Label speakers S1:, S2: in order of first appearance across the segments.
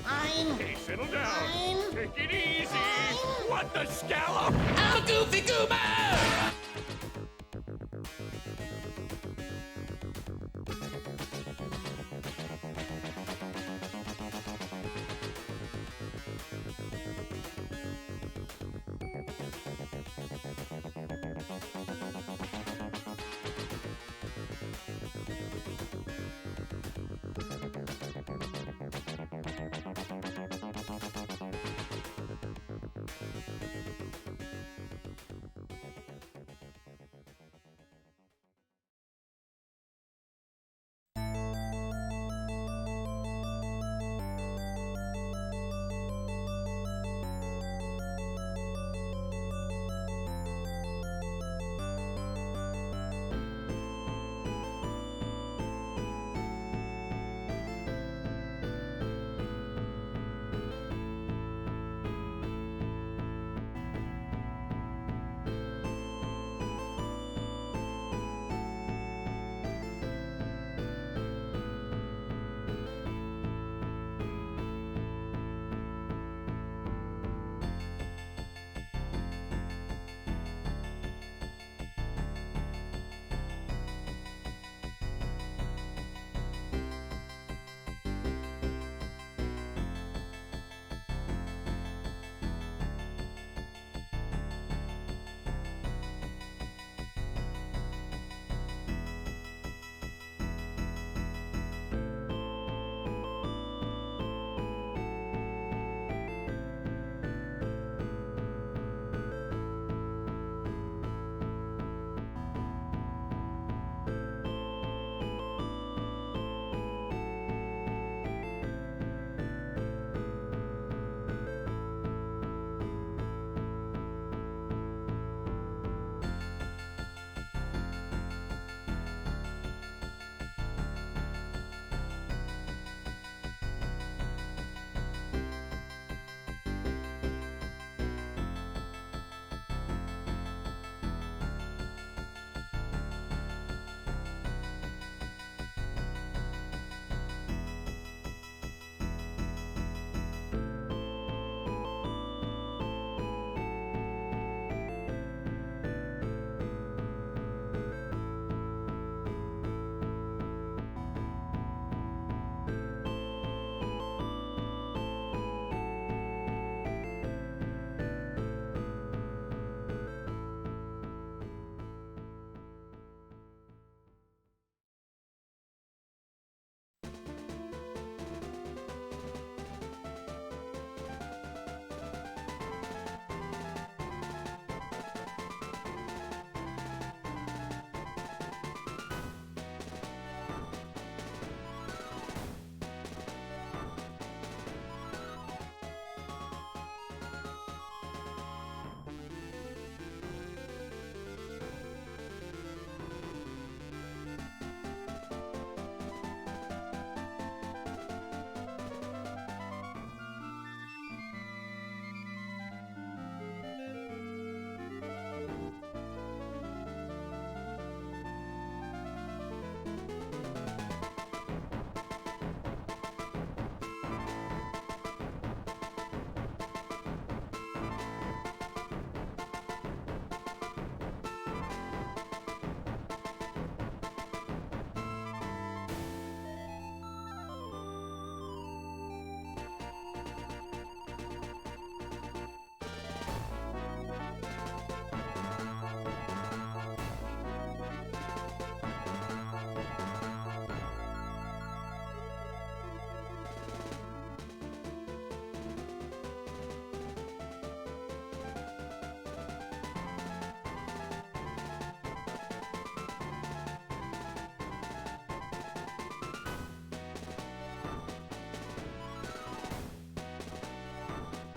S1: Fine.
S2: Okay, settle down.
S1: Fine.
S2: Take it easy.
S1: Fine.
S2: What the scallop?
S3: I'm a goofy goober!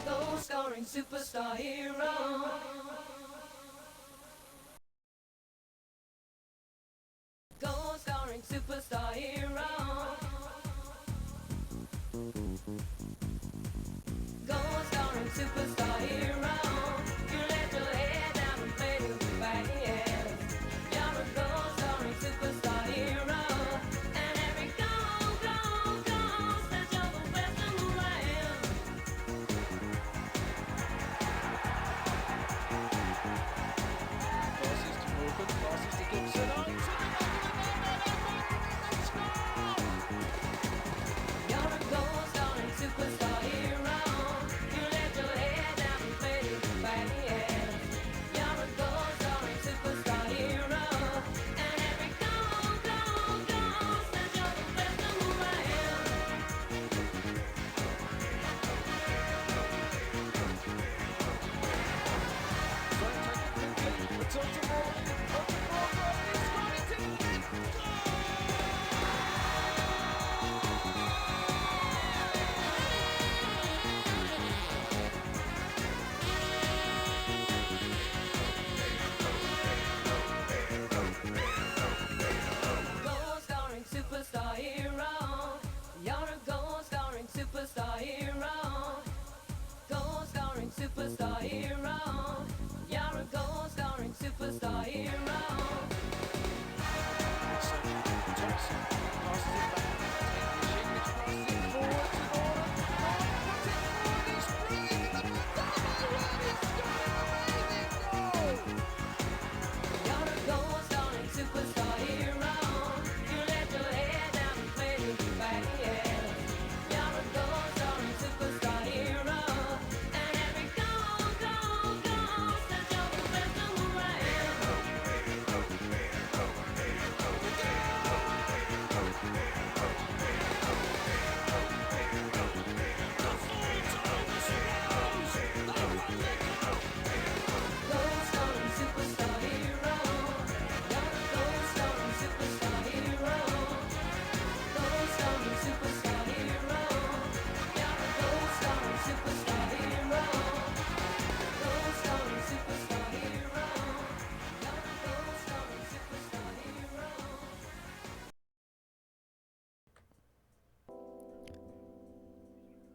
S4: Goal-scoring superstar hero. Goal-scoring superstar hero. Goal-scoring superstar hero. You let your head down and play to the fast. You're a goal-scoring superstar hero. And every goal, goal, goal sends you the west and the west.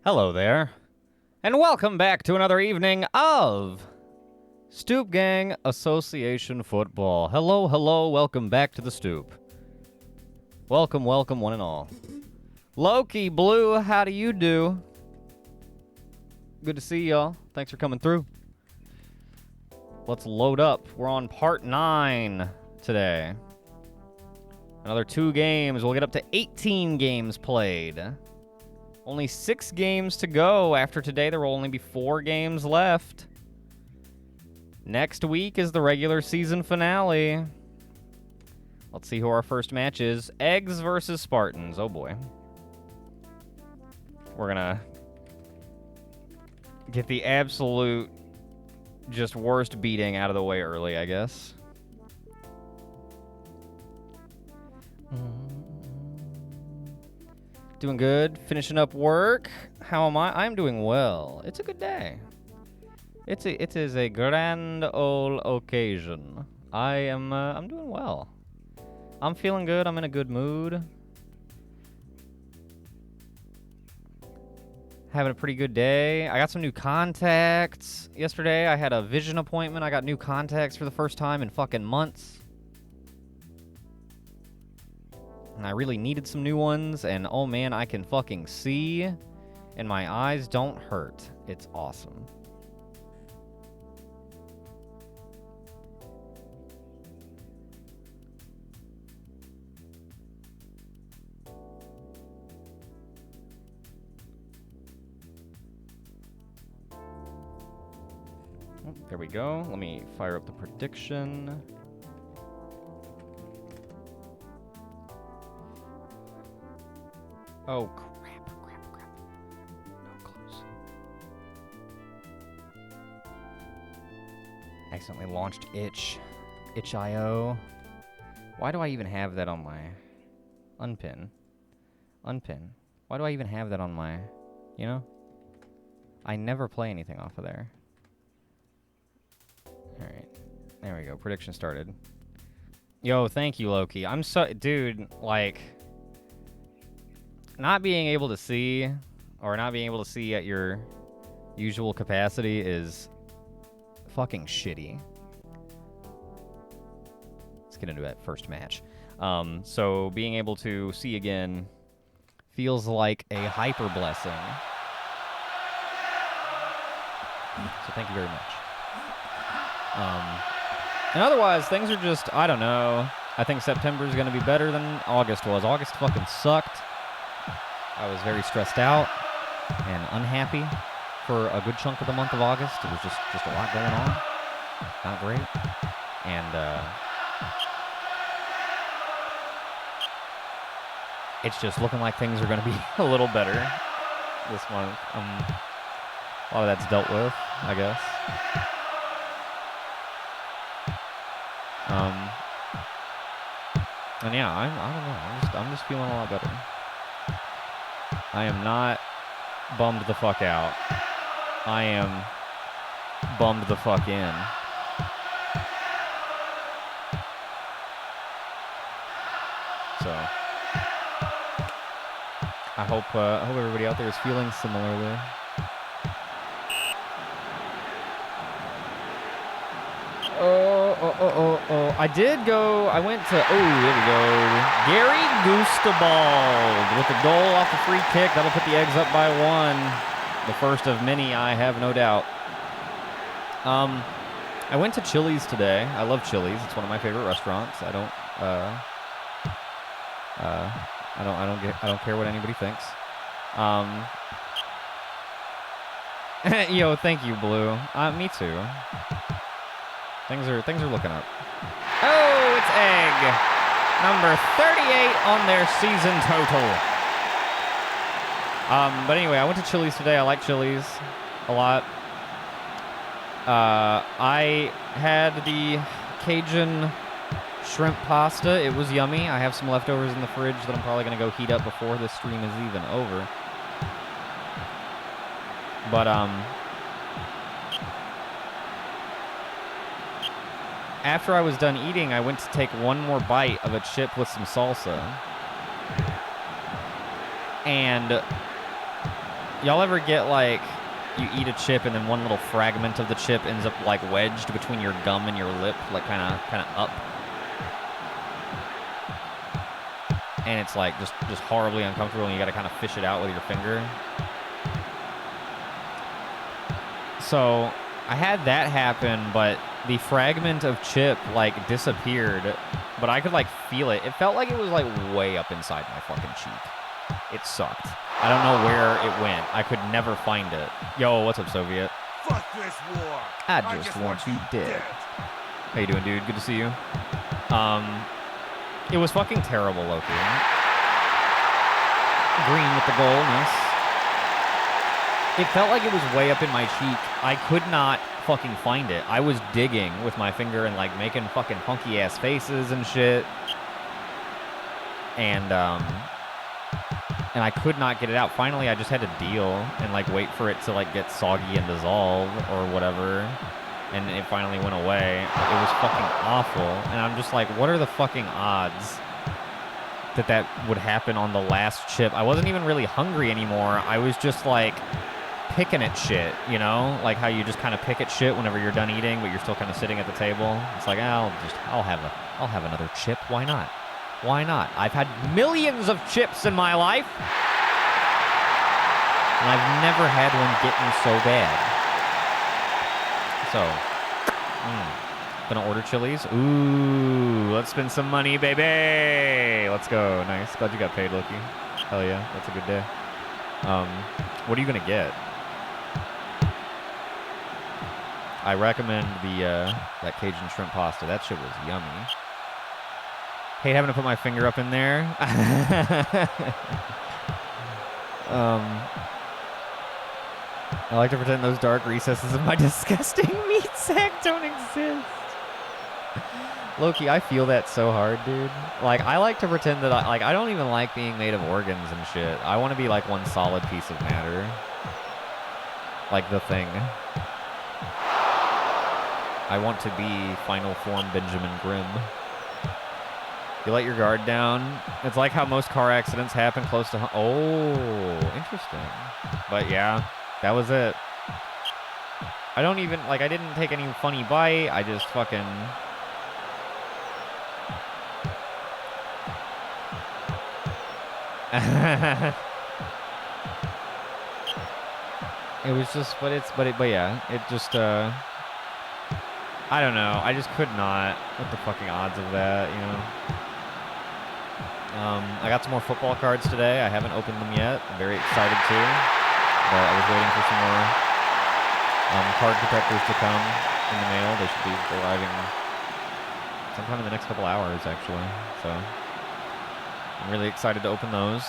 S1: Hello there, and welcome back to another evening of Stoop Gang Association Football. Hello, hello, welcome back to the Stoop. Welcome, welcome, one and all. Loki, Blue, how do you do? Good to see y'all. Thanks for coming through. Let's load up. We're on part 9 today. Another 2 games. We'll get up to 18 games played. Only 6 games to go. After today, there will only be 4 games left. Next week is the regular season finale. Let's see who our first match is. Eggs versus Spartans. Oh boy. We're gonna get the absolute just worst beating out of the way early, I guess. Doing good. Finishing up work. How am I? I'm doing well. It's a good day. It is a grand old occasion. I'm doing well. I'm feeling good. I'm in a good mood. Having a pretty good day. I got some new contacts yesterday. I had a vision appointment. I got new contacts for the first time in fucking months. And I really needed some new ones, and oh man, I can fucking see, and my eyes don't hurt. It's awesome. Oh, there we go. Let me fire up the prediction. Oh, crap. No, close. Accidentally launched itch.io. Why do I even have that on my unpin? Why do I even have that on my, you know? I never play anything off of there. Alright. There we go. Prediction started. Yo, thank you, Loki. I'm so... Dude, like... Not being able to see, or not being able to see at your usual capacity is fucking shitty. Let's get into that first match. So being able to see again feels like a hyper blessing. So thank you very much. And otherwise, things are just, I don't know. I think September is going to be better than August was. August fucking sucked. I was very stressed out and unhappy for a good chunk of the month of August. It was just a lot going on. Not great. And it's just looking like things are going to be a little better this month. A lot of that's dealt with, I guess. And yeah, I don't know. I'm just feeling a lot better. I am not bummed the fuck out. I am bummed the fuck in. So I hope everybody out there is feeling similarly. Oh. I went to, there we go. Gary Gustabald with the goal off the free kick. That'll put the Eggs up by 1. The first of many, I have no doubt. I went to Chili's today. I love Chili's. It's one of my favorite restaurants. I don't care what anybody thinks. Yo, thank you, Blue. Me too. Things are looking up. Oh, it's Egg. Number 38 on their season total. But anyway, I went to Chili's today. I like Chili's a lot. I had the Cajun shrimp pasta. It was yummy. I have some leftovers in the fridge that I'm probably going to go heat up before this stream is even over. But, after I was done eating, I went to take one more bite of a chip with some salsa. And y'all ever get like you eat a chip and then one little fragment of the chip ends up like wedged between your gum and your lip, like kind of up, and it's like just horribly uncomfortable, and you got to kind of fish it out with your finger. So I had that happen, but the fragment of chip like disappeared, but I could like feel it. It felt like it was like way up inside my fucking cheek. It sucked. I don't know where it went. I could never find it. Yo, what's up, Soviet?
S3: Fuck this war.
S1: I just want you dead. How you doing, dude? Good to see you. It was fucking terrible, Loki. Green with the goal, nice. It felt like it was way up in my cheek. I could not fucking find it. I was digging with my finger and like making fucking funky ass faces and shit. And I could not get it out. Finally, I just had to deal and like wait for it to like get soggy and dissolve or whatever. And it finally went away. It was fucking awful. And I'm just like, what are the fucking odds that that would happen on the last chip? I wasn't even really hungry anymore. I was just like picking at shit, you know? Like how you just kind of pick at shit whenever you're done eating, but you're still kind of sitting at the table. It's like, I'll have another chip. Why not? Why not? I've had millions of chips in my life, and I've never had one get me so bad. So, gonna order Chili's. Ooh, let's spend some money, baby. Let's go. Nice. Glad you got paid, Loki. Hell yeah, that's a good day. What are you gonna get? I recommend the that Cajun shrimp pasta. That shit was yummy. Hate having to put my finger up in there. I like to pretend those dark recesses of my disgusting meat sack don't exist. Loki, I feel that so hard, dude. Like, I like to pretend that I don't even like being made of organs and shit. I want to be like one solid piece of matter. Like the Thing. I want to be final form Benjamin Grimm. You let your guard down. It's like how most car accidents happen close to... Oh, interesting. But yeah, that was it. I don't even... Like, I didn't take any funny bite. I just fucking... It was just... But yeah, it just... I don't know. I just could not. What the fucking odds of that, you know? I got some more football cards today. I haven't opened them yet. I'm very excited to. But I was waiting for some more card protectors to come in the mail. They should be arriving sometime in the next couple hours, actually. So I'm really excited to open those.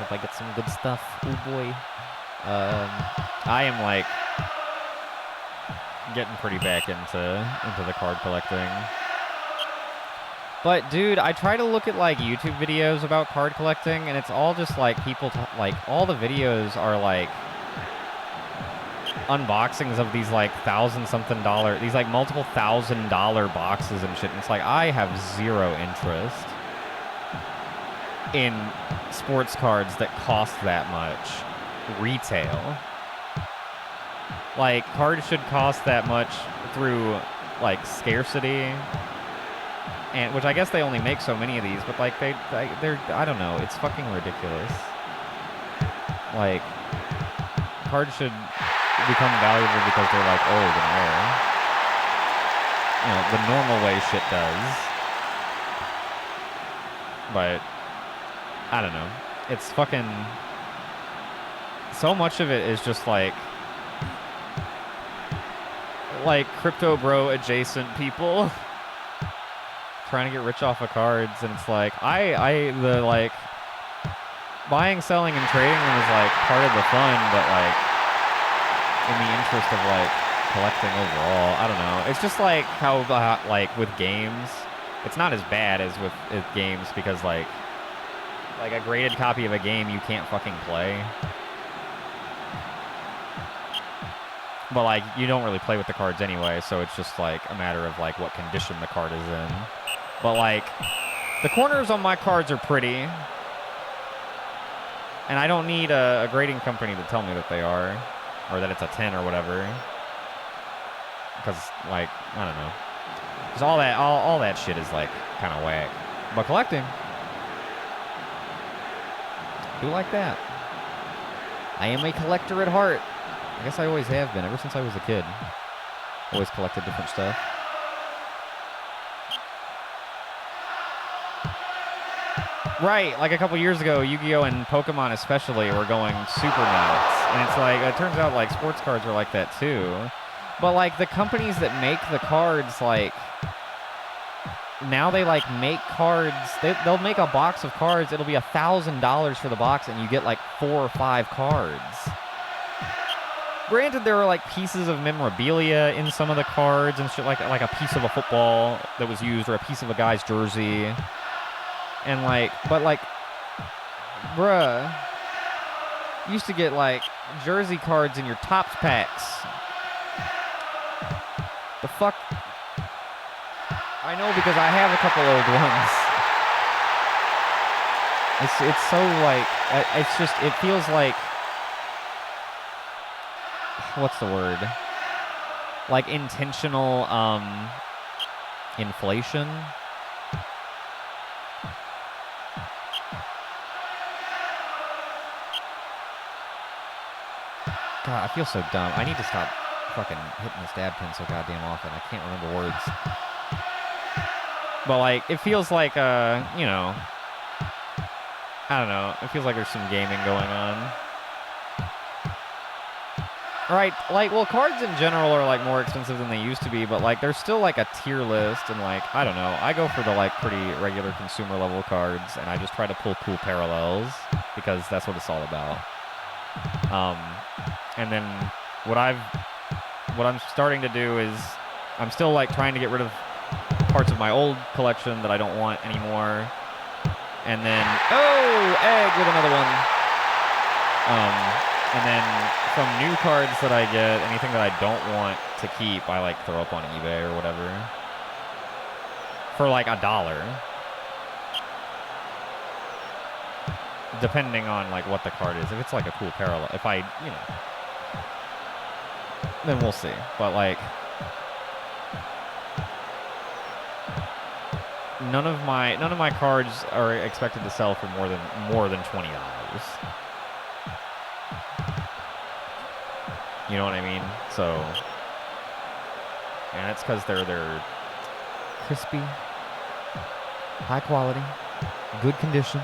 S1: Hope I get some good stuff. Oh boy. I am like getting pretty back into the card collecting. But dude, I try to look at like YouTube videos about card collecting, and it's all just like people like all the videos are like unboxings of these like $1,000-something, these like multiple $1,000 boxes and shit. And it's like I have zero interest in sports cards that cost that much retail. Like, cards should cost that much through, like, scarcity, and which I guess they only make so many of these, but, like, they're, I don't know, it's fucking ridiculous. Like, cards should become valuable because they're, like, old and rare. You know, the normal way shit does. But, I don't know. It's fucking... So much of it is just, like crypto bro adjacent people trying to get rich off of cards, and it's like the like buying, selling, and trading them is like part of the fun, but like in the interest of like collecting overall, I don't know. It's just like how like with games, it's not as bad as with games because like a graded copy of a game you can't fucking play. But, like, you don't really play with the cards anyway, so it's just, like, a matter of, like, what condition the card is in. But, like, the corners on my cards are pretty. And I don't need a grading company to tell me that they are, or that it's a 10 or whatever. Because, like, I don't know. Because all that shit is, like, kind of whack. But collecting, I do like that. I am a collector at heart. I guess I always have been, ever since I was a kid. Always collected different stuff. Right, like a couple years ago, Yu-Gi-Oh! And Pokemon especially were going super nuts. And it's like, it turns out, like, sports cards are like that, too. But, like, the companies that make the cards, like, now they, like, make cards. They'll make a box of cards. It'll be $1,000 for the box, and you get, like, 4 or 5 cards. Granted, there are, like, pieces of memorabilia in some of the cards and shit, like a piece of a football that was used or a piece of a guy's jersey. And, like, but, like, bruh, you used to get, like, jersey cards in your Topps packs. The fuck? I know because I have a couple old ones. It's so, like, it's just, it feels like, what's the word? Like intentional, inflation? God, I feel so dumb. I need to stop fucking hitting the stab pin so goddamn often. I can't remember words. But, like, it feels like, you know, I don't know. It feels like there's some gaming going on. Right, like, well, cards in general are, like, more expensive than they used to be, but, like, there's still, like, a tier list, and, like, I don't know. I go for the, like, pretty regular consumer level cards, and I just try to pull cool parallels, because that's what it's all about. And then what I'm starting to do is I'm still, like, trying to get rid of parts of my old collection that I don't want anymore. And then, oh, egg with another one. And then from new cards that I get, anything that I don't want to keep, I, like, throw up on eBay or whatever. For, like, $1. Depending on, like, what the card is. If it's, like, a cool parallel, if I, you know, then we'll see. But, like, none of my cards are expected to sell for more than $20. You know what I mean? So, and it's because they're crispy, high quality, good condition.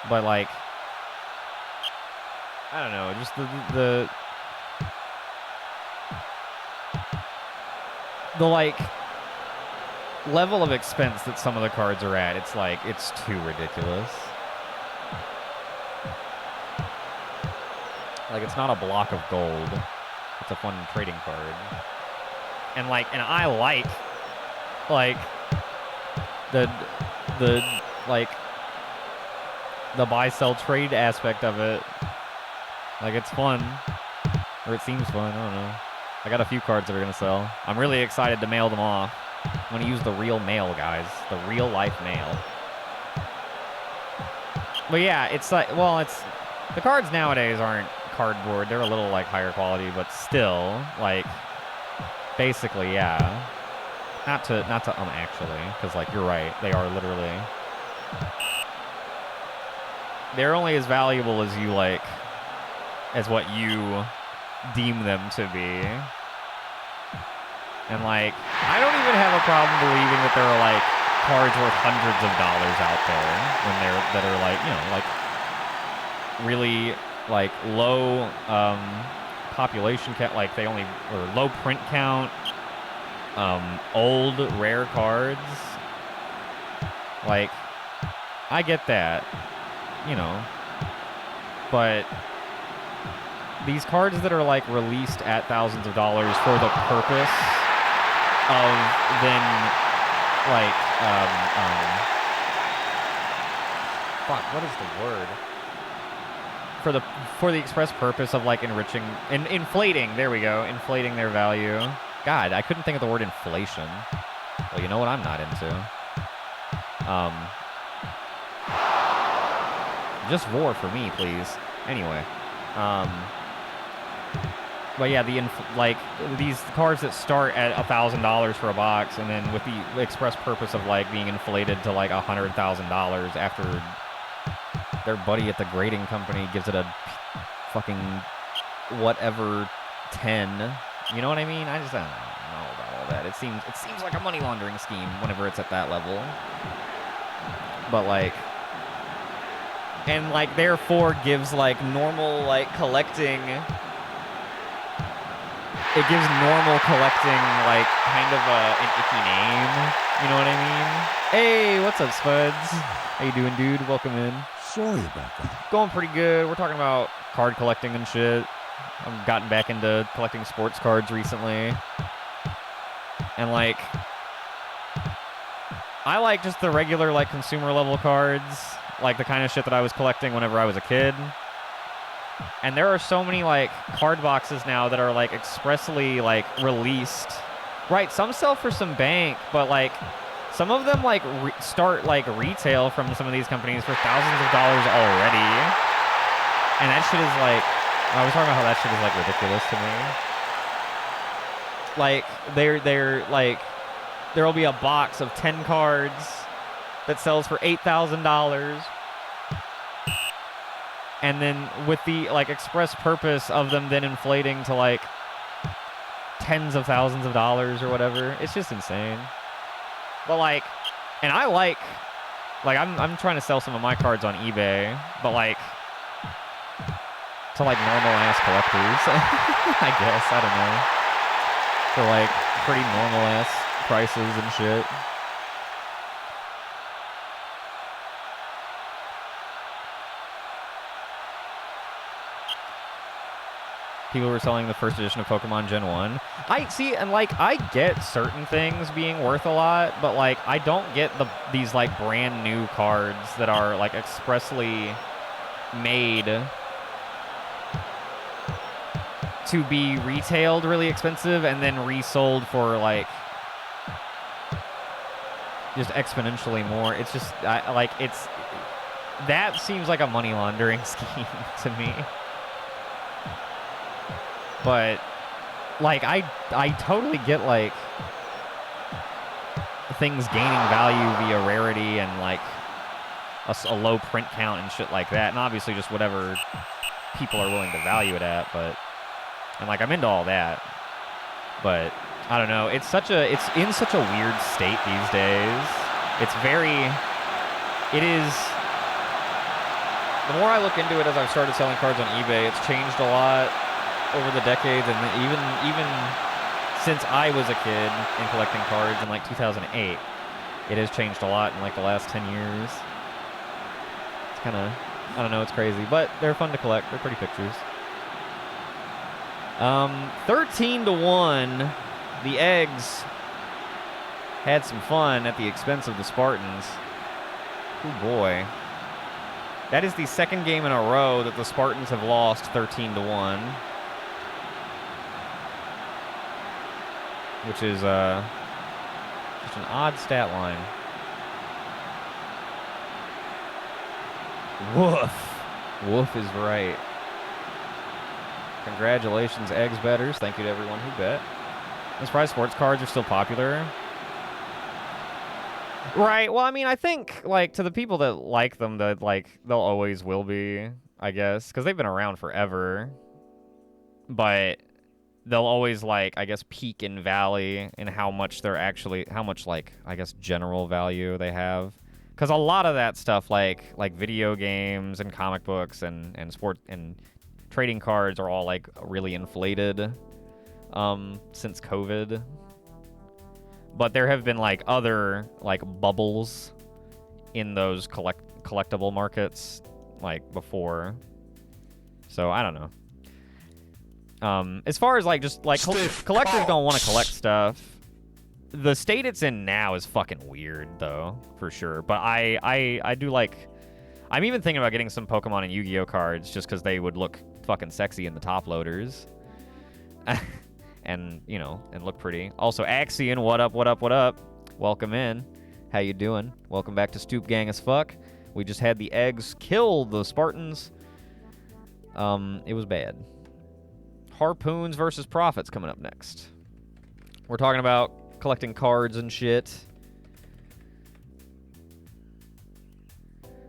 S1: But, like, I don't know, just the like level of expense that some of the cards are at, it's like, it's too ridiculous. Like, it's not a block of gold. It's a fun trading card. And, like, and I like the buy, sell, trade aspect of it. Like, it's fun. Or it seems fun, I don't know. I got a few cards that are going to sell. I'm really excited to mail them off. I'm going to use the real mail, guys. The real life mail. But yeah, it's like, well, it's, the cards nowadays aren't cardboard. They're a little, like, higher quality, but still, like, basically, yeah. Not to actually, because, like, you're right. They are literally, they're only as valuable as you, like, as what you deem them to be. And, like, I don't even have a problem believing that there are, like, cards worth hundreds of dollars out there that are, like, you know, like, really, like, low population count, like, they only, or low print count, old rare cards. Like, I get that, you know, but these cards that are, like, released at thousands of dollars for the purpose of then, like, fuck, what is the word? For the express purpose of, like, enriching, inflating, there we go, inflating their value. God, I couldn't think of the word inflation. Well, you know what I'm not into? Just Vor for me, please. Anyway. But yeah, like these cards that start at $1,000 for a box, and then with the express purpose of like being inflated to like $100,000 after their buddy at the grading company gives it a fucking whatever 10. You know what I mean? I just don't know about all that. It seems like a money laundering scheme whenever it's at that level. But like, and like therefore gives like normal like collecting. It gives normal collecting, like, kind of an icky name. You know what I mean? Hey, what's up, Spuds? How you doing, dude? Welcome in.
S2: Sorry about that.
S1: Going pretty good. We're talking about card collecting and shit. I've gotten back into collecting sports cards recently. And, like, I like just the regular, like, consumer-level cards. Like, the kind of shit that I was collecting whenever I was a kid. And there are so many, like, card boxes now that are, like, expressly, like, released. Right, some sell for some bank, but, like, some of them, like, start, like, retail from some of these companies for thousands of dollars already. And that shit is, like, I was talking about how that shit is, like, ridiculous to me. Like, they're, like, there'll be a box of 10 cards that sells for $8,000. And then with the, like, express purpose of them then inflating to, like, tens of thousands of dollars or whatever. It's just insane. But, like, and I like I'm trying to sell some of my cards on eBay, but, like, to, like, normal-ass collectors, I guess. I don't know. For, like, pretty normal-ass prices and shit. People were selling the first edition of Pokemon Gen 1. I see, and like, I get certain things being worth a lot, but like, I don't get these like brand new cards that are like expressly made to be retailed really expensive and then resold for like just exponentially more. It's just that seems like a money laundering scheme to me. But, like, I totally get, like, things gaining value via rarity and, like, a low print count and shit like that. And obviously just whatever people are willing to value it at, but... And, like, I'm into all that. But, I don't know. It's in such a weird state these days. It is... The more I look into it as I've started selling cards on eBay, it's changed a lot over the decades, and even since I was a kid and collecting cards in like 2008, it has changed a lot in like the last 10 years. It's kind of, I don't know, it's crazy, but they're fun to collect. They're pretty pictures. 13-1, the Eggs had some fun at the expense of the Spartans. Oh boy. That is the second game in a row that the Spartans have lost 13-1. Which is just an odd stat line. Woof. Woof is right. Congratulations, Eggs bettors. Thank you to everyone who bet. I'm surprised sports cards are still popular. Right. Well, I mean, I think, like, to the people that like them, that, like, they'll always will be, I guess, because they've been around forever. But they'll always, like, I guess, peak in valley in how much, like, I guess, general value they have. Because a lot of that stuff, like video games and comic books and sport and trading cards are all, like, really inflated since COVID. But there have been, like, other, like, bubbles in those collectible markets, like, before. So, I don't know. As far as, like, just, like, collectors don't want to collect stuff. The state it's in now is fucking weird, though, for sure. But I do, like... I'm even thinking about getting some Pokemon and Yu-Gi-Oh cards just because they would look fucking sexy in the top loaders. And, you know, and look pretty. Also, Axion, what up, what up, what up? Welcome in. How you doing? Welcome back to Stoop Gang as Fuck. We just had the eggs kill the Spartans. It was bad. Harpoons versus Profits coming up next. We're talking about collecting cards and shit.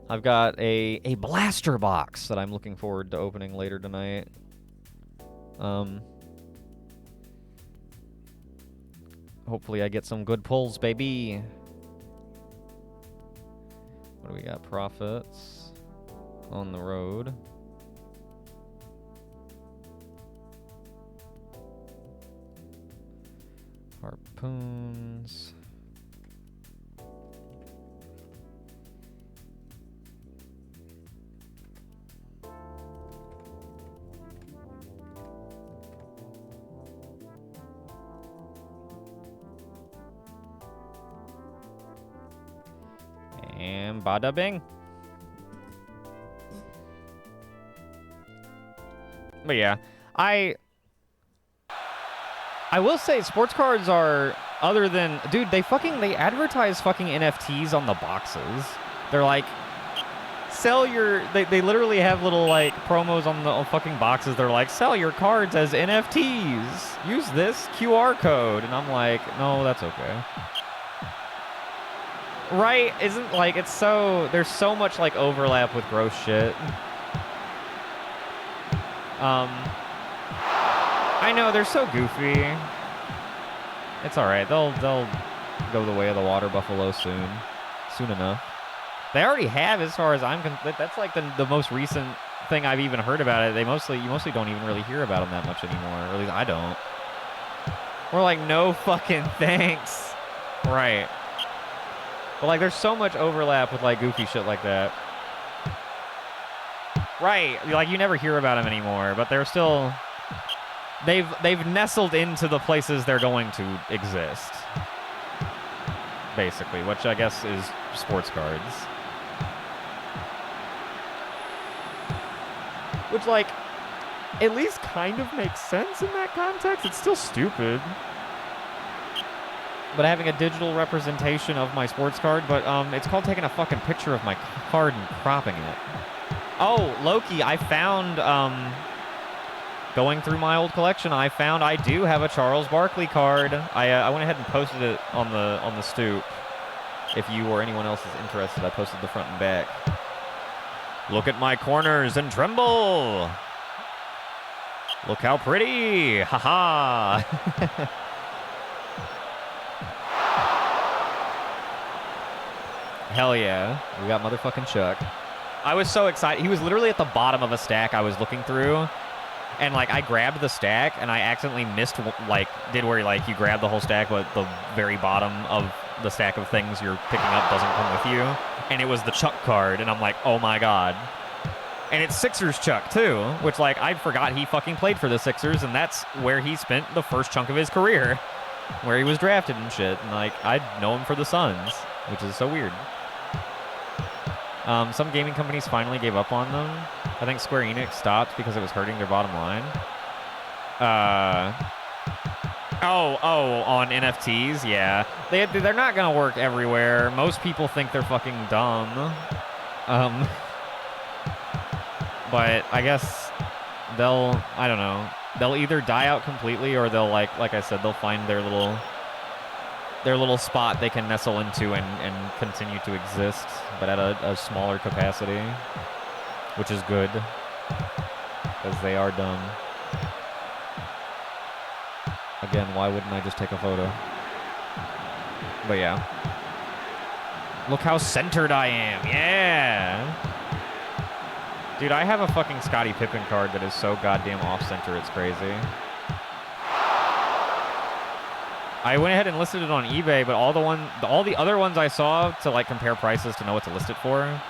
S1: I've got a blaster box that I'm looking forward to opening later tonight. Hopefully I get some good pulls, baby. What do we got? Profits on the road. Harpoons. And bada bing. But yeah, I will say sports cards are, other than, dude, they advertise fucking NFTs on the boxes. They're like, sell your, they literally have little like promos on the fucking boxes. They're like, sell your cards as NFTs. Use this QR code. And I'm like, no, that's okay. Right? Isn't like, it's so, there's so much like overlap with gross shit. I know, they're so goofy. It's alright, they'll go the way of the water buffalo soon enough. They already have, as far as I'm concerned. That's like the most recent thing I've even heard about it. You mostly don't even really hear about them that much anymore, or at least I don't. We're like, no fucking thanks. Right. But like, there's so much overlap with like goofy shit like that. Right, like you never hear about them anymore, but they're still, they've nestled into the places they're going to exist. Basically, which I guess is sports cards. Which like, at least kind of makes sense in that context. It's still stupid. But having a digital representation of my sports card, but it's called taking a fucking picture of my card and cropping it. Oh, Loki, I found, going through my old collection, I found I do have a Charles Barkley card. I went ahead and posted it on the Stoop. If you or anyone else is interested, I posted the front and back. Look at my corners and tremble. Look how pretty. Haha. Hell yeah. We got motherfucking Chuck. I was so excited. He was literally at the bottom of a stack I was looking through. And, like, I grabbed the stack, and I accidentally missed, like, did where, like, you grab the whole stack, but the very bottom of the stack of things you're picking up doesn't come with you. And it was the Chuck card, and I'm like, oh, my God. And it's Sixers Chuck, too, which, like, I forgot he fucking played for the Sixers, and that's where he spent the first chunk of his career, where he was drafted and shit. And, like, I know him for the Suns, which is so weird. Some gaming companies finally gave up on them. I think Square Enix stopped because it was hurting their bottom line. On NFTs, yeah. They're not gonna work everywhere. Most people think they're fucking dumb. But I guess I don't know. They'll either die out completely, or they'll like I said, they'll find their little spot they can nestle into and continue to exist, but at a smaller capacity, which is good, because they are dumb. Again, why wouldn't I just take a photo? But yeah. Look how centered I am. Yeah! Dude, I have a fucking Scottie Pippen card that is so goddamn off-center, it's crazy. I went ahead and listed it on eBay, but all the other ones I saw to like compare prices to know what to list it for,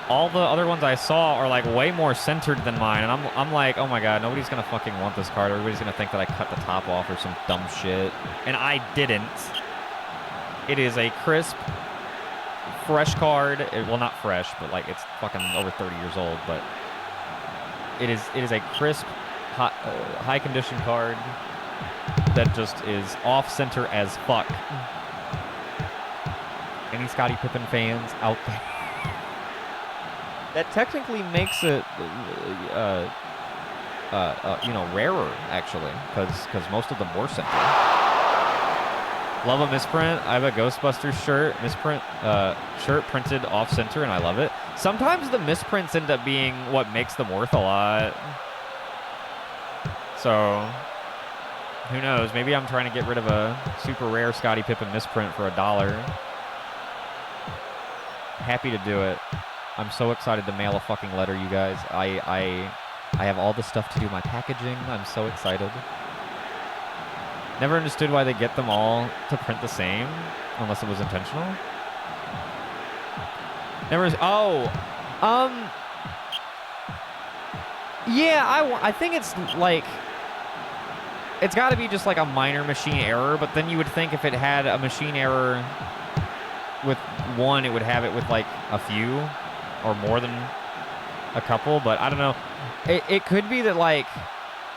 S1: all the other ones I saw are like way more centered than mine, and I'm like, oh my god, nobody's gonna fucking want this card. Everybody's gonna think that I cut the top off or some dumb shit, and I didn't. It is a crisp, fresh card. Well, not fresh, but like it's fucking over 30 years old. But it is a crisp, high condition card that just is off center as fuck. And any Scottie Pippen fans out there. That technically makes it, rarer, actually, because most of them were center. Love a misprint. I have a Ghostbusters shirt printed off center, and I love it. Sometimes the misprints end up being what makes them worth a lot. So, who knows? Maybe I'm trying to get rid of a super rare Scottie Pippen misprint for $1. Happy to do it. I'm so excited to mail a fucking letter, you guys. I have all the stuff to do my packaging. I'm so excited. Never understood why they get them all to print the same, unless it was intentional. Yeah, I think it's like, it's got to be just like a minor machine error, but then you would think if it had a machine error with one, it would have it with like a few or more than a couple, but I don't know. It could be that, like,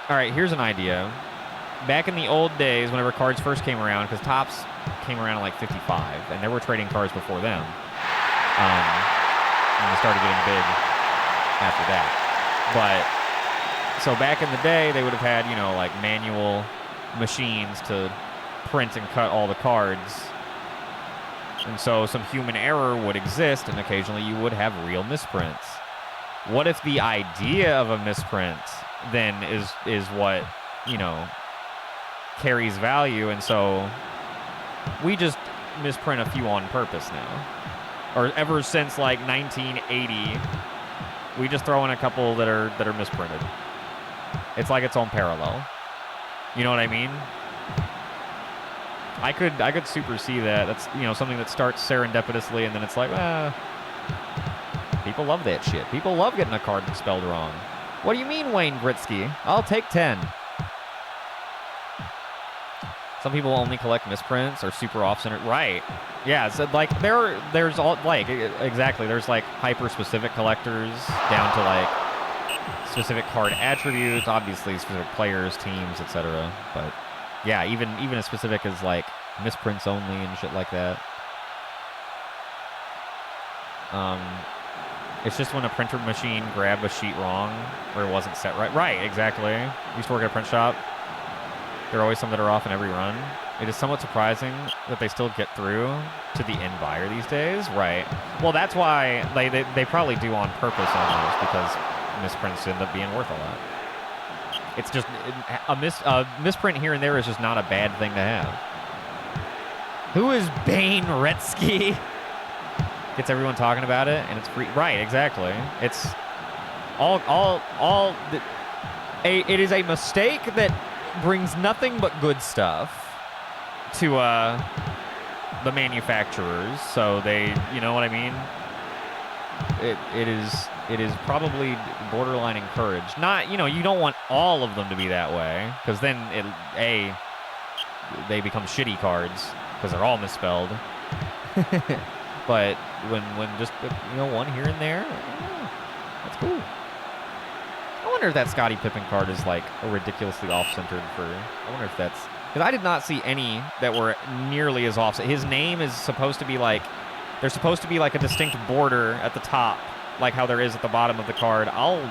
S1: all right, here's an idea. Back in the old days, whenever cards first came around, because Topps came around in like 55, and there were trading cards before them. And they started getting big after that. But, so back in the day, they would have had, like manual machines to print and cut all the cards. And so some human error would exist, and occasionally you would have real misprints. What if the idea of a misprint then is what, carries value, and so we just misprint a few on purpose now. Or ever since like 1980, we just throw in a couple that are misprinted. It's like its own parallel. You know what I mean? I could super see that. That's something that starts serendipitously, and then it's like, people love that shit. People love getting a card spelled wrong. What do you mean, Wayne Gretzky? I'll take 10. Some people only collect misprints or super off-center. Right. Yeah, so like there's all like exactly. There's like hyper-specific collectors down to like specific card attributes, obviously specific players, teams, etc. But yeah, even as specific as like misprints only and shit like that. It's just when a printer machine grabbed a sheet wrong or it wasn't set right. Right, exactly. Used to work at a print shop. There are always some that are off in every run. It is somewhat surprising that they still get through to the end buyer these days. Right. Well, that's why they probably do on purpose almost, because misprints end up being worth a lot. It's just a misprint here and there is just not a bad thing to have. Who is Bane Retsky? Gets everyone talking about it, and it's free. Right, exactly. It's it is a mistake that brings nothing but good stuff to the manufacturers, so they, you know what I mean? It is probably borderline encouraged. Not, you don't want all of them to be that way, because then they become shitty cards because they're all misspelled. But when just one here and there, that's cool. I wonder if that Scottie Pippen card is like a ridiculously off-centered for. I wonder if that's, because I did not see any that were nearly as off. His name is supposed to be like, there's supposed to be like a distinct border at the top, like how there is at the bottom of the card. I'll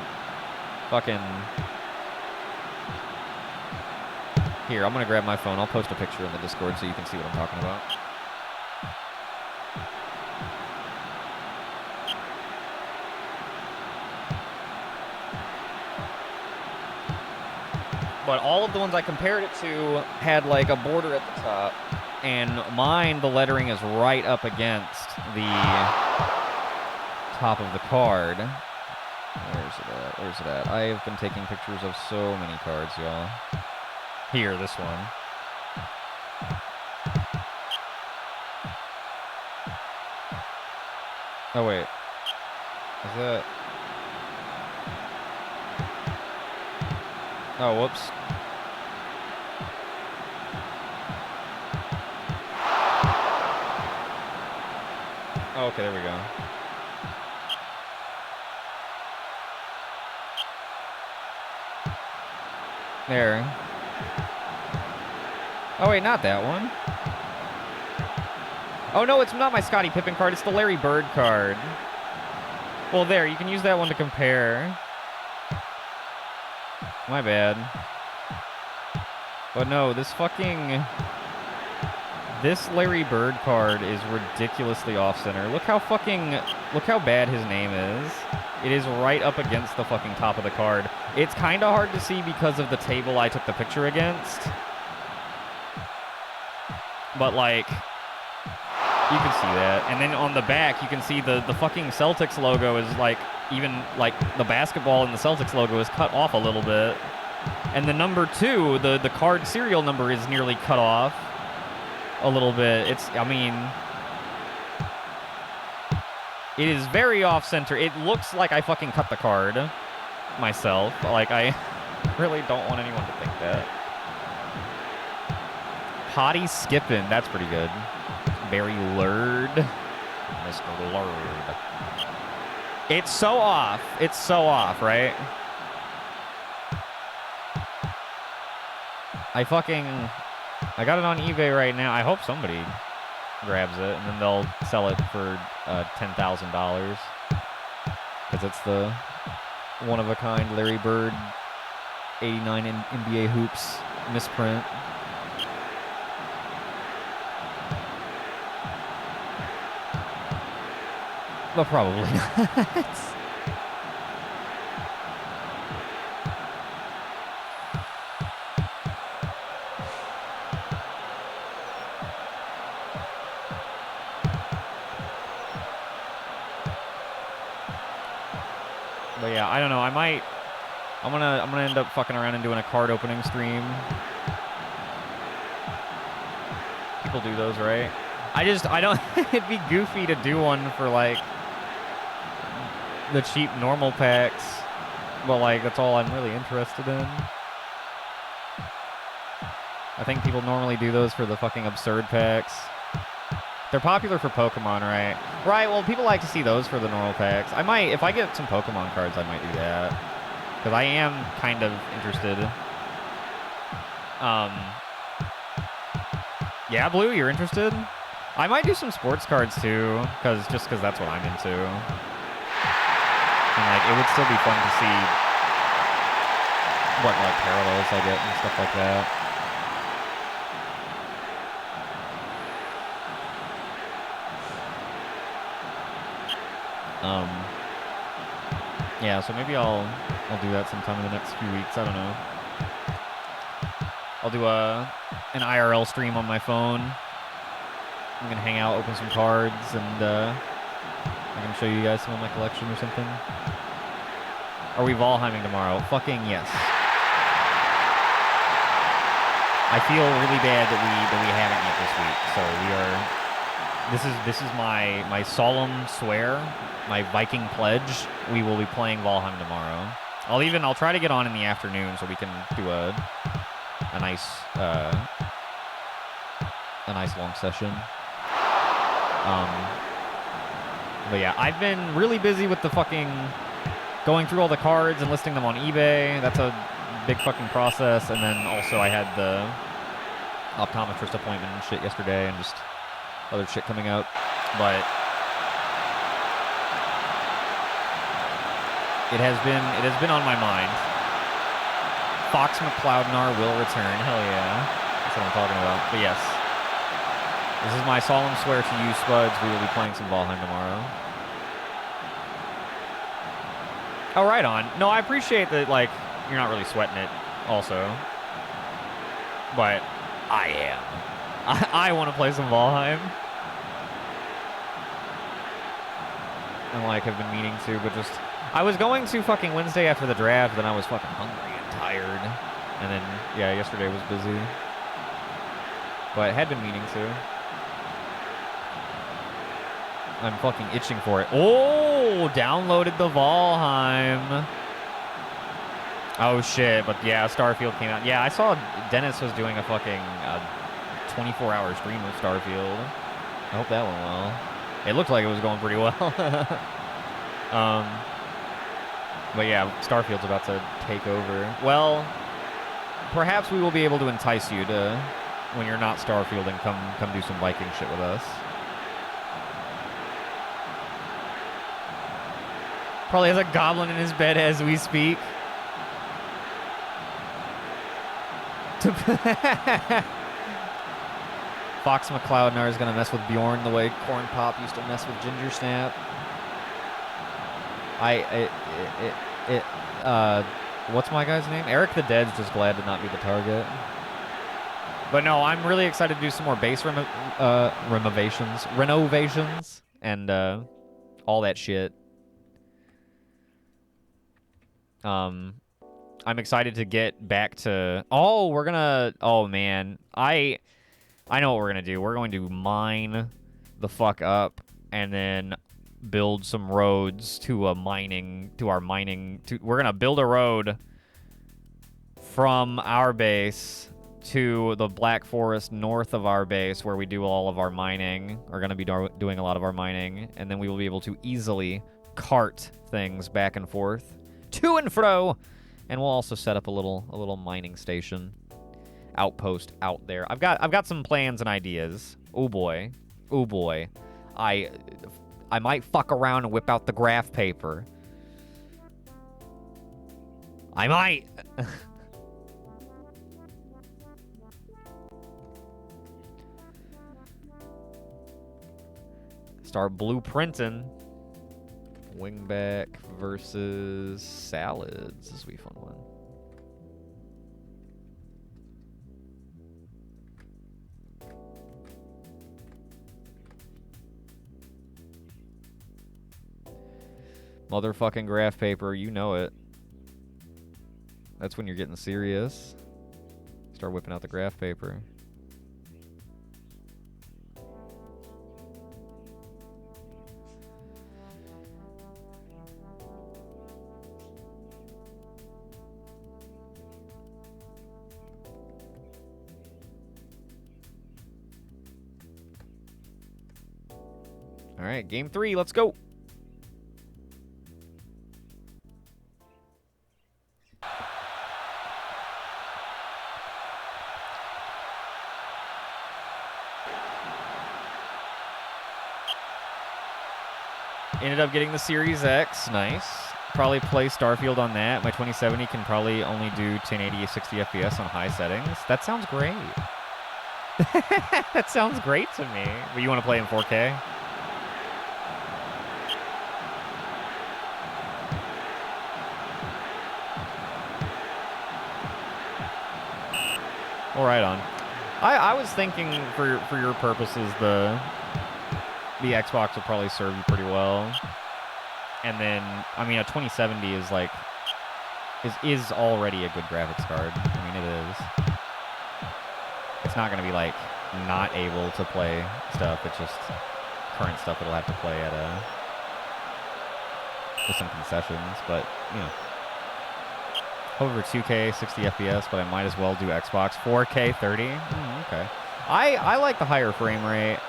S1: fucking. Here, I'm gonna grab my phone. I'll post a picture in the Discord so you can see what I'm talking about. But all of the ones I compared it to had like a border at the top, and mine, the lettering is right up against the top of the card. Where's it at? Where's it at? I have been taking pictures of so many cards, y'all. Here, this one. Oh, wait. Is that... Oh, whoops. Oh, okay, there we go. There. Oh, wait, not that one. Oh, no, it's not my Scottie Pippen card. It's the Larry Bird card. Well, there, you can use that one to compare. My bad. But no, this Larry Bird card is ridiculously off-center. Look how bad his name is. It is right up against the fucking top of the card. It's kind of hard to see because of the table I took the picture against. But, like, you can see that. And then on the back, you can see the fucking Celtics logo is, like, even, like, the basketball in the Celtics logo is cut off a little bit. And the number 2, the card serial number is nearly cut off a little bit. It is very off-center. It looks like I fucking cut the card myself. Like, I really don't want anyone to think that. Potty skipping. That's pretty good. Barry Lurd. Mr. Lurd. It's so off. It's so off, right? I got it on eBay right now. I hope somebody grabs it, and then they'll sell it for $10,000. Because it's the one-of-a-kind Larry Bird 89 in NBA Hoops misprint. But probably not. But yeah, I don't know. I'm gonna end up fucking around and doing a card opening stream. People do those, right? I don't. It'd be goofy to do one for like the cheap normal packs, but like that's all I'm really interested in. I think people normally do those for the fucking absurd packs. They're popular for Pokemon, right? Right, well, people like to see those for the normal packs. I might, if I get some Pokemon cards, I might do that. Because I am kind of interested. Yeah, Blue, you're interested? I might do some sports cards, too, just because that's what I'm into. And, like, it would still be fun to see what, like, parallels I get and stuff like that. Yeah, so maybe I'll do that sometime in the next few weeks. I don't know. I'll do an IRL stream on my phone. I'm gonna hang out, open some cards, and I can show you guys some of my collection or something. Are we Valheiming tomorrow? Fucking yes. I feel really bad that we haven't yet this week. So we are. This is my solemn swear, my Viking pledge. We will be playing Valheim tomorrow. I'll try to get on in the afternoon so we can do a nice long session. But yeah, I've been really busy with the fucking going through all the cards and listing them on eBay. That's a big fucking process. And then also I had the optometrist appointment and shit yesterday and just other shit coming out. But it has been on my mind. Fox McCloudnar will return. Hell yeah. That's what I'm talking about. But yes. This is my solemn swear to you, Spuds. We will be playing some Valheim tomorrow. Oh, right on. No, I appreciate that, like, you're not really sweating it also. But I am. I want to play some Valheim. And, like, have been meaning to, but just... I was going to fucking Wednesday after the draft, then I was fucking hungry and tired. And then, yeah, yesterday was busy. But I had been meaning to. I'm fucking itching for it. Oh, downloaded the Valheim. Oh, shit. But, yeah, Starfield came out. Yeah, I saw Dennis was doing a fucking 24-hour stream of Starfield. I hope that went well. It looked like it was going pretty well. But, yeah, Starfield's about to take over. Well, perhaps we will be able to entice you to, when you're not Starfielding, come do some Viking shit with us. Probably has a goblin in his bed as we speak. Fox McCloudnar is going to mess with Bjorn the way Corn Pop used to mess with Ginger Snap. What's my guy's name? Eric the Dead's just glad to not be the target. But no, I'm really excited to do some more base renovations, and all that shit. I'm excited to get back to... Oh, we're gonna... Oh, man. I know what we're gonna do. We're going to mine the fuck up and then build some roads to our mining... We're gonna build a road from our base to the Black Forest north of our base where we do all of our mining. We're gonna be doing a lot of our mining, and then we will be able to easily cart things back and forth to and fro, and we'll also set up a little mining station outpost out there. I've got some plans and ideas. Oh boy. I might fuck around and whip out the graph paper. I might. Start blueprinting. Wingback versus Salads. This will be a fun one. Motherfucking graph paper, you know it. That's when you're getting serious. Start whipping out the graph paper. All right, game 3, let's go. Ended up getting the Series X, nice. Probably play Starfield on that. My 2070 can probably only do 1080 60 FPS on high settings. That sounds great. That sounds great to me. But you want to play in 4K? Well, right on. I was thinking for your purposes, the Xbox will probably serve you pretty well. And then, I mean, a 2070 is like, is already a good graphics card. I mean, it is. It's not going to be like not able to play stuff. It's just current stuff it'll have to play at with some concessions. But, you know, over 2K 60 FPS, but I might as well do Xbox 4K 30. Okay. I like the higher frame rate.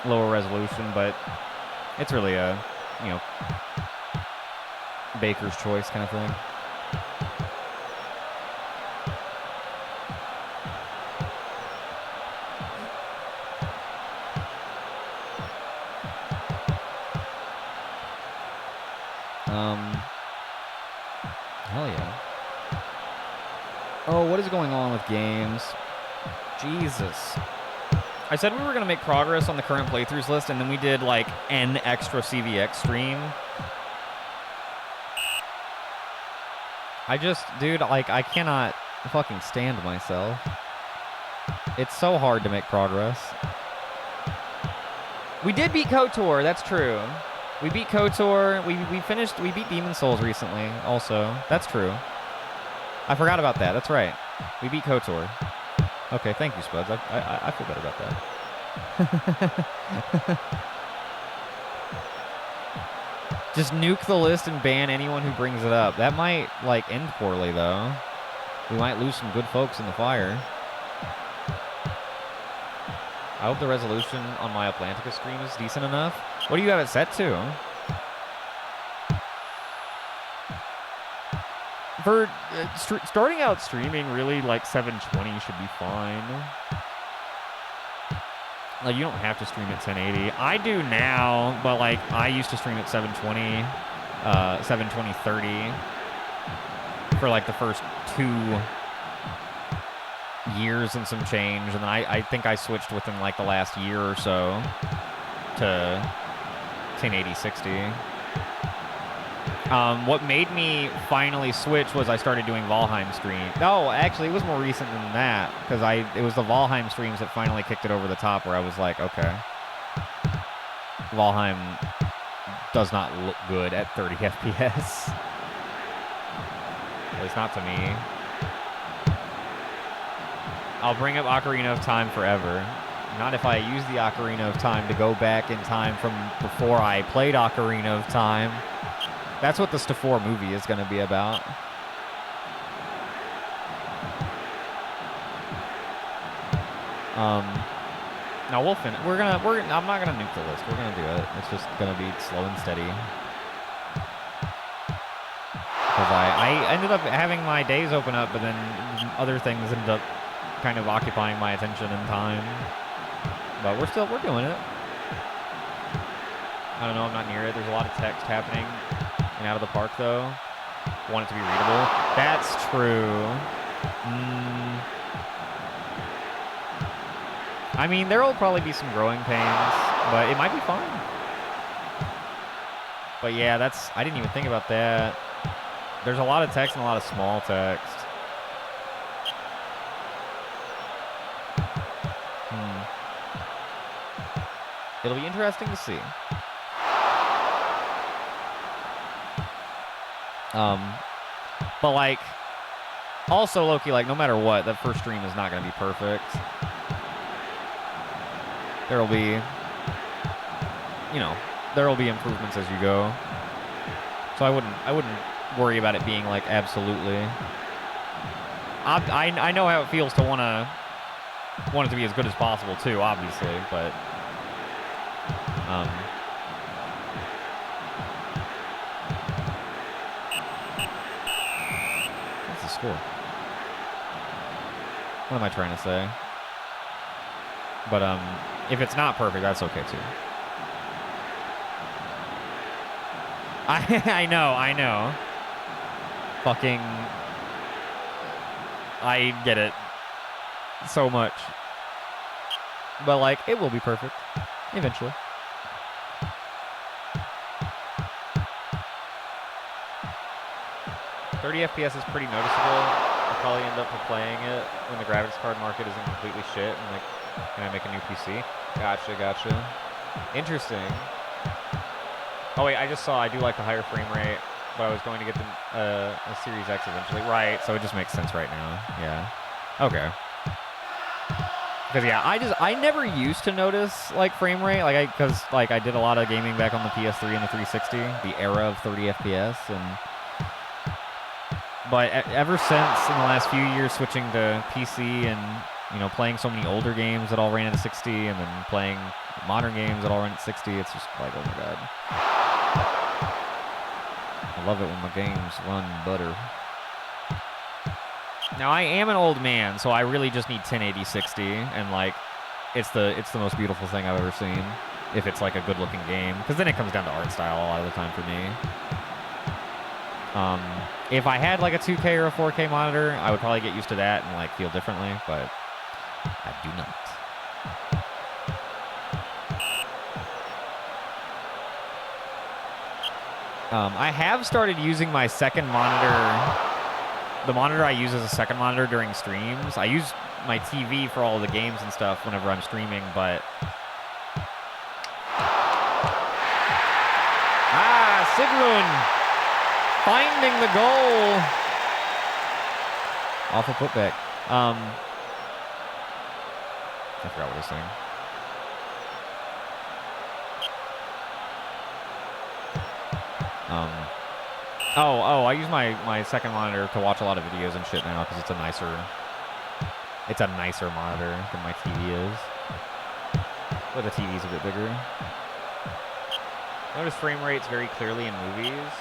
S1: Lower resolution, but it's really a, you know, baker's choice kind of thing. Hell yeah. Oh, what is going on with games? Jesus. I said we were going to make progress on the current playthroughs list, and then we did, like, an extra CVX stream. I just, dude, like, I cannot fucking stand myself. It's so hard to make progress. We did beat KOTOR, that's true. We beat KOTOR, we beat Demon's Souls recently, also. That's true. I forgot about that, that's right. We beat KOTOR. Okay, thank you, Spuds. I feel better about that. Just nuke the list and ban anyone who brings it up. That might, like, end poorly, though. We might lose some good folks in the fire. I hope the resolution on my Atlantica stream is decent enough. What do you have it set to? For starting out streaming, really, like 720 should be fine. Like, you don't have to stream at 1080. I do now, but like I used to stream at 720, 30 for like the first 2 years and some change, and then I think I switched within like the last year or so to 1080 60. What made me finally switch was I started doing Valheim stream. No, actually, it was more recent than that, because it was the Valheim streams that finally kicked it over the top, where I was like, okay, Valheim does not look good at 30 FPS. At least not to me. I'll bring up Ocarina of Time forever. Not if I use the Ocarina of Time to go back in time from before I played Ocarina of Time. That's what the Stoop movie is going to be about. Now we'll finish. I'm not gonna nuke the list. We're gonna do it. It's just gonna be slow and steady. Because I ended up having my days open up, but then other things ended up kind of occupying my attention and time. But we're doing it. I don't know. I'm not near it. There's a lot of text happening. And out of the park, though. Want it to be readable. That's true. I mean, there will probably be some growing pains, but it might be fine. But yeah, I didn't even think about that. There's a lot of text and a lot of small text. It'll be interesting to see. But like, also Loki, like no matter what, that first stream is not going to be perfect. There'll be, there'll be improvements as you go. So I wouldn't worry about it being like absolutely. I know how it feels to want it to be as good as possible too, obviously, but what's the score? What am I trying to say? But if it's not perfect, that's okay too. I know. Fucking, I get it so much. But like, it will be perfect eventually. $30 FPS is pretty noticeable. I'll probably end up playing it when the graphics card market isn't completely shit and like, can I make a new PC? Gotcha. Interesting. Oh wait, I just saw I do like the higher frame rate, but I was going to get a Series X eventually. Right, so it just makes sense right now. Yeah. Okay. Because yeah, I never used to notice like frame rate, like because I did a lot of gaming back on the PS3 and the 360, the era of 30 FPS, but ever since in the last few years switching to PC and playing so many older games that all ran at 60, and then playing modern games that all run at 60, it's just like, oh my god. I love it when my games run butter. Now I am an old man, so I really just need 1080 60, and like, it's the most beautiful thing I've ever seen. If it's like a good looking game, because then it comes down to art style a lot of the time for me. If I had like a 2K or a 4K monitor, I would probably get used to that and like feel differently, but I do not. I have started using my second monitor, the monitor I use as a second monitor during streams. I use my TV for all the games and stuff whenever I'm streaming, but Sigrun finding the goal off a putback. I forgot what I was saying. I use my second monitor to watch a lot of videos and shit now because it's a nicer monitor than my TV is. But the TV's a bit bigger. Notice frame rates very clearly in movies.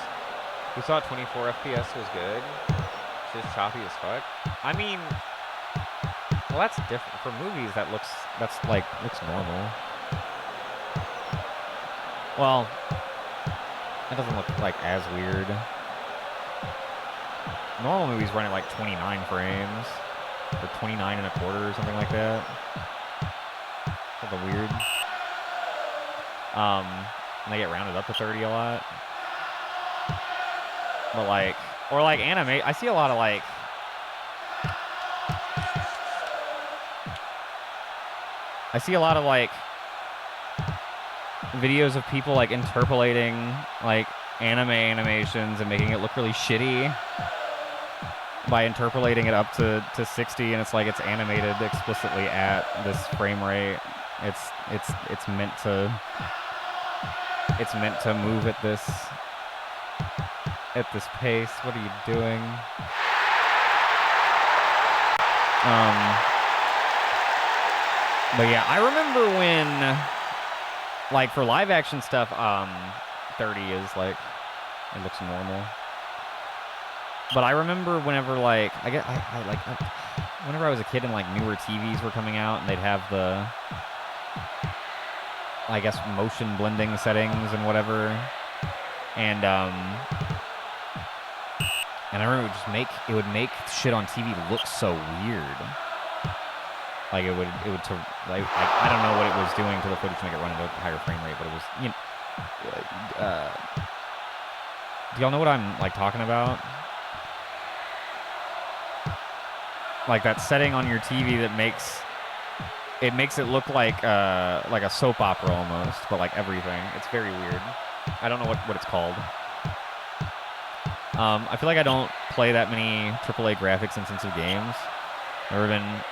S1: We thought 24 FPS was good. It's just choppy as fuck. I mean, well, that's different. For movies, that looks That's like looks normal. Well, that doesn't look like as weird. Normal movies run at like 29 frames or 29 and a quarter or something like that. Something weird. And they get rounded up to 30 a lot. But like, or like anime, I see a lot of like, videos of people like interpolating like anime animations and making it look really shitty by interpolating it up to 60, and it's like it's animated explicitly at this frame rate. It's meant to move at this pace. What are you doing? But yeah, I remember when, like, for live action stuff, 30 is like, it looks normal. But I remember whenever, like, whenever I was a kid and like newer TVs were coming out and they'd have the, I guess, motion blending settings and whatever, and I remember it would make shit on TV look so weird. Like it would like I don't know what it was doing to the footage to make it run at a higher frame rate, but it was, you know, do y'all know what I'm like talking about? Like that setting on your TV that makes it look like a soap opera almost, but like everything. It's very weird. I don't know what it's called. I feel like I don't play that many AAA graphics intensive games. Never been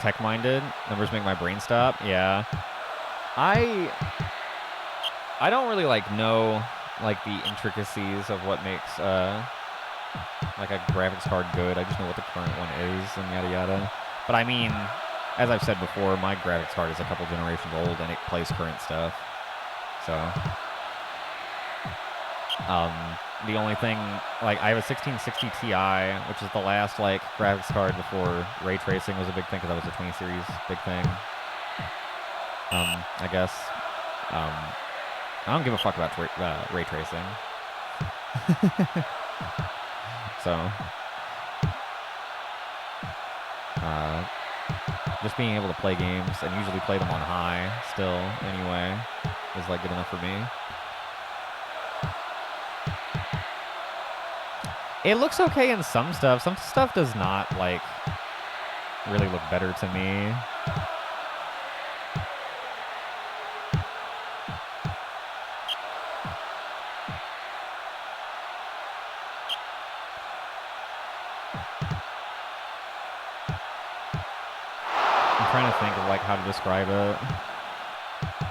S1: tech-minded. Numbers make my brain stop. Yeah. I don't really like know like the intricacies of what makes like a graphics card good. I just know what the current one is and yada yada. But I mean, as I've said before, my graphics card is a couple generations old and it plays current stuff. So the only thing, like, I have a 1660 Ti, which is the last, like, graphics card before ray tracing was a big thing, because that was the 20 series big thing. I guess. I don't give a fuck about ray tracing. So, just being able to play games, and usually play them on high, still, anyway, is, like, good enough for me. It looks okay in some stuff. Some stuff does not, like, really look better to me. I'm trying to think of, like, how to describe it.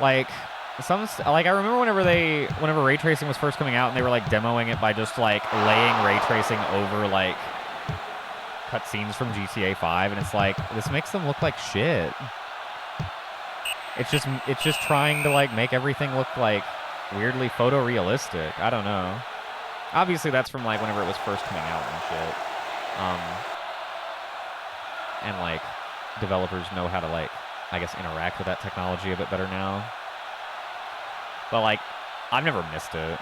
S1: Like, I remember whenever ray tracing was first coming out and they were like demoing it by just like laying ray tracing over like cutscenes from GTA 5, and it's like, this makes them look like shit. It's just trying to like make everything look like weirdly photorealistic. I don't know. Obviously that's from like whenever it was first coming out and shit. And like developers know how to like, I guess, interact with that technology a bit better now. But, like, I've never missed it.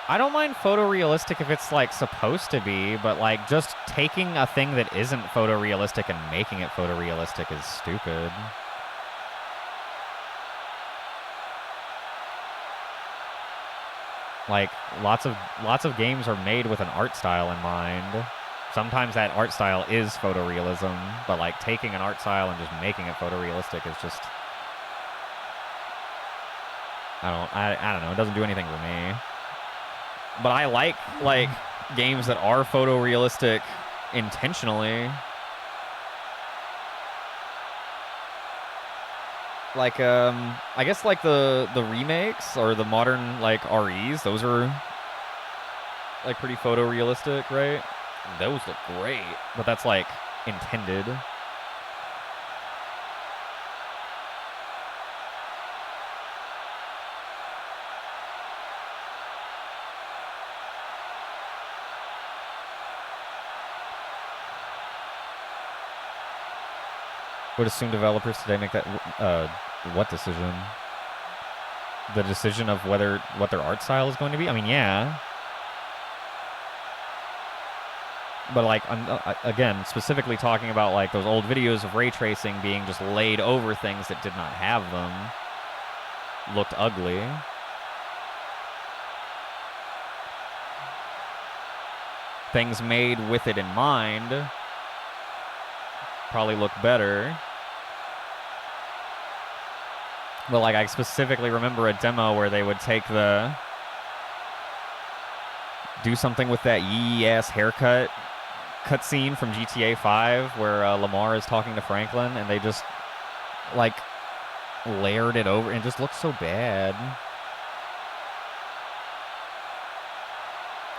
S1: I don't mind photorealistic if it's, like, supposed to be, but, like, just taking a thing that isn't photorealistic and making it photorealistic is stupid. Like, lots of games are made with an art style in mind. Sometimes that art style is photorealism, but like taking an art style and just making it photorealistic is just, I don't know, it doesn't do anything for me. But I like games that are photorealistic intentionally. Like, I guess, like, the remakes, or the modern, like, REs, those are, like, pretty photorealistic, right? Those look great, but that's, like, intended. Would assume developers today make that what decision? The decision of what their art style is going to be? I mean, yeah. But like, again, specifically talking about like those old videos of ray tracing being just laid over things that did not have them, looked ugly. Things made with it in mind probably look better. But like, I specifically remember a demo where they would take do something with that yee-ass haircut cutscene from GTA 5 where Lamar is talking to Franklin, and they just like layered it over and just looked so bad.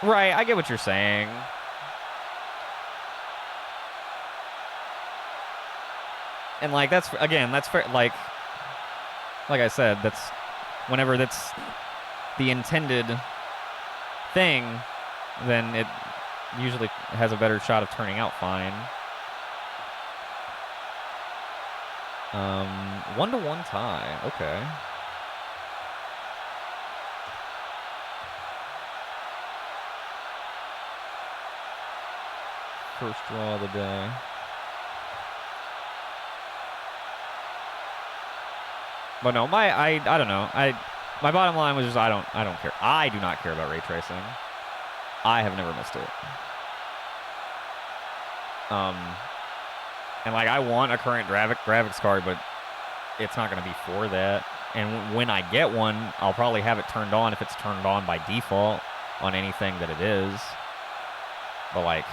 S1: Right, I get what you're saying. And like that's fair. Like I said, that's whenever that's the intended thing, then it usually has a better shot of turning out fine. 1-1 tie. Okay. First draw of the day. But no, I don't know. My bottom line was just I don't care. I do not care about ray tracing. I have never missed it. And like I want a current graphics card, but it's not going to be for that. And when I get one, I'll probably have it turned on if it's turned on by default on anything that it is. But like,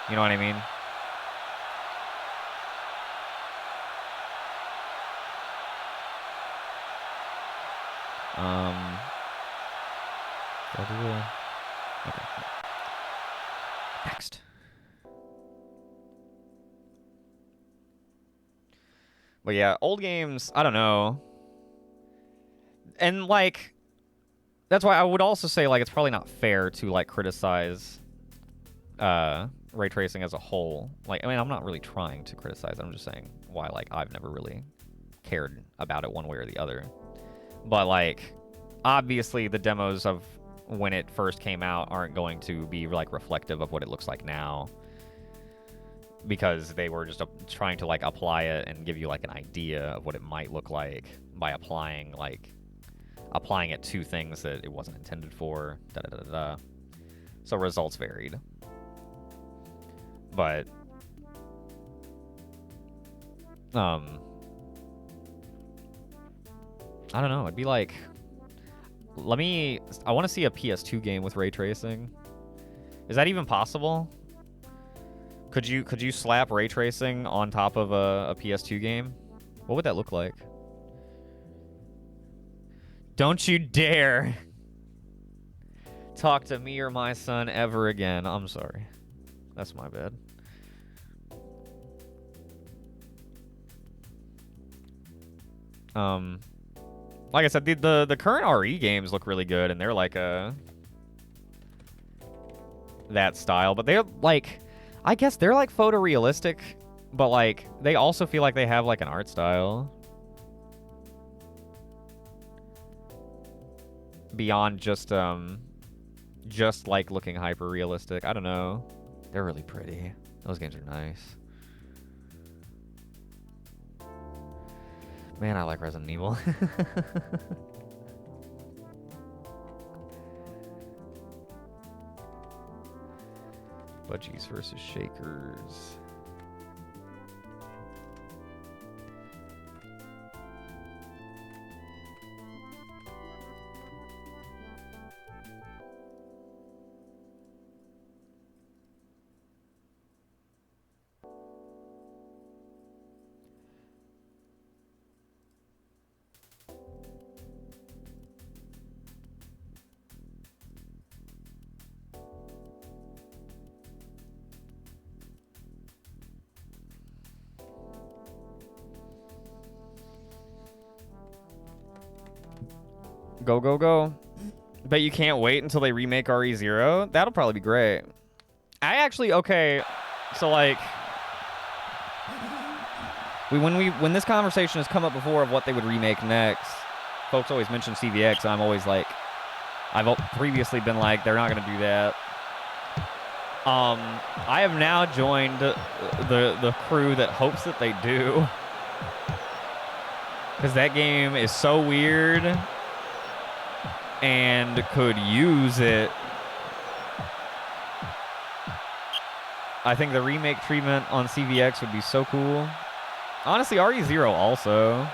S1: you know what I mean? Okay. Next. But yeah, old games, I don't know. And like, that's why I would also say like it's probably not fair to like criticize ray tracing as a whole. Like, I mean, I'm not really trying to criticize. I'm just saying why like I've never really cared about it one way or the other. But like, obviously the demos of when it first came out aren't going to be like reflective of what it looks like now, because they were just trying to like apply it and give you like an idea of what it might look like by applying it to things that it wasn't intended for. So results varied. But I don't know. It'd be like, I want to see a PS2 game with ray tracing. Is that even possible? Could you slap ray tracing on top of a PS2 game? What would that look like? Don't you dare talk to me or my son ever again. I'm sorry. That's my bad. Like I said, the current RE games look really good, and they're like that style, but they're like, I guess they're like photorealistic, but like they also feel like they have like an art style beyond just like looking hyper realistic. I don't know. They're really pretty. Those games are nice. Man, I like Resident Evil. Budgies versus Shakers. Go, go, go. Bet you can't wait until they remake RE0. That'll probably be great. I actually, okay, so like, When this conversation has come up before of what they would remake next, folks always mention CVX, and I'm always like, I've previously been like, they're not gonna do that. I have now joined the crew that hopes that they do, because that game is so weird and could use it. I think the remake treatment on CVX would be so cool. Honestly, RE0 also.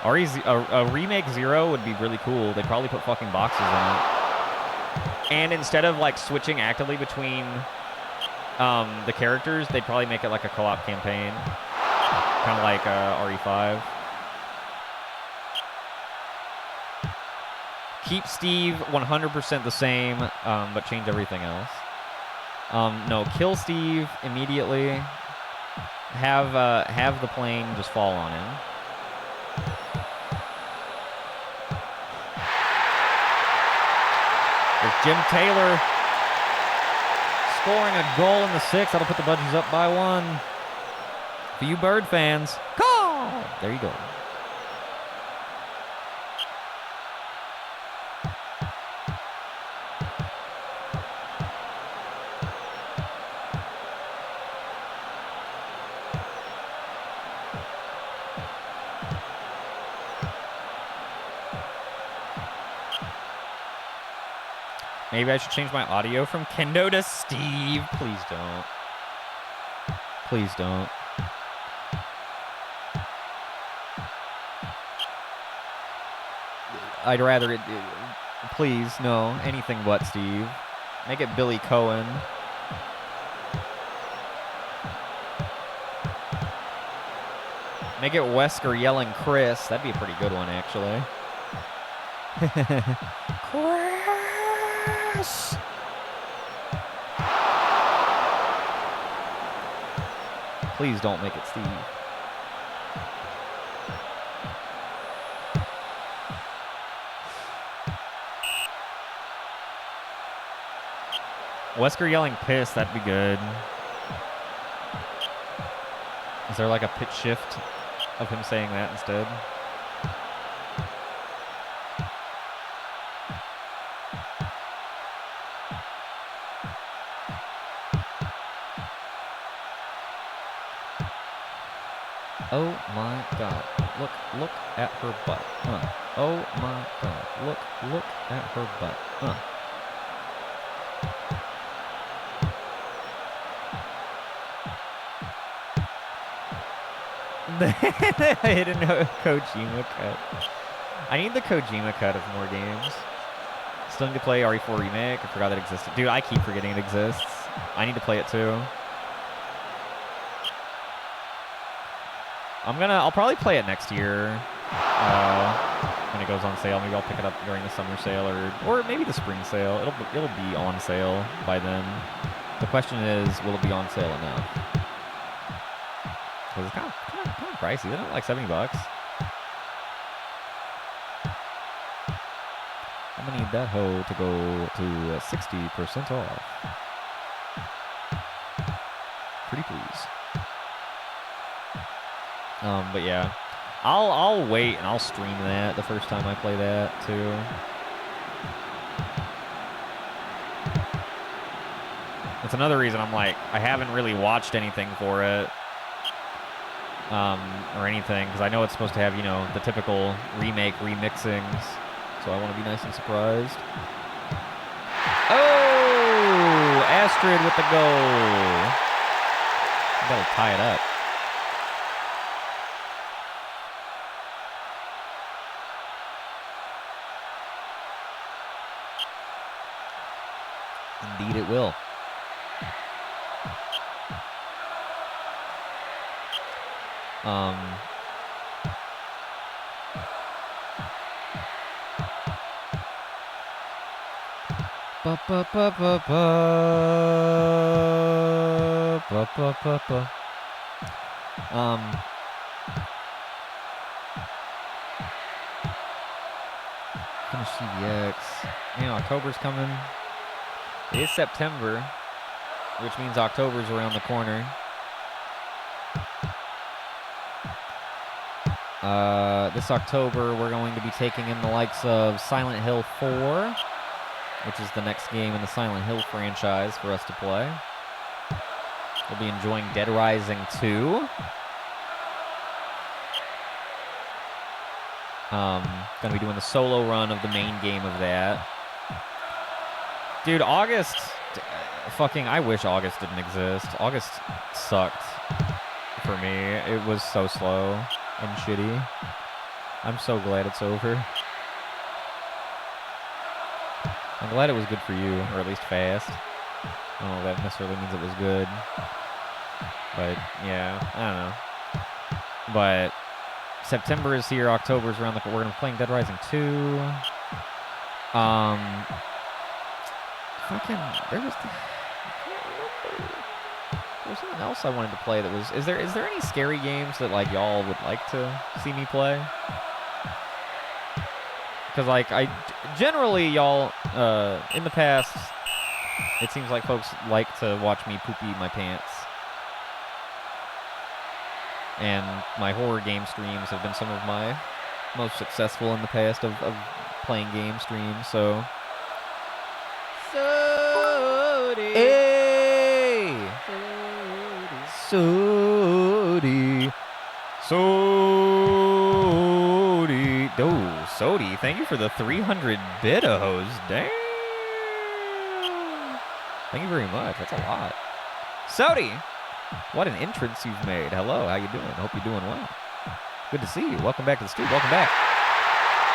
S1: A remake 0 would be really cool. They'd probably put fucking boxes in it. And instead of like switching actively between the characters, they'd probably make it like a co-op campaign. Kind of like RE5. Keep Steve 100% the same, but change everything else. No, kill Steve immediately. Have the plane just fall on him. There's Jim Taylor scoring a goal in the 6th. That'll put the Budgies up by 1. For you Bird fans, call! There you go. Maybe I should change my audio from Kendo to Steve. Please don't. Please don't. I'd rather it... Please, no. Anything but Steve. Make it Billy Cohen. Make it Wesker yelling Chris. That'd be a pretty good one, actually. Chris! Please don't make it Steve. Wesker yelling piss, that'd be good. Is there like a pitch shift of him saying that instead? Oh my God, look at her butt, Oh my God, look at her butt, I didn't know Kojima cut. I need the Kojima cut of more games. Still need to play RE4 Remake. I forgot that existed. Dude, I keep forgetting it exists. I need to play it too. I'll probably play it next year when it goes on sale. Maybe I'll pick it up during the summer sale or maybe the spring sale. It'll be on sale by then. The question is, will it be on sale enough? Because it's kind of pricey, isn't it? Like $70. I'm gonna need that hoe to go to 60% off. Pretty please. But yeah, I'll wait and I'll stream that the first time I play that too. That's another reason I'm like, I haven't really watched anything for it. Or anything, because I know it's supposed to have, you know, the typical remixings, so I want to be nice and surprised. Oh! Astrid with the goal. That'll tie it up. Indeed it will. Finish CVX. You know, October's coming. It is September, which means October's around the corner. This October, we're going to be taking in the likes of Silent Hill 4, which is the next game in the Silent Hill franchise for us to play. We'll be enjoying Dead Rising 2. Gonna be doing the solo run of the main game of that. Dude, August, I wish August didn't exist. August sucked for me. It was so slow and shitty. I'm so glad it's over. I'm glad it was good for you, or at least fast. I don't know if that necessarily means it was good. But, yeah, I don't know. But September is here, October is around the corner. We're going to be playing Dead Rising 2. There was something else I wanted to play that was... Is there any scary games that, like, y'all would like to see me play? Because, like, generally, y'all, in the past, it seems like folks like to watch me poopy my pants. And my horror game streams have been some of my most successful in the past of playing game streams, so... Sody! Hey! Sody! Sody! Oh, Sody, thank you for the 300 bitos. Damn! Thank you very much. That's a lot. Sody! What an entrance you've made. Hello, how you doing? Hope you're doing well. Good to see you. Welcome back to the Stoop. Welcome back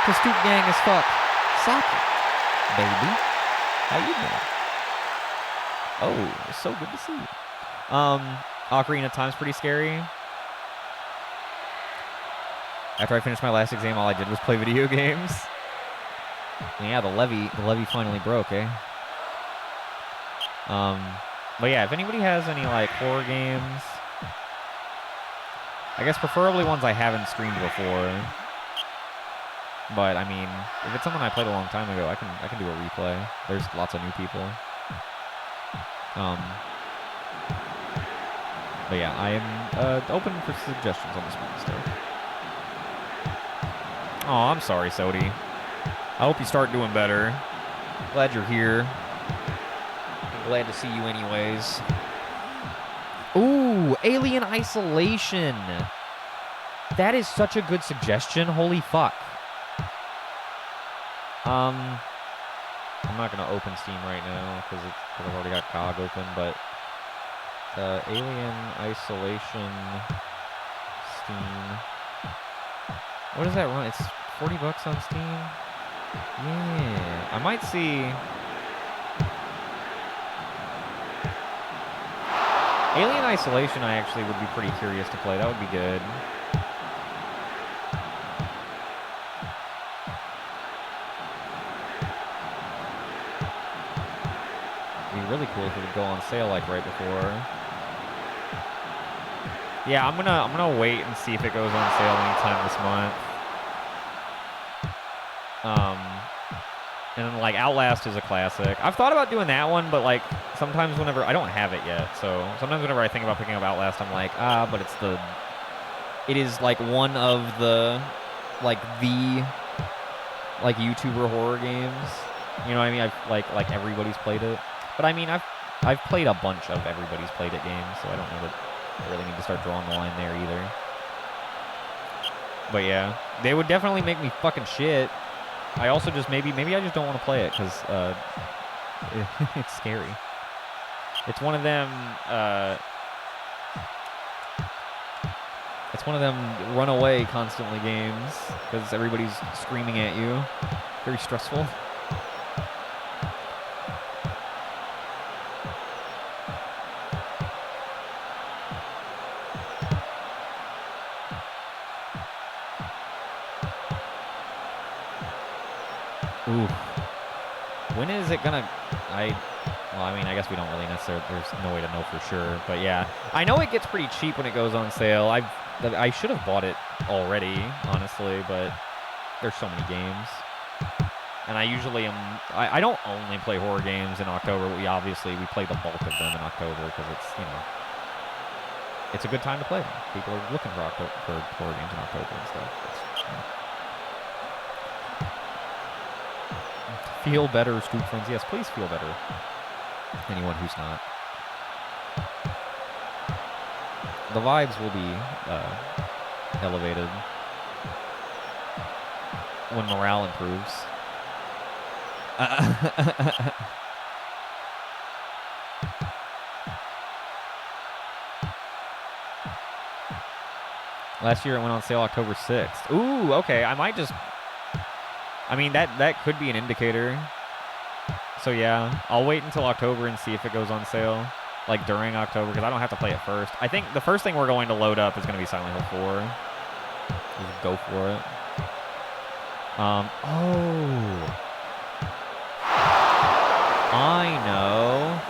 S1: to Stoop Gang as fuck. Saki, baby. How you doing? Oh, it's so good to see you. Ocarina of Time's pretty scary. After I finished my last exam, all I did was play video games. And yeah, the levee finally broke, eh? But yeah, if anybody has any, like, horror games, I guess preferably ones I haven't streamed before. But, I mean, if it's something I played a long time ago, I can do a replay. There's lots of new people. But yeah, I am open for suggestions on this one still. Oh, I'm sorry, Sody. I hope you start doing better. Glad you're here. Glad to see you anyways. Ooh, Alien Isolation. That is such a good suggestion. Holy fuck. I'm not going to open Steam right now because I've already got GOG open, but Alien Isolation Steam. What does that run? It's $40 on Steam? Yeah. I might see... Alien Isolation I actually would be pretty curious to play. That would be good. It'd be really cool if it would go on sale like right before. Yeah, I'm gonna wait and see if it goes on sale anytime this month. And then, like, Outlast is a classic. I've thought about doing that one, but, like, sometimes whenever... I don't have it yet, so sometimes whenever I think about picking up Outlast, I'm like, but it's the... It is, like, one of the, like, YouTuber horror games. You know what I mean? Like everybody's played it. But, I mean, I've played a bunch of everybody's played it games, so I don't know that I really need to start drawing the line there either. But, yeah. They would definitely make me fucking shit. I also just maybe I just don't want to play it because it's scary. It's one of them. It's one of them run away constantly games because everybody's screaming at you. Very stressful. Ooh. When is it gonna... Well, I mean, I guess we don't really necessarily... There's no way to know for sure. But yeah. I know it gets pretty cheap when it goes on sale. I should have bought it already, honestly, but there's so many games. And I usually am... I don't only play horror games in October. We play the bulk of them in October because it's, you know... it's a good time to play them. People are looking for horror games in October and stuff. Feel better, Stoop friends. Yes, please feel better. Anyone who's not. The vibes will be elevated when morale improves. Last year it went on sale October 6th. Ooh, okay. I might just... I mean, that could be an indicator. So yeah, I'll wait until October and see if it goes on sale. Like during October, because I don't have to play it first. I think the first thing we're going to load up is going to be Silent Hill 4. Just go for it. Oh. I know.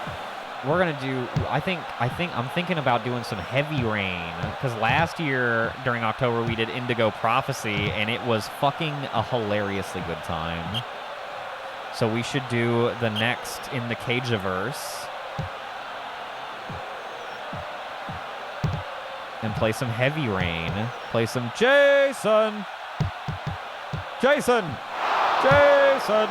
S1: We're gonna do. I'm thinking about doing some Heavy Rain, because last year during October we did Indigo Prophecy, and it was fucking a hilariously good time. So we should do the next in the Cageaverse and play some Heavy Rain. Play some Jason. Jason. Jason.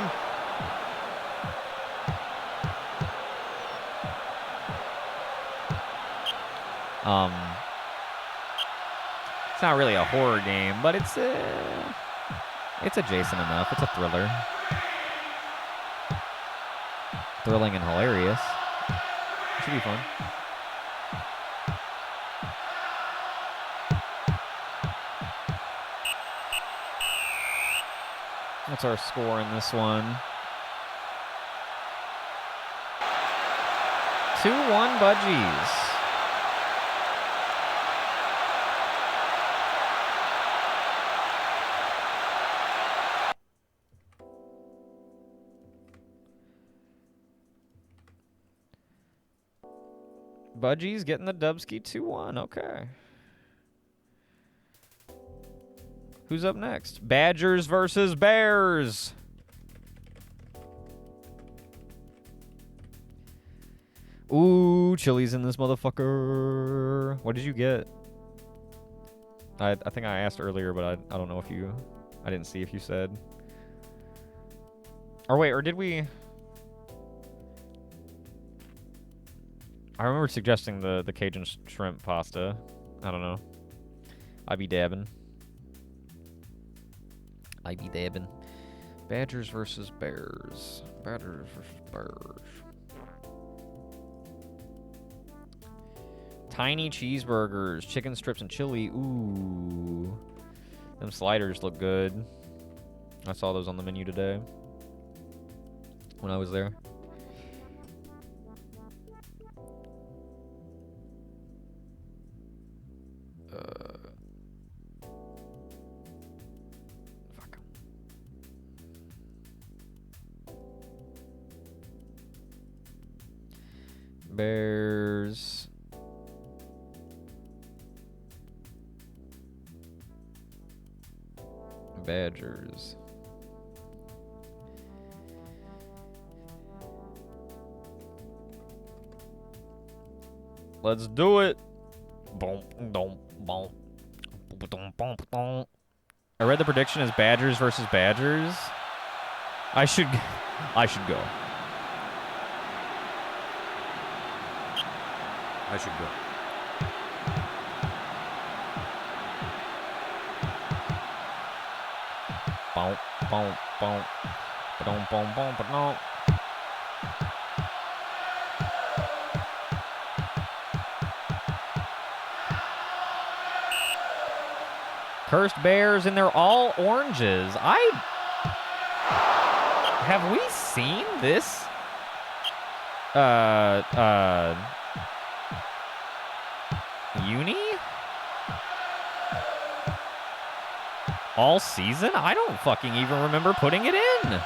S1: It's not really a horror game, but it's adjacent enough. It's a thriller. Thrilling and hilarious. Should be fun. What's our score in this one? 2-1 Budgies. Budgies getting the Dubski 2-1. Okay. Who's up next? Badgers versus Bears. Ooh, chili's in this motherfucker. What did you get? I think I asked earlier, but I don't know if you... I didn't see if you said. Or wait, or did we... I remember suggesting the Cajun shrimp pasta. I don't know. I be dabbing. Badgers versus Bears. Badgers versus Bears. Tiny cheeseburgers, chicken strips, and chili. Ooh. Them sliders look good. I saw those on the menu today when I was there. Fuck. Bears. Badgers. Let's do it. Boom, boom, boom. I read the prediction as Badgers versus Badgers. I should go.
S2: I should go.
S1: Boom, boom, boom. Boom, boom, boom, boom. Cursed Bears, and they're all oranges. Have we seen this? Uni? All season? I don't fucking even remember putting it in.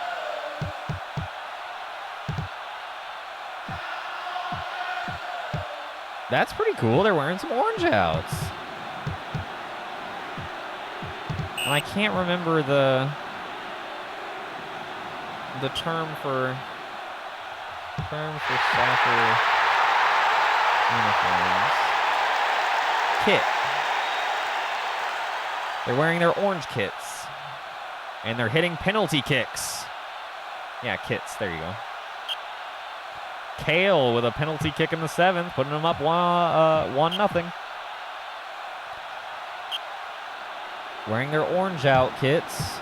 S1: That's pretty cool. They're wearing some orange outs. And I can't remember the term for soccer uniforms. kit. They're wearing their orange kits. And they're hitting penalty kicks. Yeah, kits. There you go. Kale with a penalty kick in the 7th, putting them up 1-0. Wearing their orange out kits.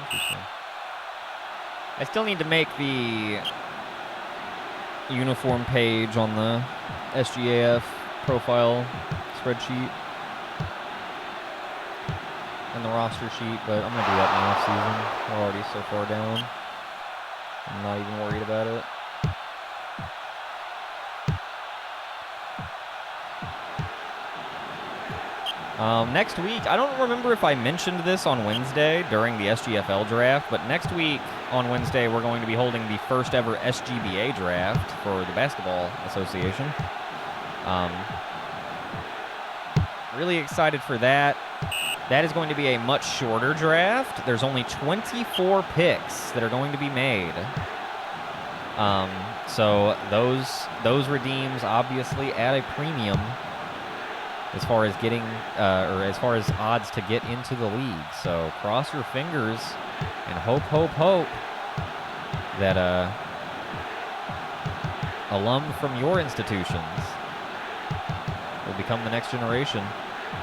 S1: Interesting. I still need to make the uniform page on the SGAF profile spreadsheet and the roster sheet, but I'm going to do that in the off-season. We're already so far down. I'm not even worried about it. Next week, I don't remember if I mentioned this on Wednesday during the SGFL draft, but next week on Wednesday, we're going to be holding the first ever SGBA draft for the Basketball Association. Really excited for that. That is going to be a much shorter draft. There's only 24 picks that are going to be made. So those redeems obviously at a premium as far as getting, or as far as odds to get into the league. So cross your fingers and hope that alum from your institutions will become the next generation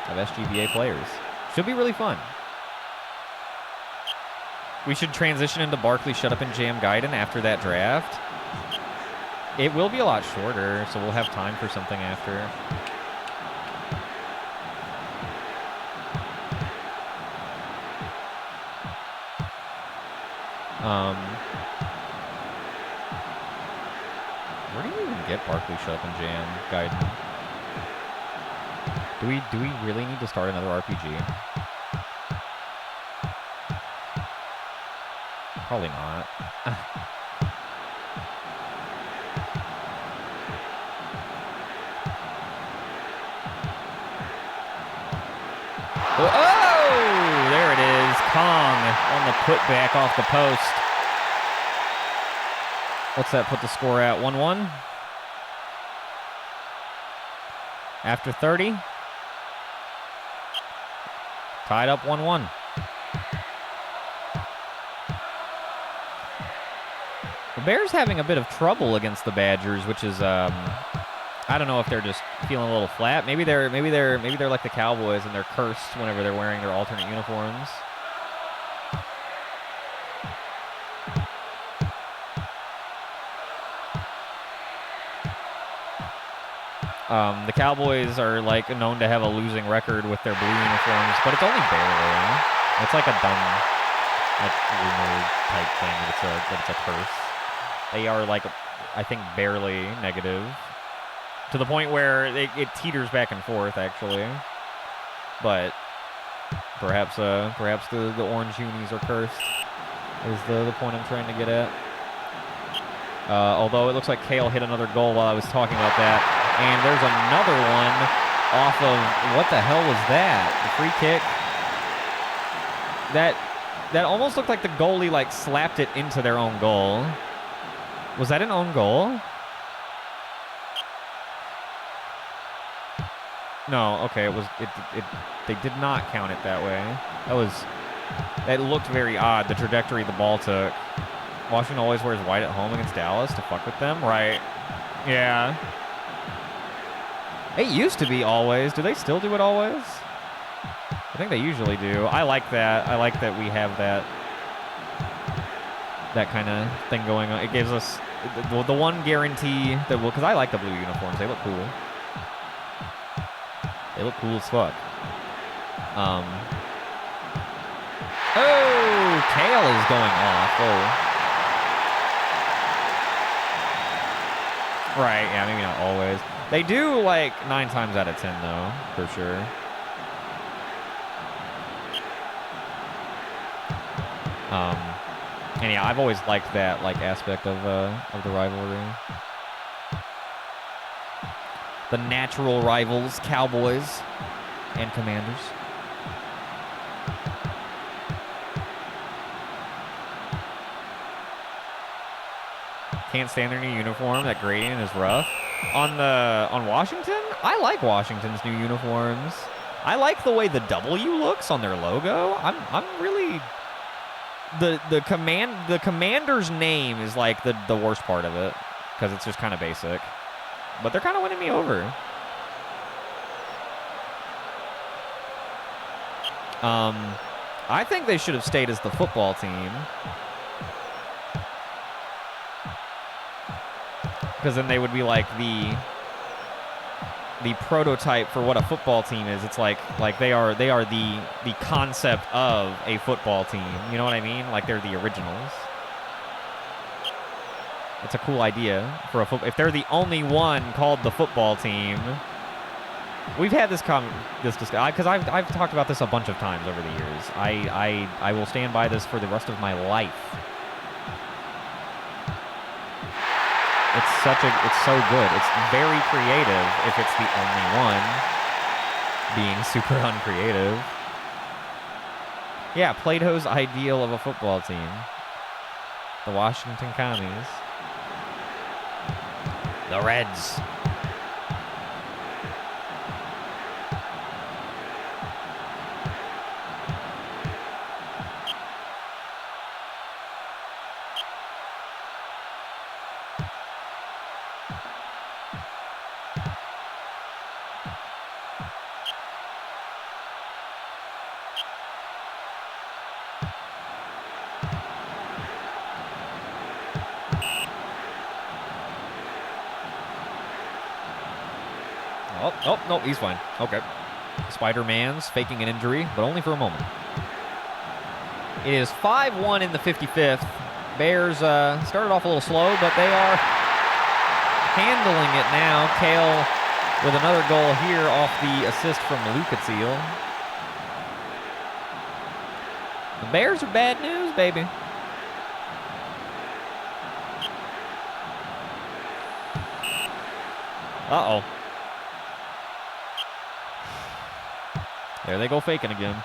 S1: of SGBA players. Should be really fun. We should transition into Barkley Shut Up and Jam Gaiden after that draft. It will be a lot shorter, so we'll have time for something after. Where do you even get Barkley Shut Up and Jam Gaiden? Do we really need to start another RPG? Probably not. Oh! There it is. Kong on the putback off the post. What's that put the score at? 1-1? After 30? Tied up 1-1. The Bears having a bit of trouble against the Badgers, which is I don't know if they're just feeling a little flat. Maybe they're like the Cowboys and they're cursed whenever they're wearing their alternate uniforms. The Cowboys are like known to have a losing record with their blue uniforms, but it's only barely. It's like a dumb, like rumor type thing that it's a curse. They are like, I think, barely negative, to the point where it teeters back and forth actually. But perhaps the orange unis are cursed is the point I'm trying to get at. Although it looks like Kale hit another goal while I was talking about that. And there's another one off of, what the hell was that? The free kick? That almost looked like the goalie like slapped it into their own goal. Was that an own goal? No, okay, it was they did not count it that way. That looked very odd, the trajectory the ball took. Washington always wears white at home against Dallas to fuck with them, right? Yeah. It used to be always. Do they still do it always? I think they usually do. I like that. I like that we have that kind of thing going on. It gives us the one guarantee that will, because I like the blue uniforms. They look cool. They look cool as fuck. Oh, Kale is going off. Oh. Right, yeah, maybe not always. They do, like, 9 times out of 10, though, for sure. And yeah, I've always liked that, like, aspect of the rivalry. The natural rivals, Cowboys and Commanders. Can't stand their new uniform. That gradient is rough. On Washington, I like Washington's new uniforms. I like the way the W looks on their logo. I'm really the commander's name is like the worst part of it because it's just kind of basic. But they're kind of winning me over. I think they should have stayed as the football team. Because then they would be like the prototype for what a football team is. It's like they are the concept of a football team. You know what I mean? Like they're the originals. It's a cool idea for a if they're the only one called the football team. We've had this discussion because I've talked about this a bunch of times over the years. I will stand by this for the rest of my life. It's so good. It's very creative if it's the only one being super uncreative. Yeah, Plato's ideal of a football team. The Washington Commies. The Reds. Oh, no, he's fine. Okay. Spider-Man's faking an injury, but only for a moment. It is 5-1 in the 55th. Bears started off a little slow, but they are handling it now. Kale with another goal here off the assist from Lucatiel. The Bears are bad news, baby. Uh-oh. There they go faking again.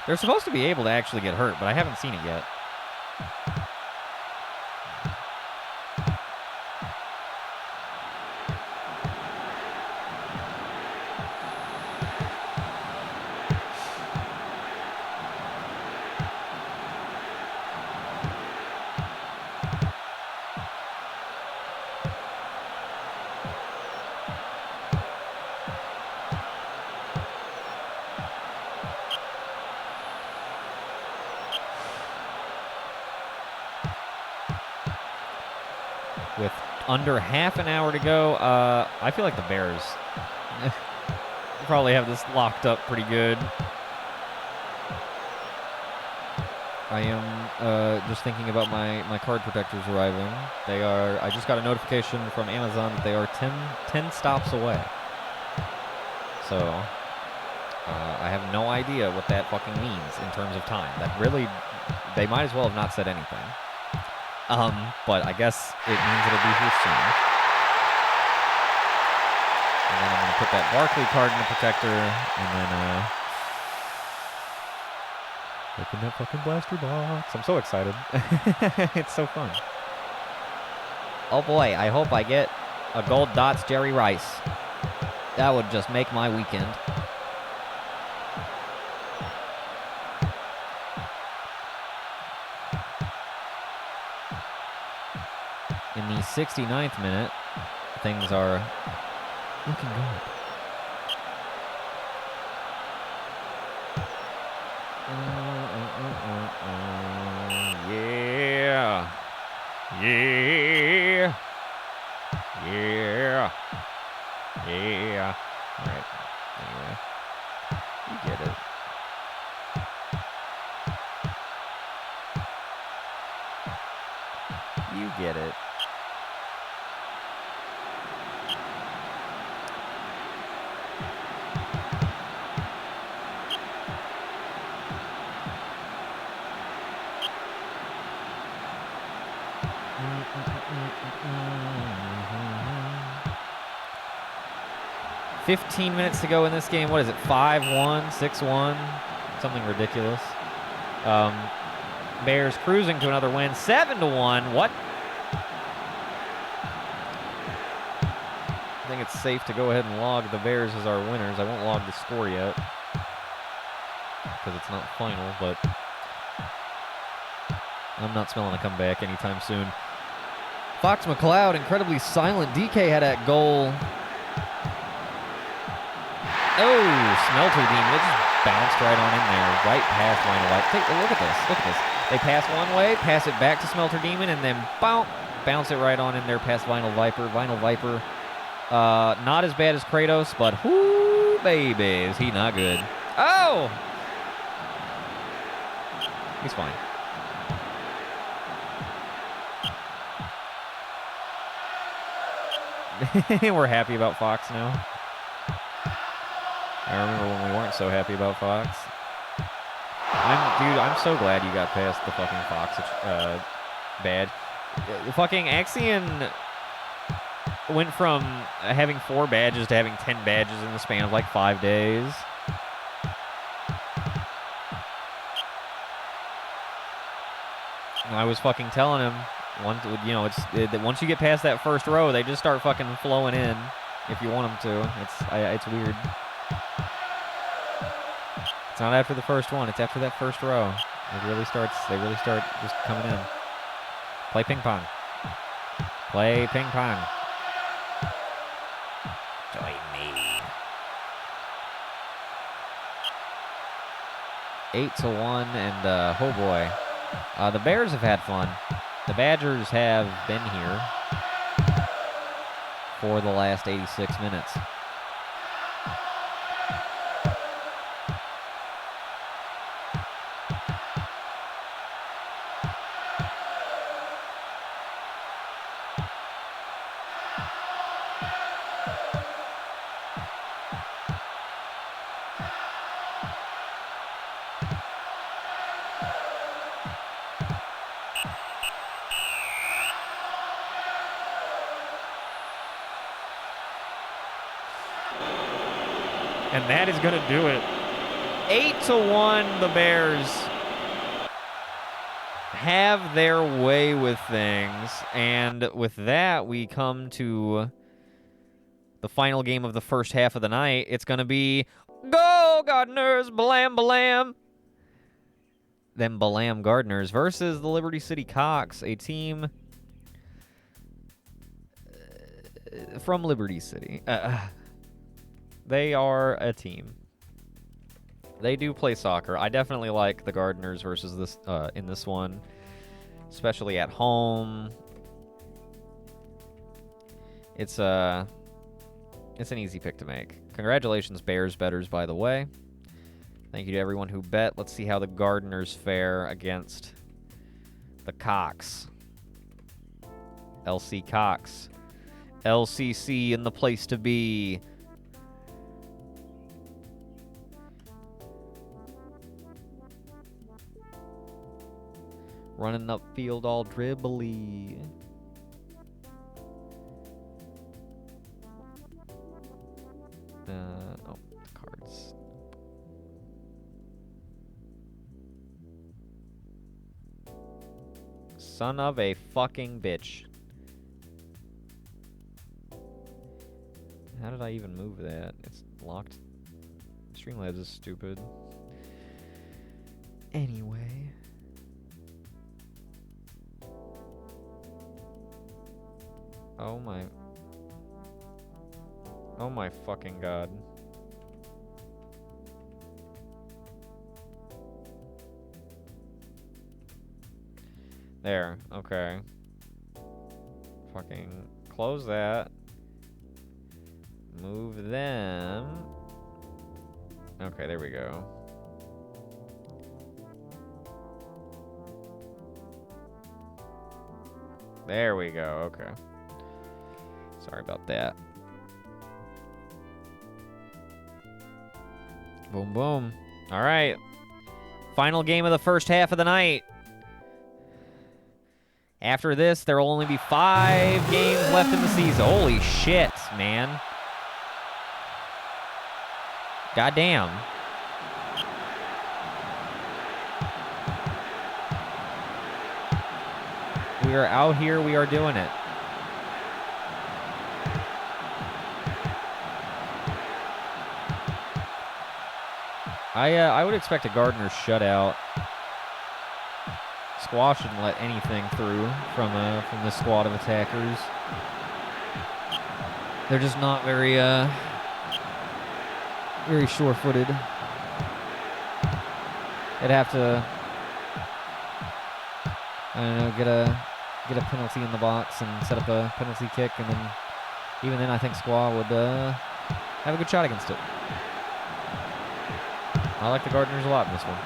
S1: They're supposed to be able to actually get hurt, but I haven't seen it yet. With under half an hour to go, I feel like the Bears probably have this locked up pretty good. I am just thinking about my card protectors arriving. They are. I just got a notification from Amazon that they are 10 stops away. So I have no idea what that fucking means in terms of time. That really, they might as well have not said anything. But I guess it means it'll be here soon. And then I'm going to put that Barkley card in the protector, and then, open that fucking blaster box. I'm so excited. It's so fun. Oh boy, I hope I get a gold dots Jerry Rice. That would just make my weekend. In the 69th minute, things are looking good. Yeah. Yeah. Yeah. Yeah. All right. Anyway, you get it. You get it. Mm-hmm. 15 minutes to go in this game. What is it? 5-1, 6-1, something ridiculous. Bears cruising to another win, 7-1. What? I think it's safe to go ahead and log the Bears as our winners. I won't log the score yet because it's not final, but I'm not smelling a comeback anytime soon. Fox McCloud, incredibly silent. DK had that goal. Oh, Smelter Demon. It just bounced right on in there, right past Vinyl Viper. Take a look at this. Look at this. They pass one way, pass it back to Smelter Demon, and then bounce it right on in there past Vinyl Viper. Vinyl Viper, not as bad as Kratos, but whoo, baby, is he not good. Oh! He's fine. We're happy about Fox now. I remember when we weren't so happy about Fox. I'm so glad you got past the fucking Fox badge. Fucking Axion went from having 4 badges to having 10 badges in the span of like 5 days. And I was fucking telling him, once you get past that first row, they just start fucking flowing in. If you want them to, it's weird. It's not after the first one. It's after that first row. They really start just coming in. Play ping pong. Play ping pong. Join me. 8-1, and oh boy, the Bears have had fun. The Badgers have been here for the last 86 minutes. And that is going to do it. 8-1, the Bears have their way with things. And with that, we come to the final game of the first half of the night. It's going to be Go Gardeners, Balam Balam. Them Balam Gardeners versus the Liberty City Cocks, a team from Liberty City. They are a team. They do play soccer. I definitely like the Gardeners versus this in this one, especially at home. It's an easy pick to make. Congratulations, Bears bettors, by the way. Thank you to everyone who bet. Let's see how the Gardeners fare against the Cocks. LC Cocks. LCC in the place to be. Running upfield all dribbly. Cards. Son of a fucking bitch. How did I even move that? It's locked. Streamlabs is stupid. Anyway. Oh my fucking god. There, okay. Fucking close that. Move them. Okay, there we go. There we go. Okay. Sorry about that. Boom, boom. All right. Final game of the first half of the night. After this, there will only be 5 games left in the season. Holy shit, man. Goddamn. We are out here. We are doing it. I would expect a Gardner shutout. Squaw shouldn't let anything through from this squad of attackers. They're just not very very sure-footed. They'd have to, I don't know, get a penalty in the box and set up a penalty kick, and then even then I think Squaw would have a good shot against it. I like the Gardeners a lot in this one.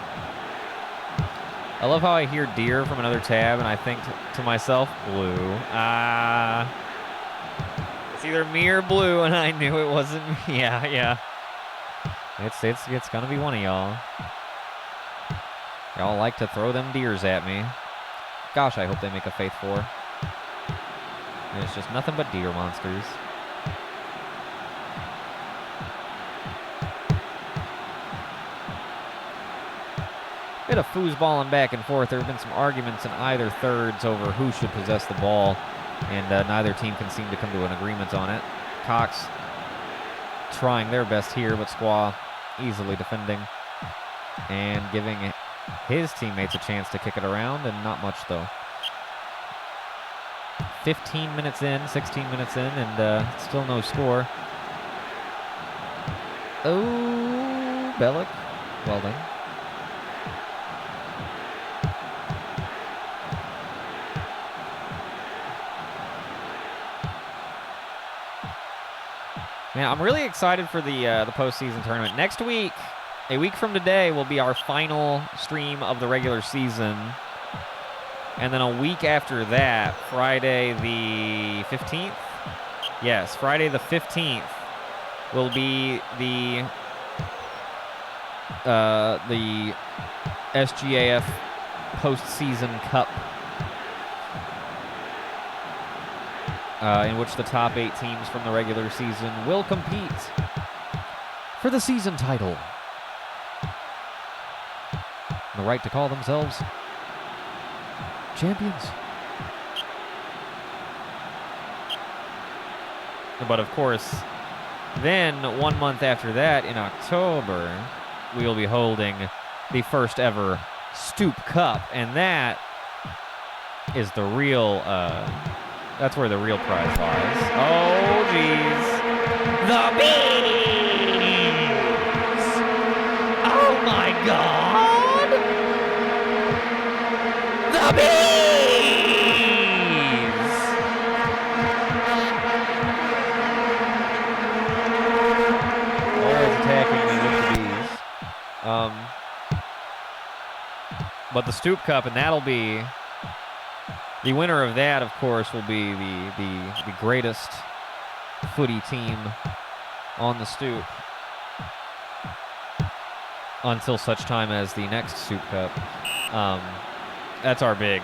S1: I love how I hear deer from another tab, and I think to myself, blue. It's either me or blue, and I knew it wasn't me. Yeah. It's gonna be one of y'all. Y'all like to throw them deers at me. Gosh, I hope they make a Faith 4. And it's just nothing but deer monsters. Bit of foosballing back and forth. There have been some arguments in either thirds over who should possess the ball, and neither team can seem to come to an agreement on it. Cox trying their best here, but Squaw easily defending and giving his teammates a chance to kick it around, and not much though. 15 minutes in, 16 minutes in, and still no score. Oh, Bellick. Well done. Man, I'm really excited for the postseason tournament. Next week, a week from today, will be our final stream of the regular season. And then a week after that, Friday the 15th? Yes, Friday the 15th will be the SGAF postseason cup, in which the top 8 teams from the regular season will compete for the season title. The right to call themselves champions. But of course, then 1 month after that, in October, we will be holding the first ever Stoop Cup, and that is the real, that's where the real prize lies. Oh, geez. The bees! Oh, my God! The bees! Always attacking me with the bees. But the Stoop Cup, and that'll be... The winner of that, of course, will be the greatest footy team on the Stoop until such time as the next Stoop Cup. That's our big,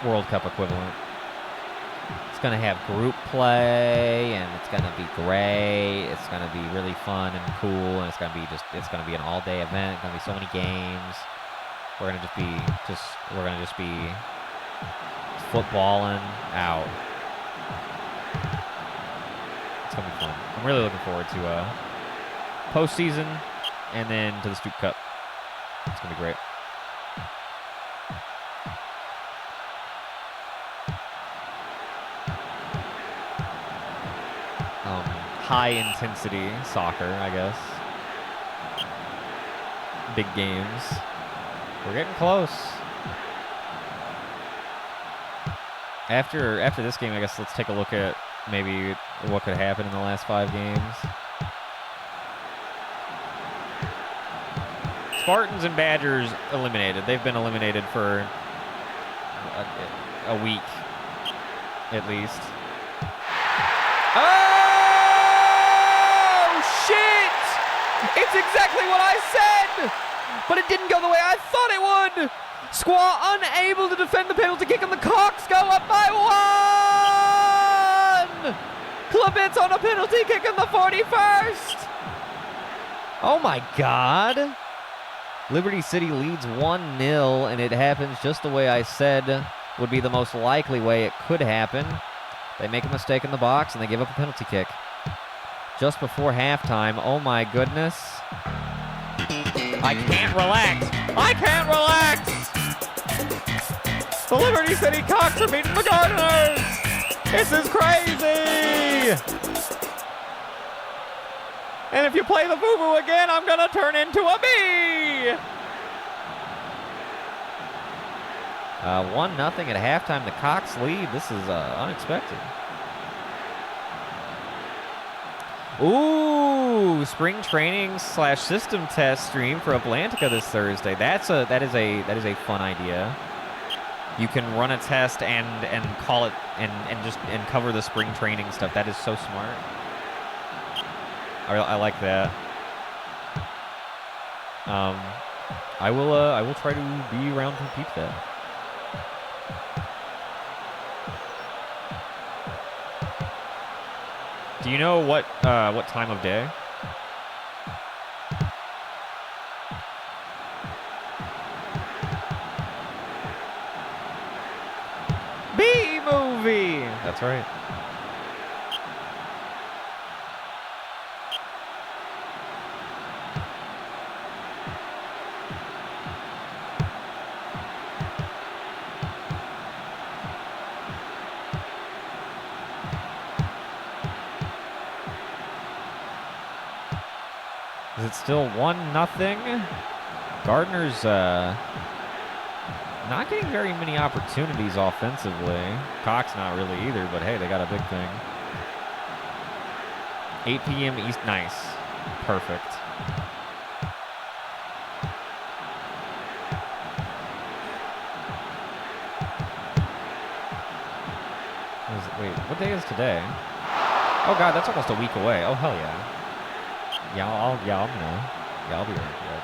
S1: World Cup equivalent. It's going to have group play, and it's going to be great. It's going to be really fun and cool, and it's going to be an all-day event. It's going to be so many games. We're going to just be footballing out. It's gonna be fun. I'm really looking forward to postseason and then to the Stoop Cup. It's gonna be great. High intensity soccer, I guess. Big games. We're getting close. After this game, I guess let's take a look at maybe what could happen in the last 5 games. Spartans and Badgers eliminated. They've been eliminated for a week, at least. Oh, shit! It's exactly what I said! But it didn't go the way I thought it would! Squaw unable to defend the penalty kick, and the Cox go up by 1! Klebitz on a penalty kick in the 41st! Oh my God. Liberty City leads 1-0, and it happens just the way I said would be the most likely way it could happen. They make a mistake in the box, and they give up a penalty kick. Just before halftime, oh my goodness. I can't relax. I can't relax! The Liberty City Cox are beating the Gardeners! This is crazy! And if you play the boo-boo again, I'm gonna turn into a bee! 1-0 at halftime. The Cox lead. This is unexpected. Ooh, spring training / system test stream for Atlantica this Thursday. That is a fun idea. You can run a test and call it and cover the spring training stuff. That is so smart. I like that. I will try to be around to peep that. Do you know what time of day? B-movie! That's right. Is it still 1-0? Gardner's not getting very many opportunities offensively. Cox not really either, but hey, they got a big thing. 8 p.m. East. Nice. Perfect. Wait, what day is today? Oh God, that's almost a week away. Oh hell yeah. Yeah, I'll be around for that.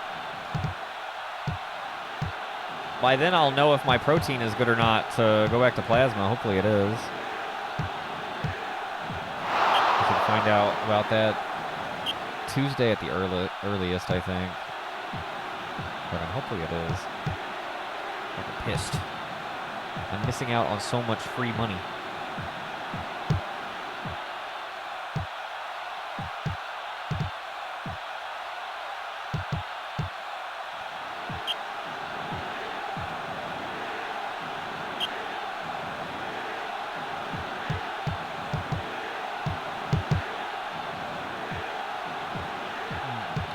S1: By then, I'll know if my protein is good or not to go back to plasma. Hopefully, it is. I should find out about that Tuesday at the earliest, I think. But hopefully, it is. I'm pissed. I'm missing out on so much free money.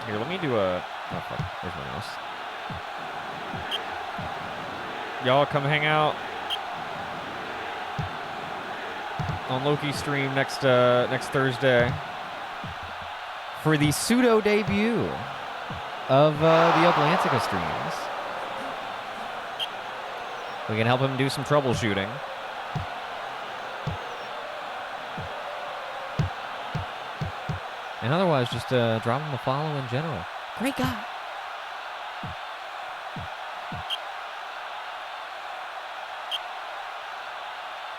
S1: Here, let me do a... Oh, fuck. Where's my mouse? Y'all come hang out on Loki's stream next Thursday for the pseudo debut of the Atlantica streams. We can help him do some troubleshooting. And otherwise, just drop him a follow in general. Great guy.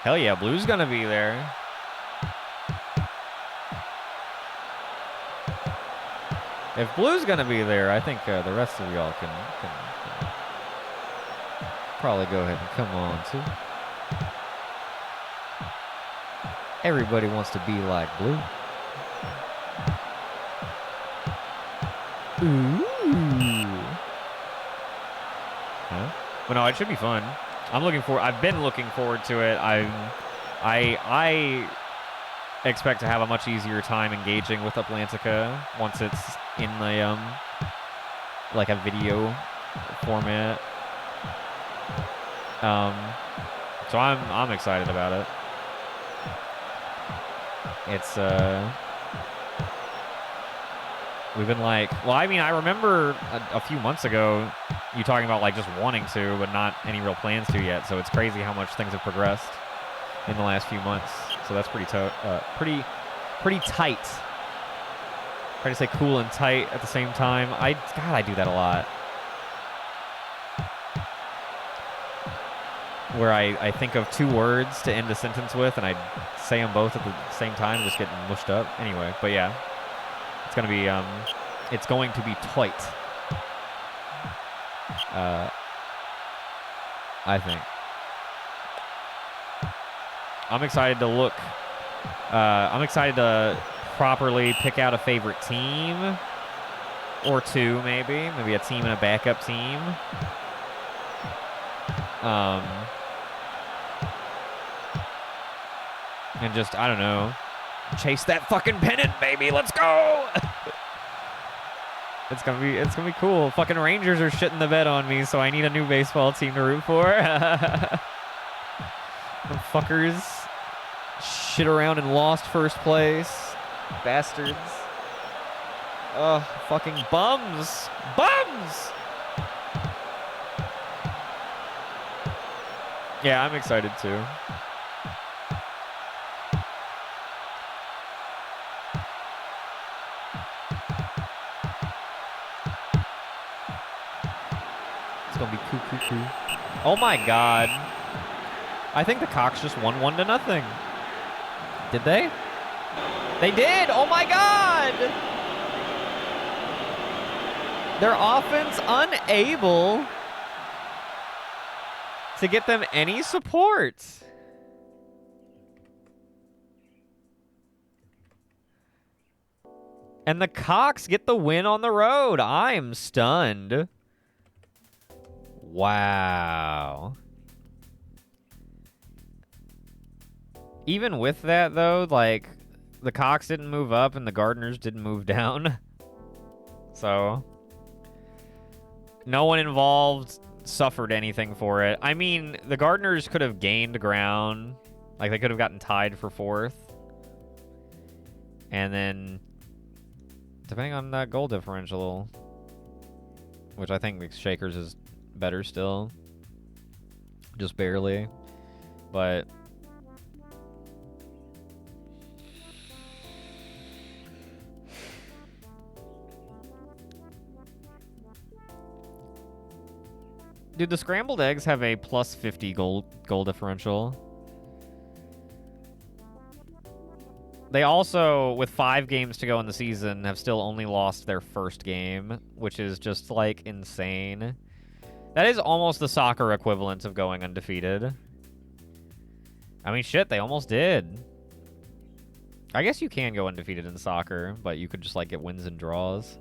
S1: Hell yeah, Blue's gonna be there. If Blue's gonna be there, I think the rest of y'all can probably go ahead and come on too. Everybody wants to be like Blue. Ooh. Huh? But no, it should be fun. I've been looking forward to it. I expect to have a much easier time engaging with Atlantica once it's in the like a video format. So I'm excited about it. It's we've been like, well, I mean, I remember a few months ago you talking about like just wanting to, but not any real plans to yet. So it's crazy how much things have progressed in the last few months. So that's pretty tight. Try to say cool and tight at the same time. God, I do that a lot. Where I think of two words to end a sentence with, and I say them both at the same time, just getting mushed up. Anyway, but yeah, it's gonna be tight. I think. I'm excited to look. I'm excited to properly pick out a favorite team or two, maybe a team and a backup team. And just, I don't know, chase that fucking pennant, baby. Let's go. It's gonna be cool. Fucking Rangers are shitting the bed on me, so I need a new baseball team to root for. The fuckers shit around and lost first place. Bastards. Ugh, fucking bums. Bums! Yeah, I'm excited too. It's gonna be cool. Oh my god. I think the Cox just won 1-0. Did they? They did! Oh my god! Their offense unable to get them any support. And the Cox get the win on the road. I'm stunned. Wow. Even with that, though, like, the Cox didn't move up and the Gardeners didn't move down. So, no one involved suffered anything for it. I mean, the Gardeners could have gained ground. Like, they could have gotten tied for 4th. And then, depending on that goal differential, which I think makes Shakers is better still. Just barely. But dude, the scrambled eggs have a plus 50 goal differential. They also, with 5 games to go in the season, have still only lost their first game, which is just, like, insane. That is almost the soccer equivalent of going undefeated. I mean, shit, they almost did. I guess you can go undefeated in soccer, but you could just, like, get wins and draws.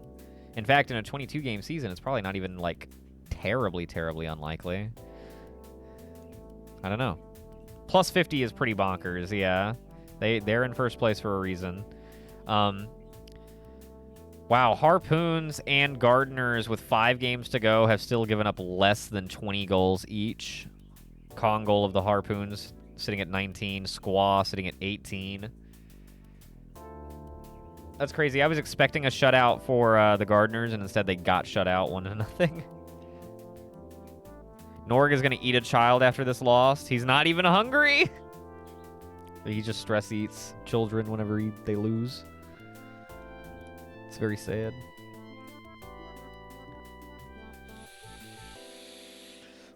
S1: In fact, in a 22-game season, it's probably not even, like, terribly unlikely. I don't know. Plus 50 is pretty bonkers, yeah. They're in first place for a reason. Wow, Harpoons and Gardeners with 5 games to go have still given up less than 20 goals each. Con goal of the Harpoons sitting at 19. Squaw sitting at 18. That's crazy. I was expecting a shutout for the Gardeners, and instead they got shut out 1-0. Norg is going to eat a child after this loss. He's not even hungry. He just stress eats children whenever they lose. It's very sad.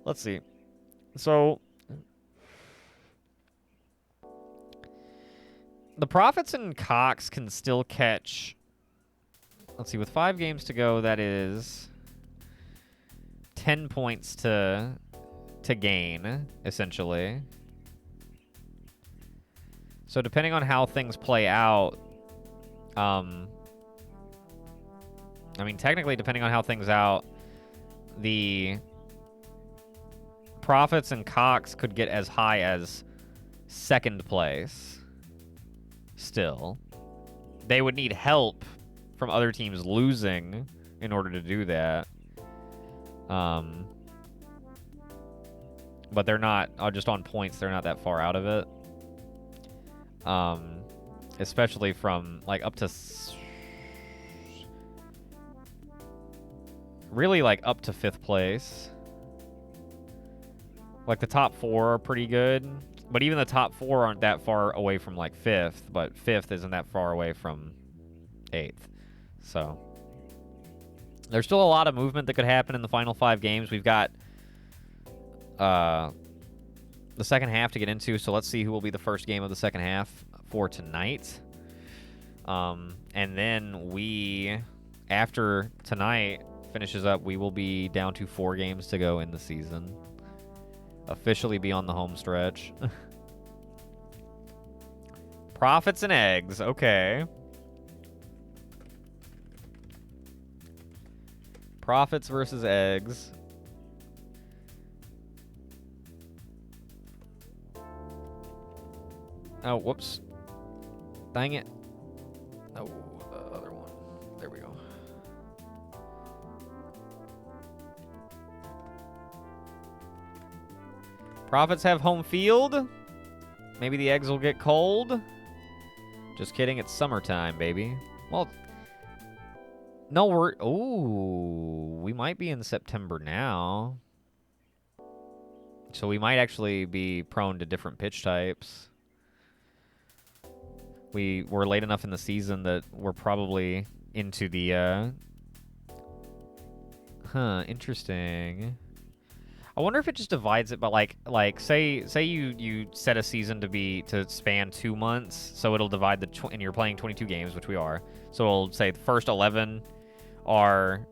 S1: Let's see. So, the Profits and Cox can still catch. Let's see. With 5 games to go, that is 10 points to gain, essentially. So depending on how things play out, I mean, technically, depending on how things out, the Profits and Cox could get as high as 2nd place. Still, they would need help from other teams losing in order to do that. But they're not, just on points, they're not that far out of it. Especially from, like, up to... really like up to 5th place. Like the top 4 are pretty good, but even the top 4 aren't that far away from like 5th, but 5th isn't that far away from 8th. So there's still a lot of movement that could happen in the final 5 games. We've got the second half to get into, so let's see who will be the first game of the second half for tonight. And then after tonight finishes up, we will be down to 4 games to go in the season. Officially be on the home stretch. Profits and eggs. Okay. Profits versus eggs. Oh, whoops. Dang it. Oh, the other one. There we go. Profits have home field. Maybe the eggs will get cold. Just kidding, it's summertime, baby. Well, no, we might be in September now. So we might actually be prone to different pitch types. We're late enough in the season that we're probably into the, interesting. I wonder if it just divides it by like say you set a season to span 2 months, so it'll divide and you're playing 22 games, which we are. So it'll say the first 11 are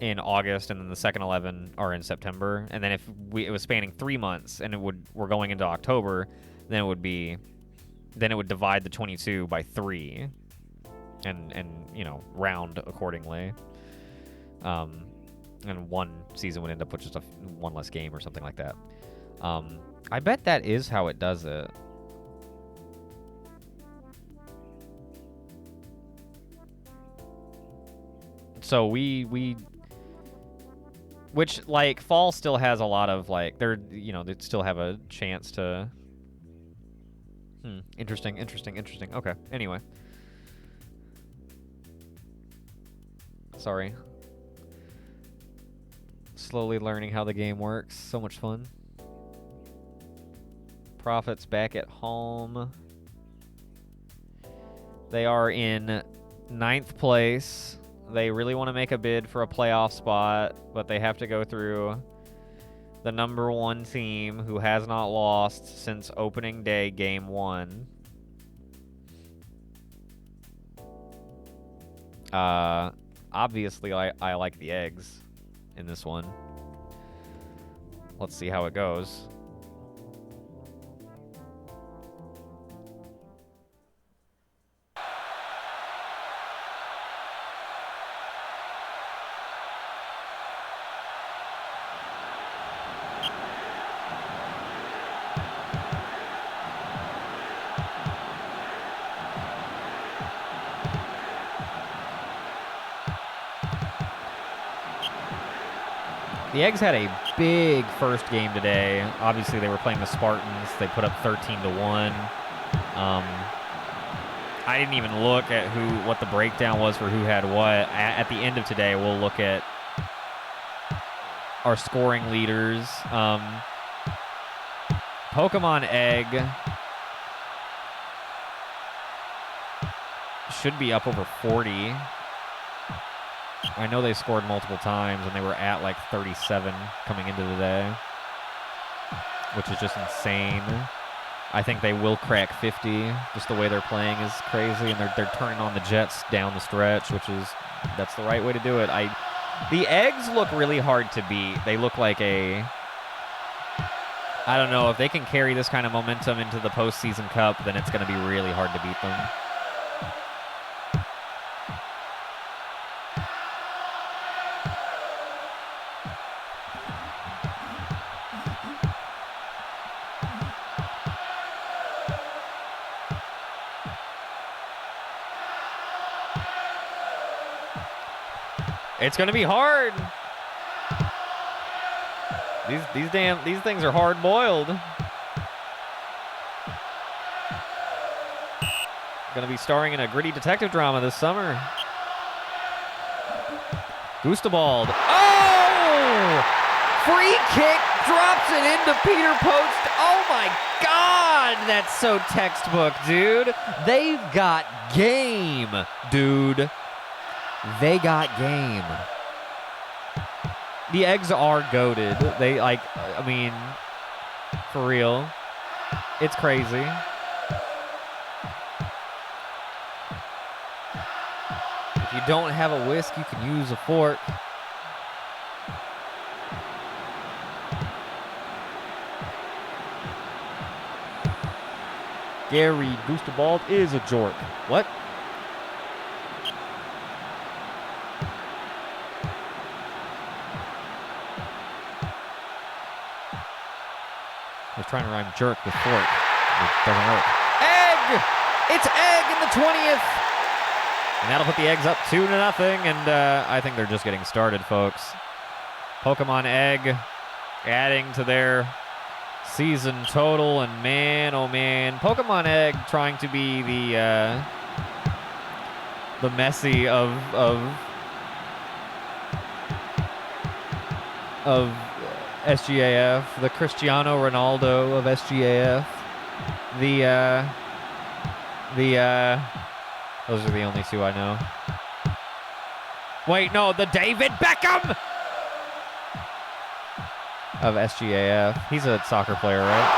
S1: in August, and then the second 11 are in September. And then if it was spanning 3 months and we're going into October, then it would divide the 22 by 3, and round accordingly. And one season would end up with just one less game or something like that. I bet that is how it does it. So which like fall still has a lot of like they still have a chance to. Interesting. Okay. Anyway. Sorry. Slowly learning how the game works. So much fun. Profits back at home. They are in 9th place. They really want to make a bid for a playoff spot, but they have to go through the number 1 team who has not lost since opening day game 1. Obviously, I like the eggs in this one. Let's see how it goes. The Eggs had a big first game today. Obviously, they were playing the Spartans. They put up 13-1. I didn't even look at what the breakdown was for who had what. At the end of today, we'll look at our scoring leaders. Pokemon Egg should be up over 40. I know they scored multiple times, and they were at like 37 coming into today, which is just insane. I think they will crack 50. Just the way they're playing is crazy, and they're turning on the Jets down the stretch, that's the right way to do it. The Eggs look really hard to beat. They look like I don't know, if they can carry this kind of momentum into the postseason cup, then it's going to be really hard to beat them. It's gonna be hard. These things are hard boiled. Gonna be starring in a gritty detective drama this summer. Gustabald. Oh! Free kick, drops it into Peter Post. Oh my God, that's so textbook, dude. They've got game, dude. They got game. The eggs are goated. They, like, I mean, for real. It's crazy. If you don't have a whisk, you can use a fork. Gary Gustabald is a jork. What? I was trying to rhyme jerk with fork. It doesn't work. Egg! It's egg in the 20th! And that'll put the eggs up 2-0, and I think they're just getting started, folks. Pokemon Egg adding to their season total, and man, oh man, Pokemon Egg trying to be the Messi of SGAF, the Cristiano Ronaldo of SGAF, those are the only two I know. Wait, no, the David Beckham of SGAF. He's a soccer player, right?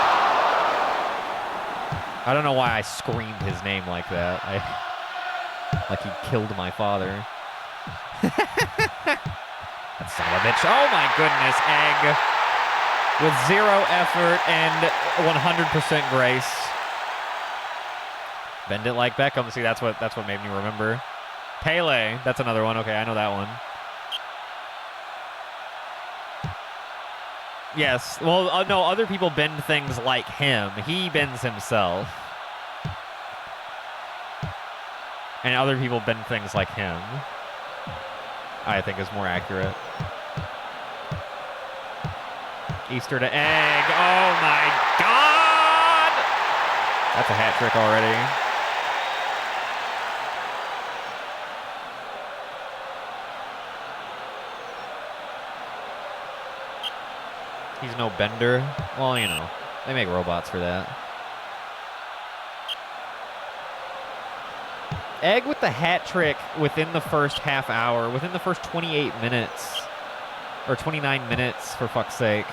S1: I don't know why I screamed his name like that. Like he killed my father. That son of a bitch. Oh my goodness, Egg. With 0 effort and 100% grace. Bend it like Beckham. See, that's what made me remember. Pele, that's another one. Okay, I know that one. Yes. Well, no, other people bend things like him. He bends himself. And other people bend things like him. I think is more accurate. Easter to Egg. Oh my God! That's a hat trick already. He's no bender. Well, you know, they make robots for that. Egg with the hat trick within the first half hour, within the first 28 minutes. Or 29 minutes, for fuck's sake.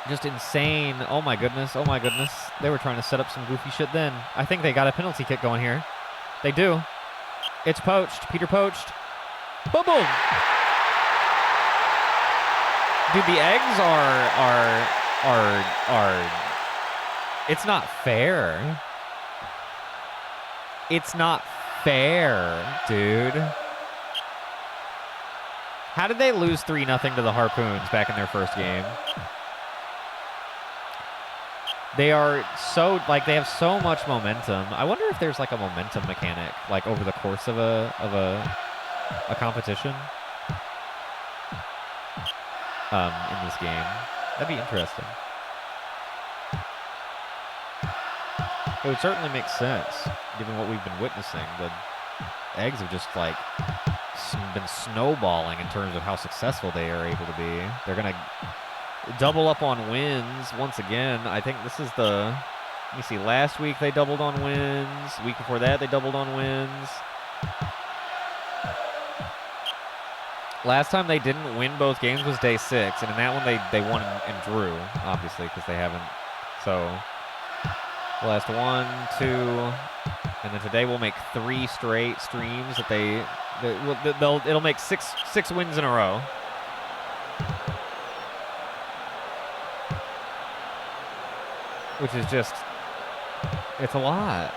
S1: Just insane. Oh my goodness, oh my goodness. They were trying to set up some goofy shit then. I think they got a penalty kick going here. They do. It's poached. Peter poached. Boom, boom. Dude, the eggs are it's not fair. It's not fair, dude. How did they lose 3-0 to the Harpoons back in their first game? They are so, like, they have so much momentum. I wonder if there's like a momentum mechanic, like over the course of a competition in this game. That'd be interesting. It would certainly make sense, given what we've been witnessing. The eggs have just, like, been snowballing in terms of how successful they are able to be. They're going to double up on wins once again. I think this is the... Let me see. Last week they doubled on wins. The week before that they doubled on wins. Last time they didn't win both games was day 6, and in that one they won and drew, obviously, because they haven't. So... Last 1, 2, and then today we'll make 3 straight streams that it'll make six wins in a row. Which is just, it's a lot.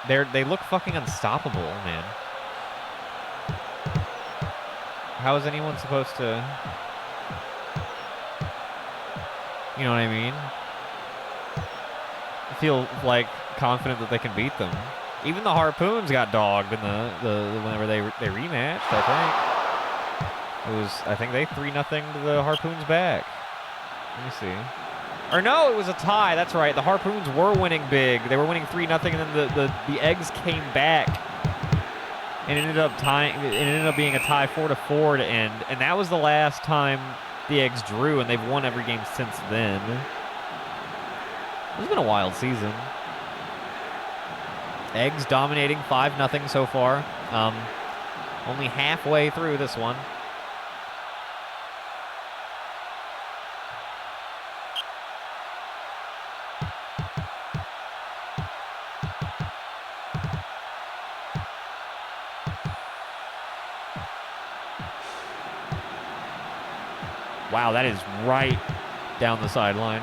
S1: They look fucking unstoppable, man. How is anyone supposed to, you know what I mean? Feel like confident that they can beat them. Even the Harpoons got dogged in the whenever they rematched. I think they 3-0 to the Harpoons back. Let me see. Or no, it was a tie. That's right. The Harpoons were winning big. They were winning 3-0, and then the Eggs came back and ended up tying. It ended up being a tie 4-4 to end. And that was the last time the Eggs drew, and they've won every game since then. It's been a wild season. Eggs dominating 5-0 so far. Only halfway through this one. Wow, that is right down the sideline.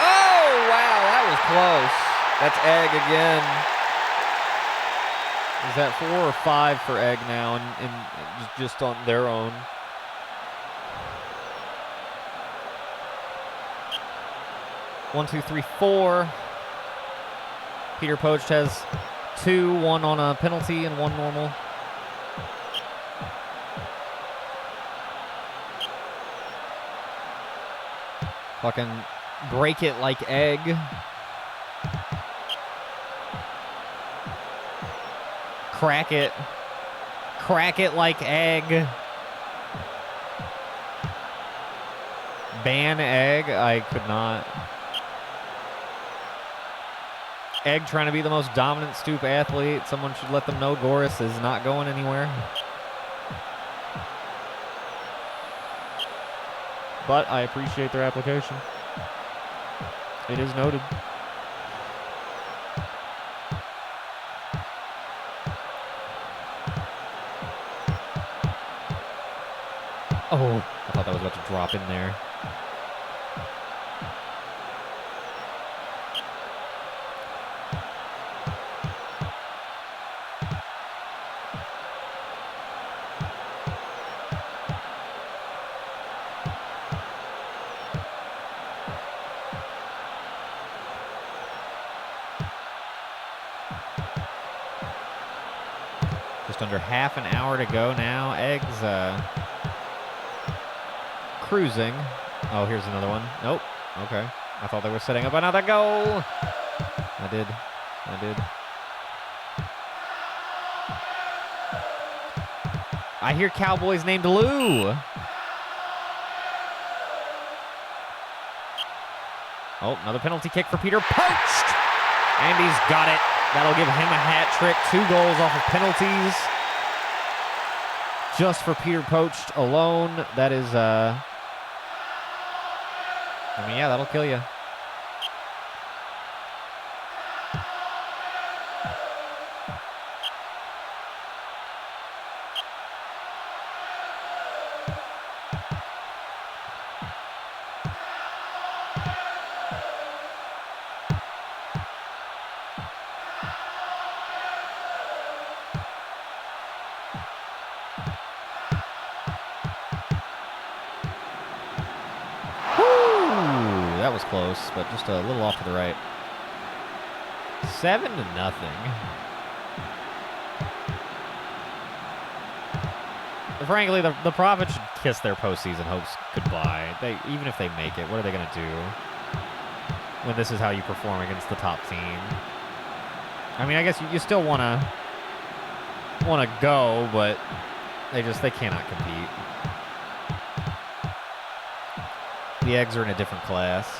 S1: Oh, wow, that was close. That's Egg again. Is that 4 or 5 for Egg now, and just on their own? One, two, three, 4. Peter Poached has 2, 1 on a penalty and 1 normal. Fucking break it like Egg. Crack it. Crack it like Egg. Ban Egg. I could not. Egg trying to be the most dominant Stoop athlete. Someone should let them know Goris is not going anywhere. But I appreciate their application. It is noted. Oh, I thought that was about to drop in there. Just under half an hour to go now. Eggs cruising. Oh, here's another one. Nope. Okay. I thought they were setting up another goal. I did. I hear Cowboys named Lou. Oh, another penalty kick for Peter Poached. And he's got it. That'll give him a hat trick. 2 goals off of penalties. Just for Peter Poached alone. That is, I mean, yeah, that'll kill you. That was close, but just a little off to the right. 7-0. Frankly, the Prophets should kiss their postseason hopes goodbye. Even if they make it, what are they going to do when this is how you perform against the top team? I mean, I guess you still want to go, but they cannot compete. The Eggs are in a different class.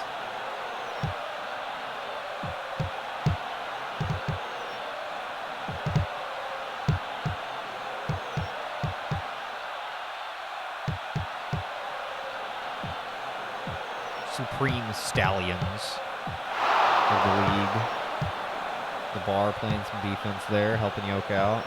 S1: Supreme Stallions of the league. The Bar playing some defense there, helping Yoke out.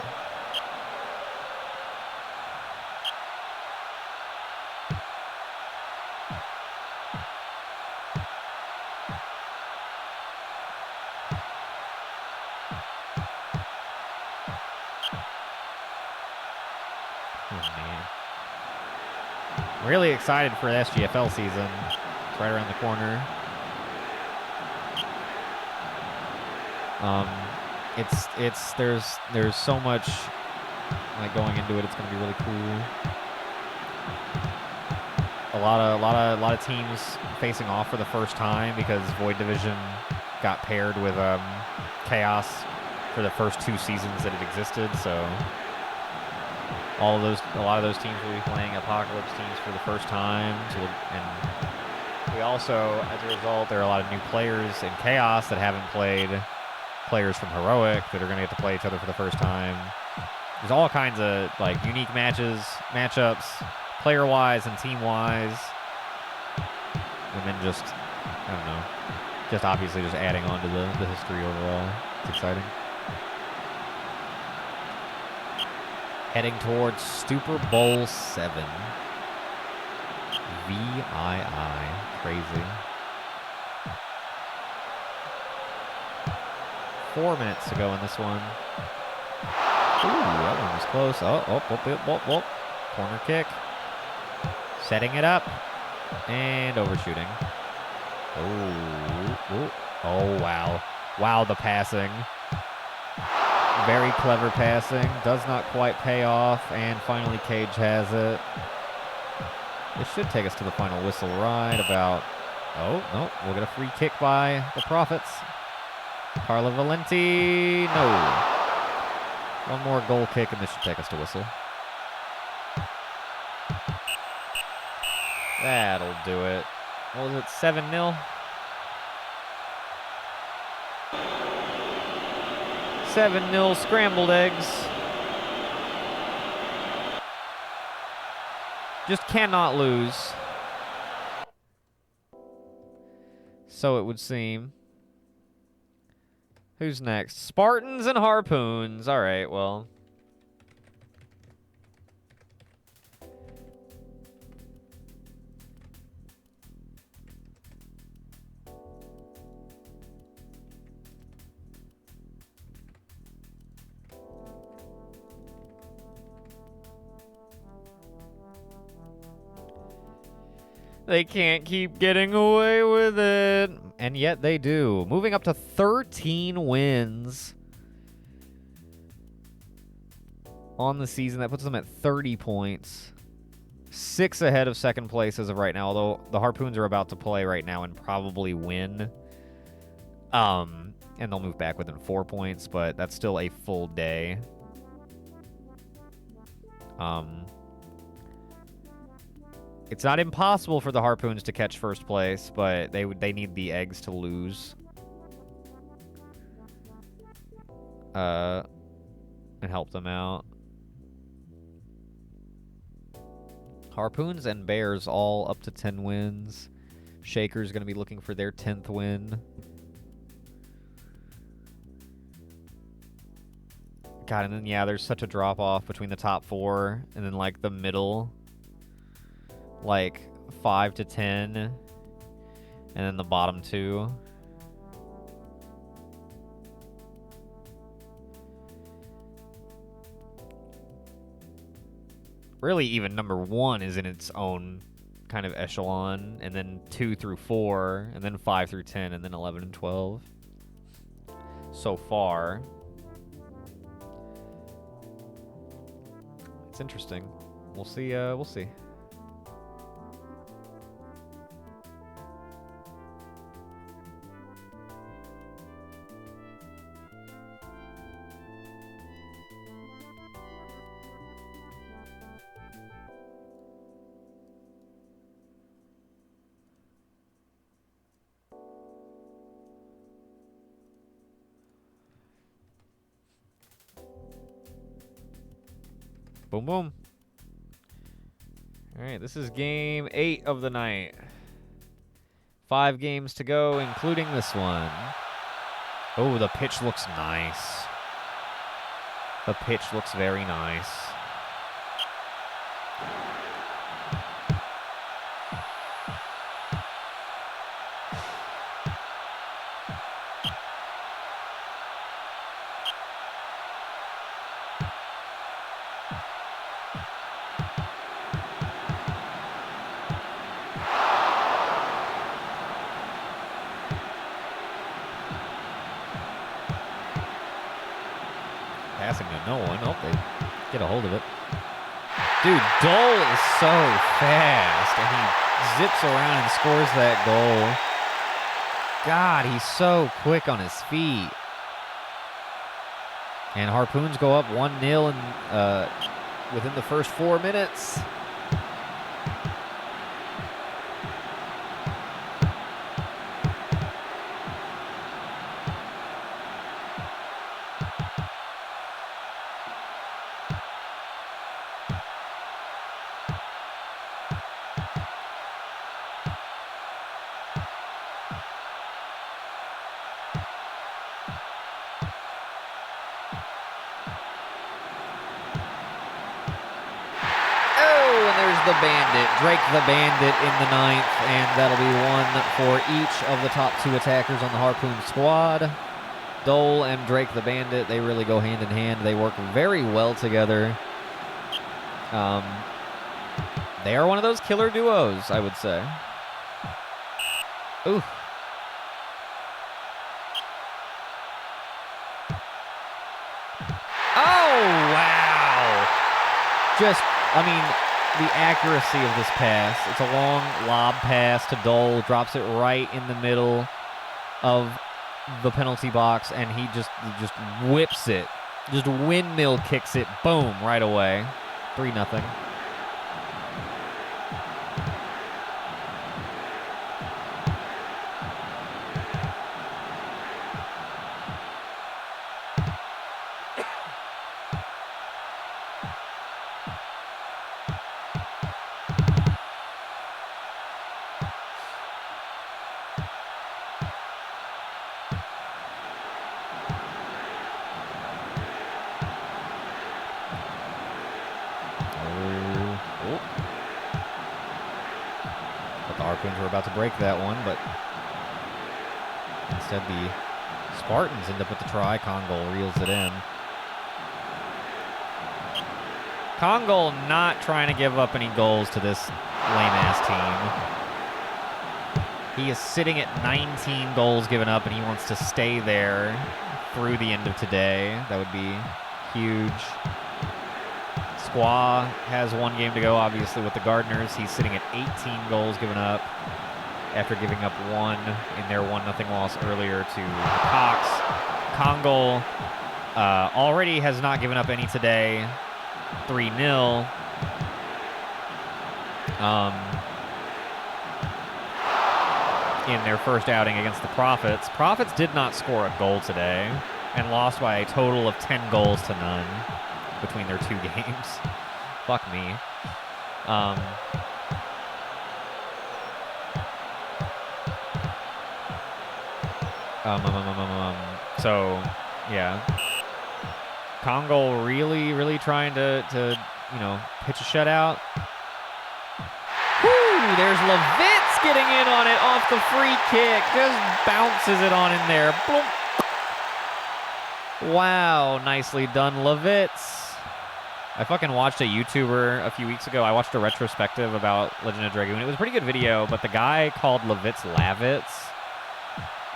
S1: Really excited for the SGFL season. It's right around the corner. There's so much like going into it. It's gonna be really cool. A lot of teams facing off for the first time because Void Division got paired with Chaos for the first 2 seasons that it existed. So a lot of those teams will be playing Apocalypse teams for the first time. And we also, as a result, there are a lot of new players in Chaos that haven't played players from Heroic that are going to get to play each other for the first time. There's all kinds of like unique matchups, player-wise and team-wise. And then just, I don't know, just obviously just adding on to the history overall. It's exciting. Heading towards Super Bowl 7. VII. Crazy. 4 minutes to go in this one. Ooh, that one was close. Oh. Corner kick. Setting it up. And overshooting. Oh, wow. Wow, the passing. Very clever passing. Does not quite pay off. And finally, Cage has it. This should take us to the final whistle right about... Oh, no. We'll get a free kick by the Prophets. Carla Valenti. No. One more goal kick, and this should take us to whistle. That'll do it. What was it, 7-0? 7-0 scrambled eggs. Just cannot lose. So it would seem. Who's next? Spartans and Harpoons. All right, well. They can't keep getting away with it. And yet they do. Moving up to 13 wins on the season. That puts them at 30 points. 6 ahead of second place as of right now. Although the Harpoons are about to play right now and probably win. And they'll move back within 4 points. But that's still a full day. It's not impossible for the Harpoons to catch first place, but they need the eggs to lose. And help them out. Harpoons and Bears all up to 10 wins. Shaker's going to be looking for their 10th win. God, and then, yeah, there's such a drop-off between the top 4 and then, like, the middle. Like 5 to 10, and then the bottom 2. Really, even number 1 is in its own kind of echelon, and then 2 through 4, and then 5 through 10, and then 11 and 12. So far. It's interesting. We'll see, we'll see. Boom, boom. All right, this is game 8 of the night. 5 games to go, including this one. Oh, the pitch looks nice. The pitch looks very nice. passing to no one. Oh, they get a hold of it. Dude, Dole is so fast, and he zips around and scores that goal. God, he's so quick on his feet. And Harpoons go up 1-0 within the first 4 minutes. The Bandit, Drake the Bandit in the 9th, and that'll be one for each of the top 2 attackers on the Harpoon squad. Dole and Drake the Bandit, they really go hand in hand. They work very well together. They are one of those killer duos, I would say. Ooh. Oh, wow. The accuracy of this pass. It's a long lob pass to Dole, drops it right in the middle of the penalty box, and he just whips it. Just windmill kicks it, boom, right away. 3-0. Harpoons were about to break that one, but instead the Spartans end up with the try. Kongol reels it in. Kongol not trying to give up any goals to this lame-ass team. He is sitting at 19 goals given up, and he wants to stay there through the end of today. That would be huge. Squaw has 1 game to go, obviously, with the Gardeners. He's sitting at 18 goals given up after giving up 1 in their 1-0 loss earlier to Cox. Kongol already has not given up any today, 3-0. In their first outing against the Profits. Profits did not score a goal today and lost by a total of 10 goals to none between their 2 games. Fuck me. So, yeah. Kongol really trying to pitch a shutout. Woo! There's Levitz getting in on it off the free kick. Just bounces it on in there. Boom. Wow, nicely done, Levitz. I fucking watched a YouTuber a few weeks ago. I watched a retrospective about Legend of Dragoon. It was a pretty good video, but the guy called Levitz Lavitz,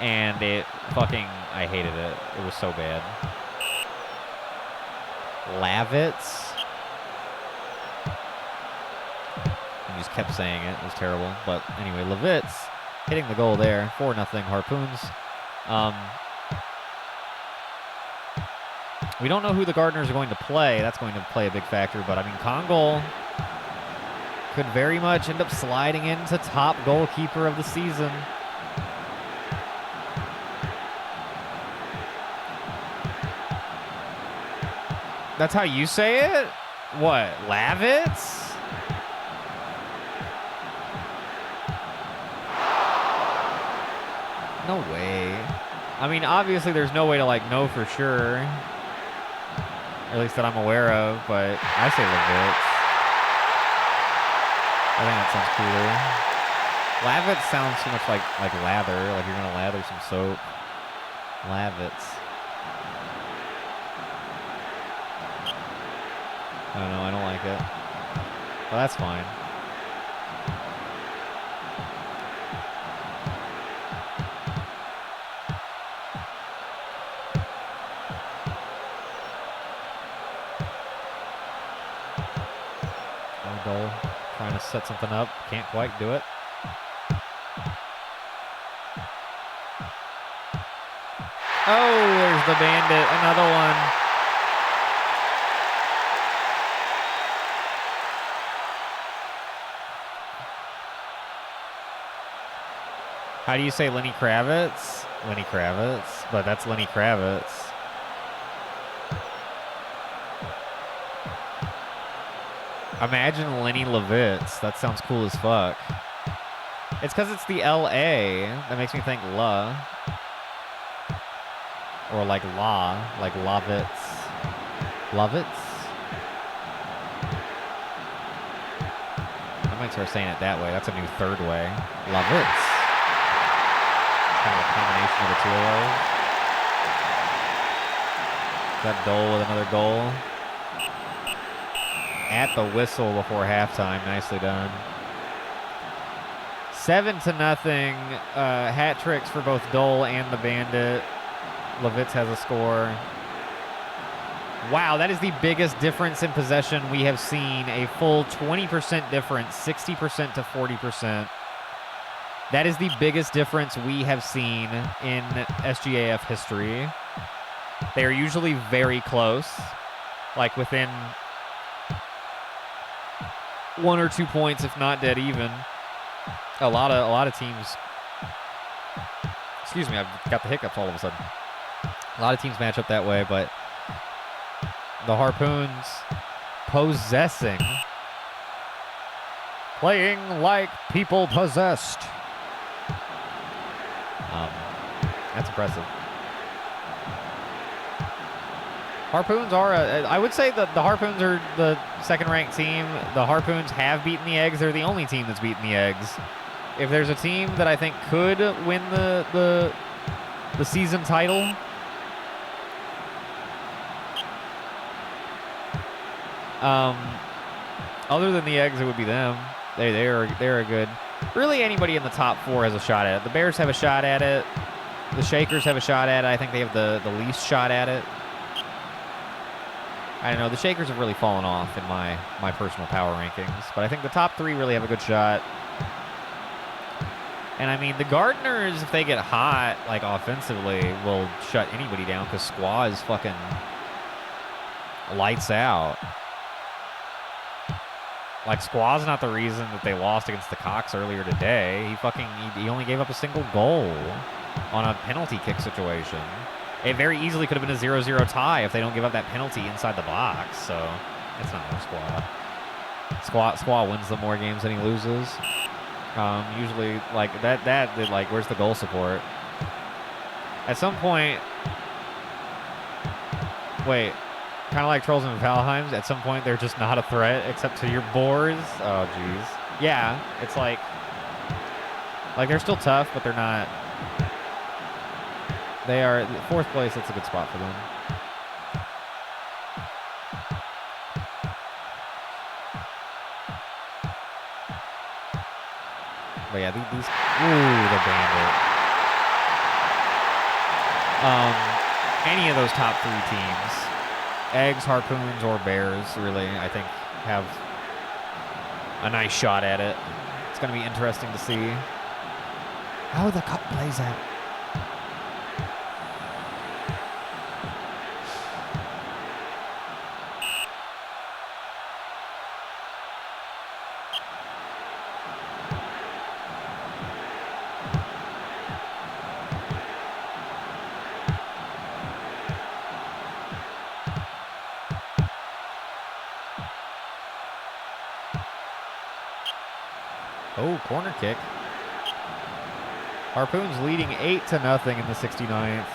S1: and I hated it. It was so bad. Lavitz? He just kept saying it. It was terrible. But anyway, Levitz hitting the goal there. 4-0 Harpoons. We don't know who the Gardeners are going to play. That's going to play a big factor. But, Kongol could very much end up sliding into top goalkeeper of the season. That's how you say it? What, Lavitz? No way. Obviously there's no way to, know for sure. At least that I'm aware of, but I say Levitz. I think that sounds cooler. Lavitz sounds too much like lather, like you're gonna lather some soap. Lavitz. I don't know, I don't like it. Well, that's fine. Dole trying to set something up. Can't quite do it. Oh, there's the Bandit. Another one. How do you say Lenny Kravitz? Lenny Kravitz, but that's Lenny Kravitz. Imagine Lenny Levitz. That sounds cool as fuck. It's because it's the L.A. That makes me think La. Or like La, like Lovitz. Lovitz? I might start saying it that way. That's a new third way. Lovitz. Kind of a combination of the two of those. That Dole with another goal. At the whistle before halftime. Nicely done. 7-0. Hat tricks for both Dole and the Bandit. Levitz has a score. Wow, that is the biggest difference in possession we have seen. A full 20% difference, 60% to 40%. That is the biggest difference we have seen in SGAF history. They are usually very close, like within 1 or 2 points, if not dead even. A lot of teams. Excuse me, I've got the hiccups all of a sudden. A lot of teams match up that way, but the Harpoons possessing, playing like people possessed. That's impressive. Harpoons are, I would say that the Harpoons are the second-ranked team. The Harpoons have beaten the Eggs. They're the only team that's beaten the Eggs. If there's a team that I think could win the season title, other than the Eggs, it would be them. They're a good. Really, anybody in the top 4 has a shot at it. The Bears have a shot at it. The Shakers have a shot at it. I think they have the least shot at it. I don't know. The Shakers have really fallen off in my personal power rankings, but I think the top 3 really have a good shot. And I mean, the Gardeners, if they get hot, like offensively, will shut anybody down because Squaw is fucking lights out. Like, Squaw's not the reason that they lost against the Cox earlier today. He only gave up a single goal on a penalty kick situation. It very easily could have been a 0-0 tie if they don't give up that penalty inside the box. So, it's not more Squaw. Squaw wins the more games than he loses. Usually, like, like, where's the goal support? At some point, wait, kind of like Trolls and Valheims, at some point they're just not a threat except to your boars. Oh, jeez. Yeah, it's like they're still tough, but they're not. They are 4th place. That's a good spot for them. But yeah, these. Ooh, the Bandit. Any of those top 3 teams, Eggs, Harpoons, or Bears, really, I think, have a nice shot at it. It's going to be interesting to see how the cup plays out. Oh, corner kick. Harpoons leading 8-0 in the 69th.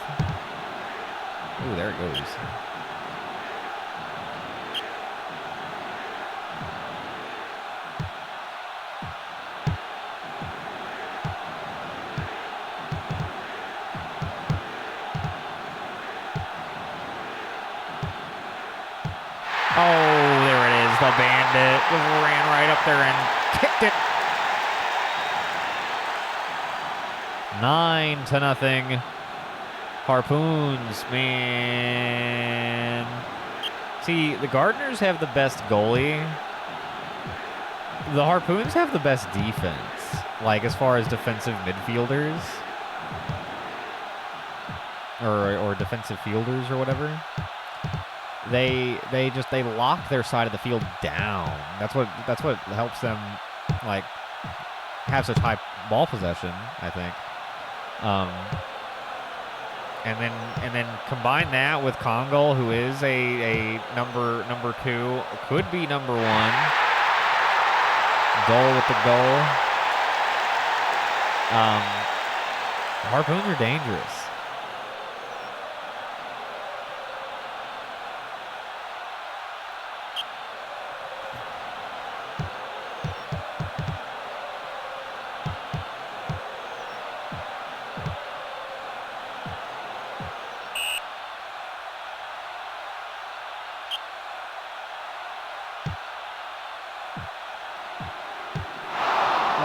S1: Ooh, there it goes. Oh, there it is. The Bandit just ran right up there and kicked it. 9-0. Harpoons, man. See, the Gardeners have the best goalie. the Harpoons have the best defense, like as far as defensive midfielders or defensive fielders or whatever. They lock their side of the field down. That's what helps them like have such high ball possession, I think. And then combine that with Kongol, who is a number 2, could be number 1. Dole with the goal. Harpoons are dangerous.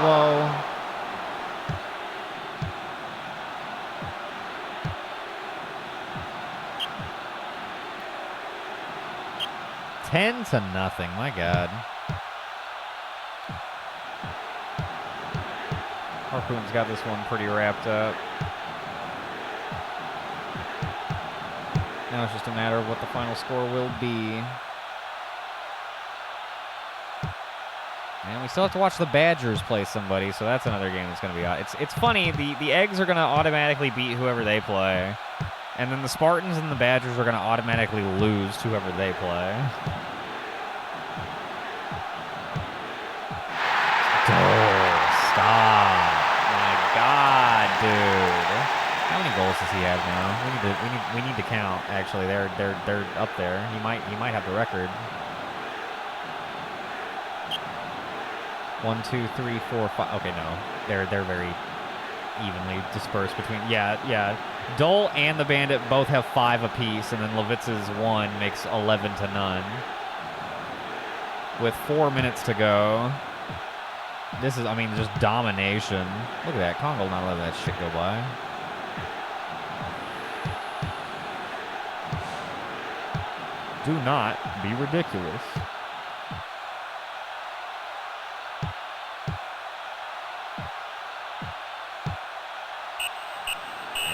S1: Whoa. $10 to nothing, my God. Harpoon's got this one pretty wrapped up. Now it's just a matter of what the final score will be. And we still have to watch the Badgers play somebody, so that's another game that's going to be out. It's funny, the Eggs are going to automatically beat whoever they play, and then the Spartans and the Badgers are going to automatically lose to whoever they play. Oh, stop. My God, dude. How many goals does he have now? We need to count, actually. They're up there. He might have the record. 1, 2, 3, 4, 5. Okay, no, they're very evenly dispersed between. Yeah. Dole and the Bandit both have 5 apiece, and then Levitz's 1 makes 11 to none. With 4 minutes to go, this is, I mean, just domination. Look at that, Congo not letting that shit go by. Do not be ridiculous.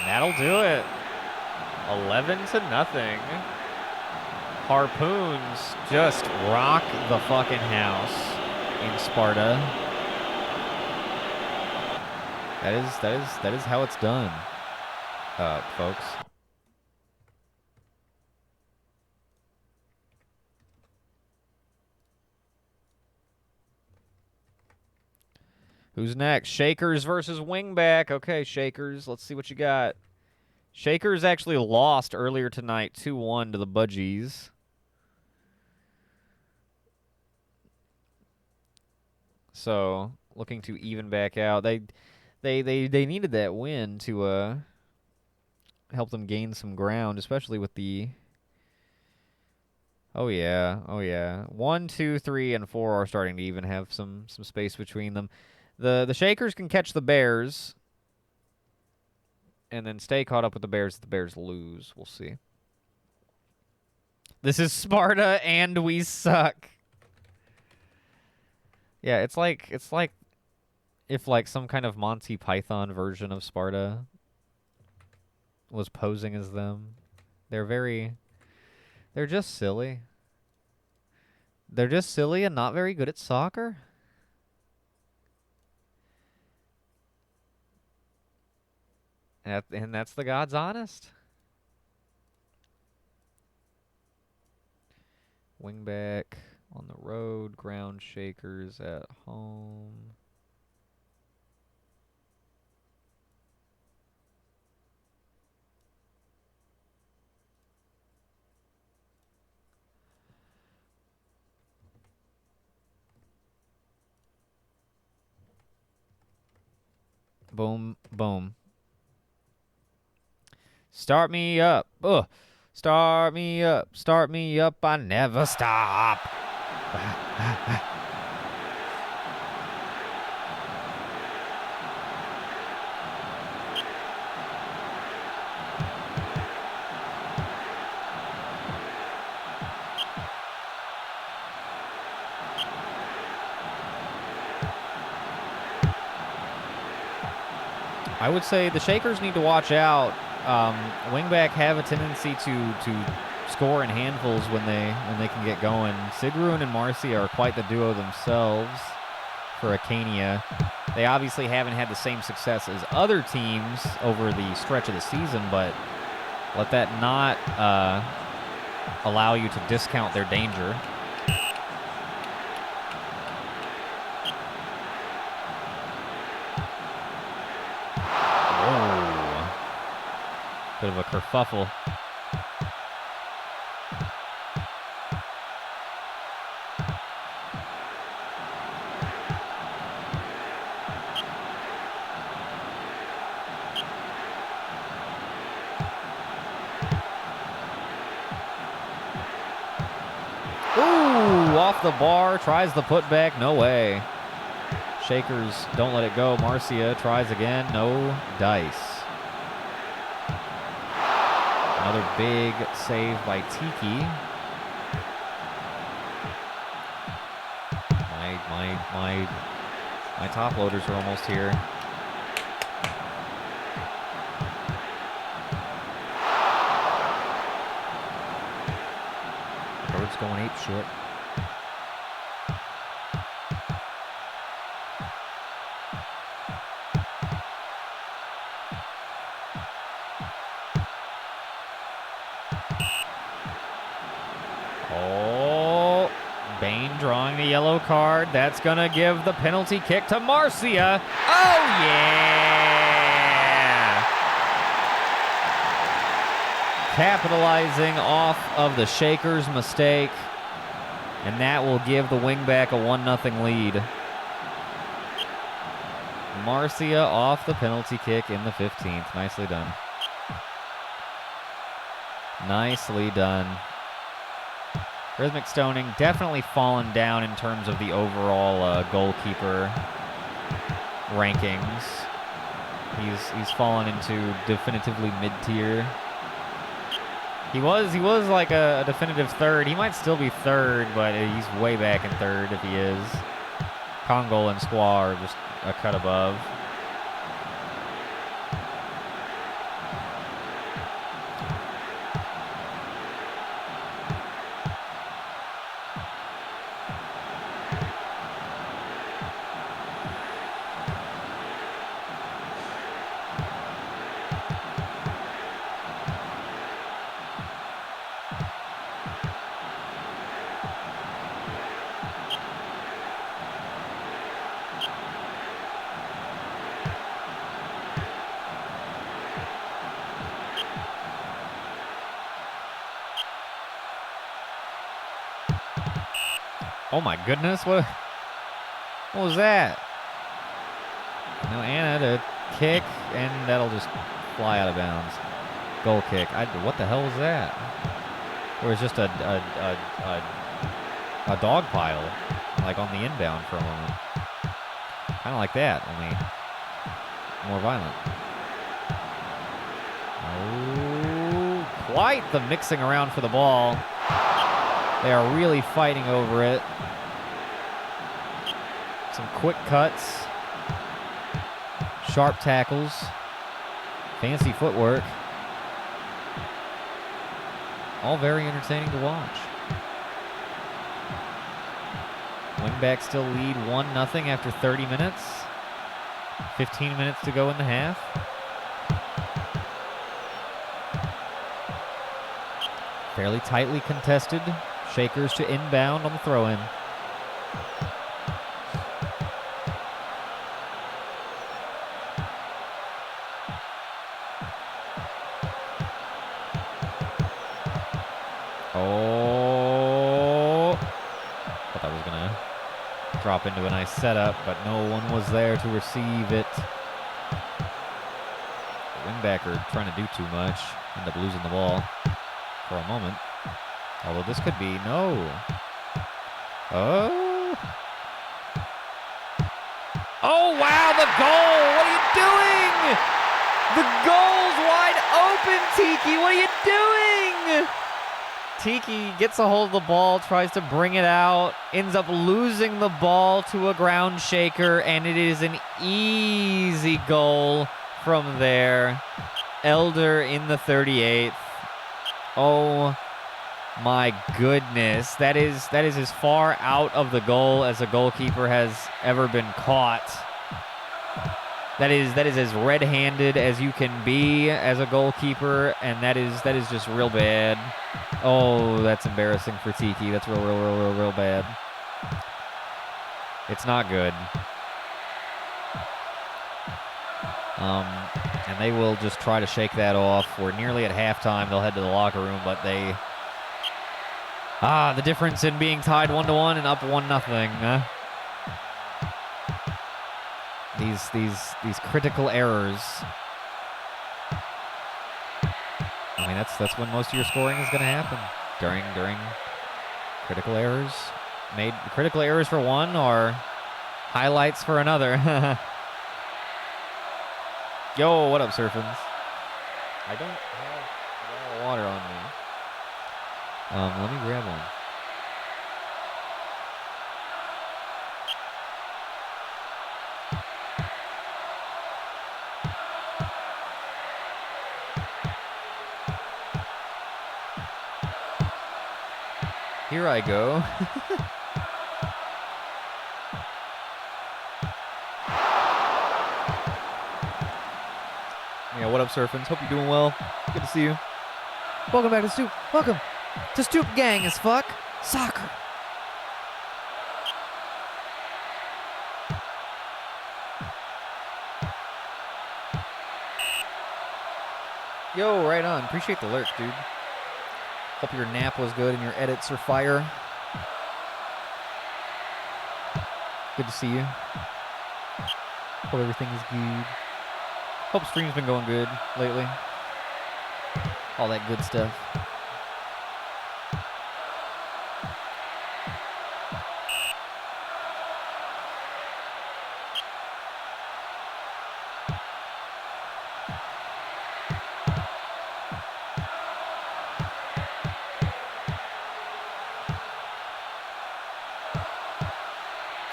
S1: That'll do it. 11 to nothing. Harpoons just rock the fucking house in Sparta. That is how it's done, folks. Who's next? Shakers versus Wingback. Okay, Shakers. Let's see what you got. Shakers actually lost earlier tonight 2-1 to the Budgies. So, looking to even back out. They needed that win to help them gain some ground, especially with the Oh yeah. 1, 2, 3, and 4 are starting to even have some space between them. The Shakers can catch the Bears and then stay caught up with the Bears if the Bears lose. We'll see. This is Sparta and we suck. Yeah, it's like if like some kind of Monty Python version of Sparta was posing as them. They're just silly. They're just silly and not very good at soccer. And that's the God's honest. Wingback on the road, ground Shakers at home. Boom, boom. Start me up. Ugh. Start me up. Start me up. I never stop. I would say the Shakers need to watch out. Wingback have a tendency to score in handfuls when they can get going. Sigrun and Marcia are quite the duo themselves for Acania. They obviously haven't had the same success as other teams over the stretch of the season, but let that not allow you to discount their danger. Whoa. Bit of a kerfuffle. Ooh, off the bar, tries the putback, no way. Shakers don't let it go. Marcia tries again, no dice. Another big save by Tiki. My top loaders are almost here. Bird's going ape shit. Oh, Bain drawing the yellow card. That's going to give the penalty kick to Marcia. Oh, yeah! Capitalizing off of the Shakers' mistake. And that will give the wingback a 1-0 lead. Marcia off the penalty kick in the 15th. Nicely done. Nicely done. Rhythmic Stoning definitely fallen down in terms of the overall goalkeeper rankings. He's fallen into definitively mid-tier. He was like a definitive third. He might still be third, but he's way back in third if he is. Congo and Squaw are just a cut above. Oh my goodness, what was that? No, Anna to kick, and that'll just fly out of bounds. Goal kick. What the hell was that? Or it's just a dog pile, like on the inbound for a moment. Kind of like that, only more violent. Oh, quite the mixing around for the ball. They are really fighting over it. Some quick cuts. Sharp tackles. Fancy footwork. All very entertaining to watch. Wingbacks still lead 1-0 after 30 minutes. 15 minutes to go in the half. Fairly tightly contested. Shakers to inbound on the throw-in. Oh. Thought that was going to drop into a nice setup, but no one was there to receive it. The wingbacker trying to do too much. End up losing the ball for a moment. Although this could be, no. Oh. Oh, wow, the goal. What are you doing? The goal's wide open, Tiki. What are you doing? Tiki gets a hold of the ball, tries to bring it out, ends up losing the ball to a ground shaker, and it is an easy goal from there. Elder in the 38th. Oh my goodness. That is as far out of the goal as a goalkeeper has ever been caught. That is as red-handed as you can be as a goalkeeper, and that is just real bad. Oh, that's embarrassing for Tiki. That's real bad. It's not good. And they will just try to shake that off. We're nearly at halftime. They'll head to the locker room, but they... the difference in being tied 1-1 and up 1-0. These critical errors. I mean, that's when most of your scoring is going to happen. During critical errors. Made critical errors for one or highlights for another. Yo, what up, Surfins? I don't have a lot of water on me. Let me grab one. Here I go. Yeah, what up, Surfins? Hope you're doing well. Good to see you. Welcome back to Stoop. Welcome to Stoop Gang as fuck. Soccer. Yo, right on. Appreciate the lurk, dude. Hope your nap was good and your edits are fire. Good to see you. Hope everything is good. Hope stream's been going good lately. All that good stuff.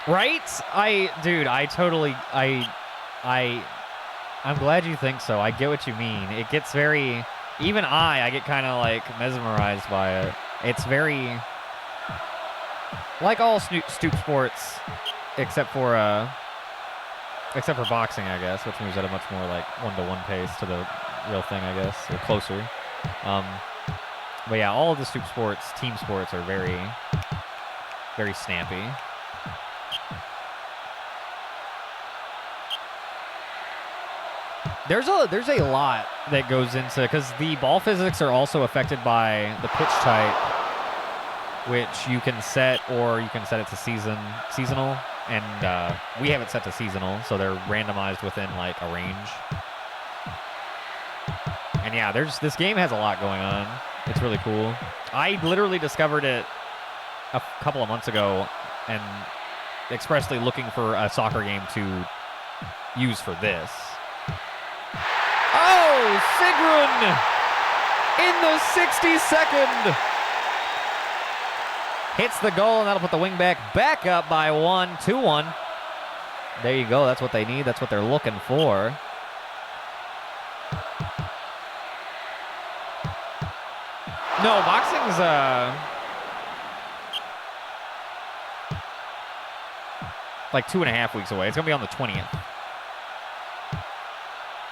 S1: Right? I'm glad you think so. I get what you mean. It gets very, even I get kind of like mesmerized by it. It's very, like all Stoop sports, except for boxing, I guess, which moves at a much more like 1-to-1 pace to the real thing, I guess, or closer. But yeah, all of the Stoop sports, team sports, are very, very snappy. There's a lot that goes into, because the ball physics are also affected by the pitch type, which you can set, or you can set it to seasonal, and we have it set to seasonal, so they're randomized within like a range. And yeah, this game has a lot going on. It's really cool. I literally discovered it a couple of months ago, and expressly looking for a soccer game to use for this. Oh, Sigrun in the 62nd. Hits the goal, and that'll put the wingback back up by 2-1. There you go. That's what they need. That's what they're looking for. No, boxing's like 2.5 weeks away. It's going to be on the 20th.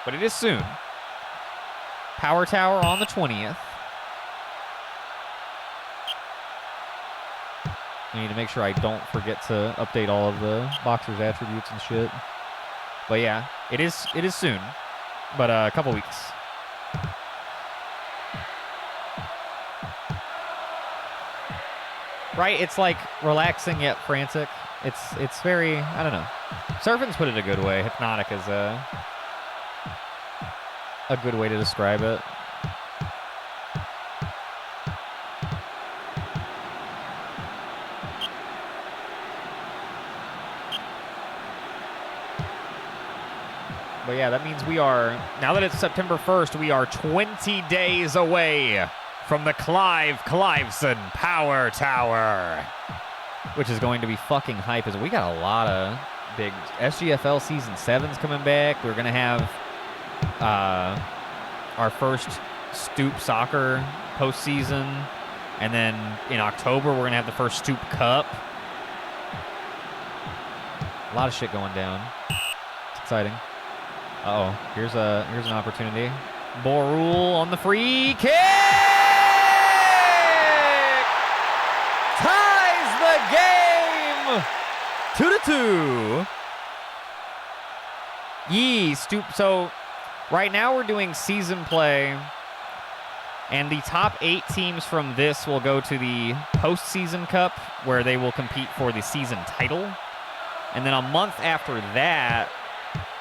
S1: But it is soon. Power Tower on the 20th. I need to make sure I don't forget to update all of the boxer's attributes and shit. But yeah, it is soon. But a couple weeks. Right? It's like relaxing yet frantic. It's very, I don't know. Surfin's put it a good way. Hypnotic is a good way to describe it. But yeah, that means we are, now that it's September 1st, we are 20 days away from the Clive Cliveson Power Tower, which is going to be fucking hype. We got a lot of big SGFL Season 7's coming back. We're going to have our first Stoop soccer postseason, and then in October we're gonna have the first Stoop Cup. A lot of shit going down. It's exciting. Uh-oh, here's an opportunity. Borul on the free kick! Ties the game! 2-2. Yee, Stoop. So right now we're doing season play, and the top 8 teams from this will go to the postseason cup, where they will compete for the season title. And then a month after that,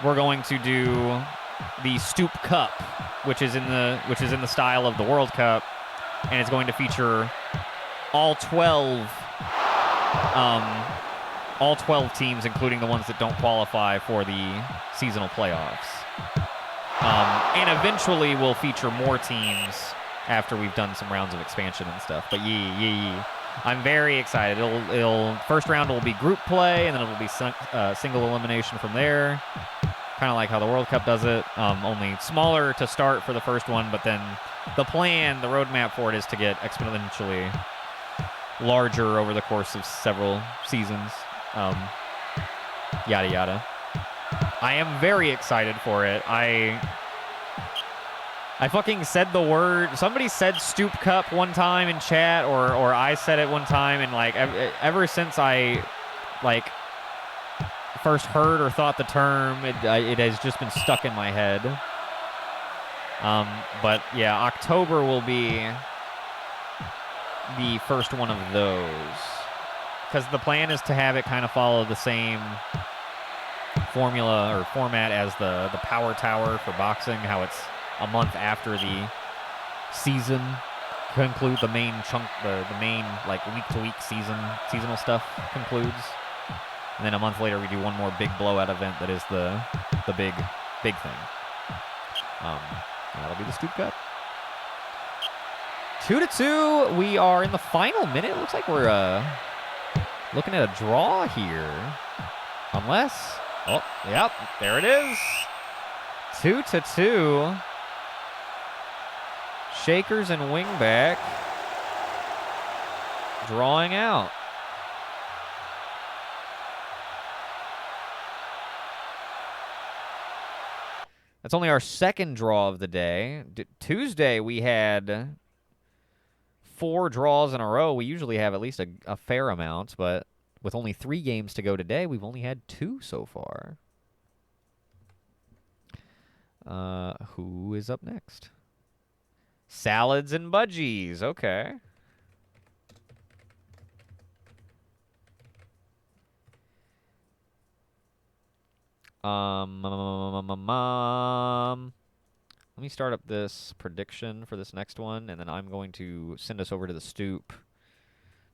S1: we're going to do the Stoop Cup, which is in the style of the World Cup, and it's going to feature all 12 teams, including the ones that don't qualify for the seasonal playoffs. And eventually we'll feature more teams after we've done some rounds of expansion and stuff. But yee. I'm very excited. It'll first round will be group play, and then it'll be single elimination from there. Kind of like how the World Cup does it, only smaller to start for the first one, but then the plan, the roadmap for it is to get exponentially larger over the course of several seasons. Yada yada. I am very excited for it. I fucking said the word. Somebody said Stoop Cup one time in chat, or I said it one time, and like ever since I like first heard or thought the term, it has just been stuck in my head. But yeah, October will be the first one of those, because the plan is to have it kind of follow the same formula or format as the Power Tower for boxing, how it's a month after the season concludes, the main chunk, the main like week-to-week seasonal stuff concludes. And then a month later, we do one more big blowout event that is the big thing. That'll be the Stoop Cup. 2-2. We are in the final minute. Looks like we're looking at a draw here. Unless, oh, yep, there it is. 2-2. Shakers and wingback drawing out. That's only our second draw of the day. Tuesday, we had 4 draws in a row. We usually have at least a fair amount, but with only 3 games to go today, we've only had 2 so far. Who is up next? Salads and Budgies. Okay. Let me start up this prediction for this next one, and then I'm going to send us over to the Stoop.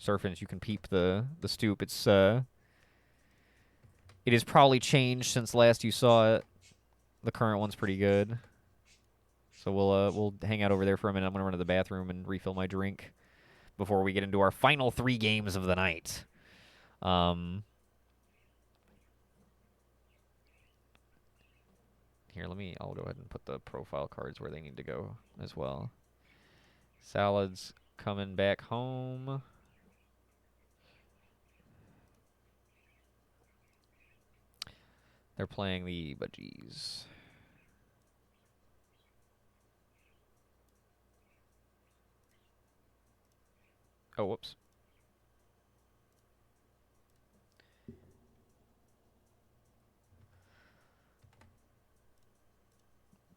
S1: Surfins, you can peep the Stoop. It has probably changed since last you saw it. The current one's pretty good. So we'll hang out over there for a minute. I'm gonna run to the bathroom and refill my drink before we get into our final 3 games of the night. Here, I'll go ahead and put the profile cards where they need to go as well. Salads coming back home. They're playing the Budgies. Oh, whoops.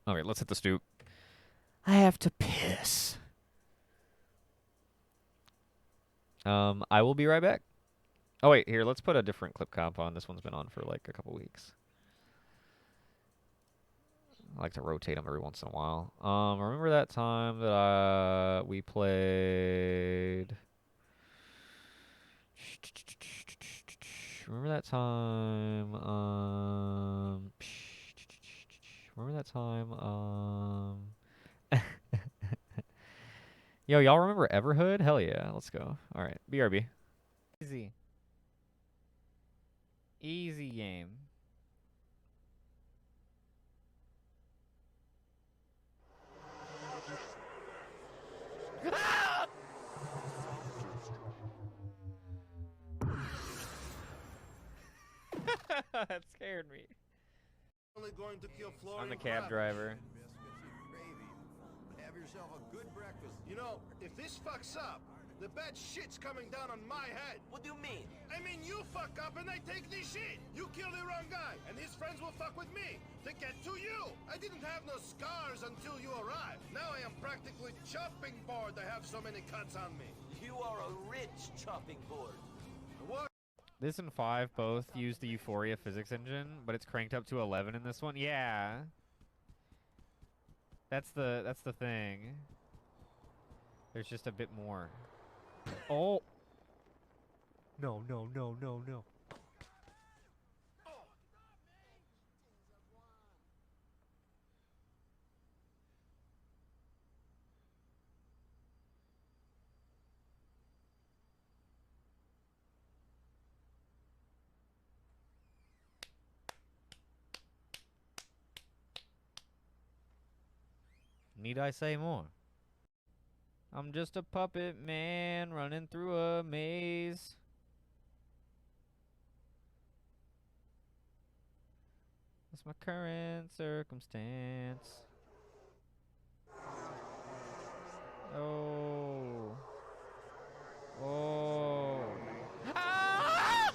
S1: Okay, let's hit the Stoop. I have to piss. I will be right back. Oh, wait, here, let's put a different clip comp on. This one's been on for like a couple weeks. I like to rotate them every once in a while. Remember that time that we played... Remember that time, remember that time, Yo, y'all remember Everhood? Hell yeah, let's go. Alright, BRB. Easy. Easy game. That scared me.
S2: Only going to kill Florian
S1: I'm the cab
S2: Kraft.
S1: driver.
S2: Biscuits and gravy. Have yourself a good breakfast. You know, if this fucks up, the bad shit's coming down on my head.
S3: What do you mean?
S2: I mean, you fuck up and I take the shit. You kill the wrong guy, and his friends will fuck with me to get to you. I didn't have no scars until you arrived. Now I am practically chopping board to have so many cuts on me.
S3: You are a rich chopping board.
S2: What?
S1: This and 5 both use the Euphoria physics engine, but it's cranked up to 11 in this one. Yeah. That's the thing. There's just a bit more. Oh. No, no, no, no, no. Need I say more? I'm just a puppet man running through a maze. That's my current circumstance. Oh. Oh. Ah!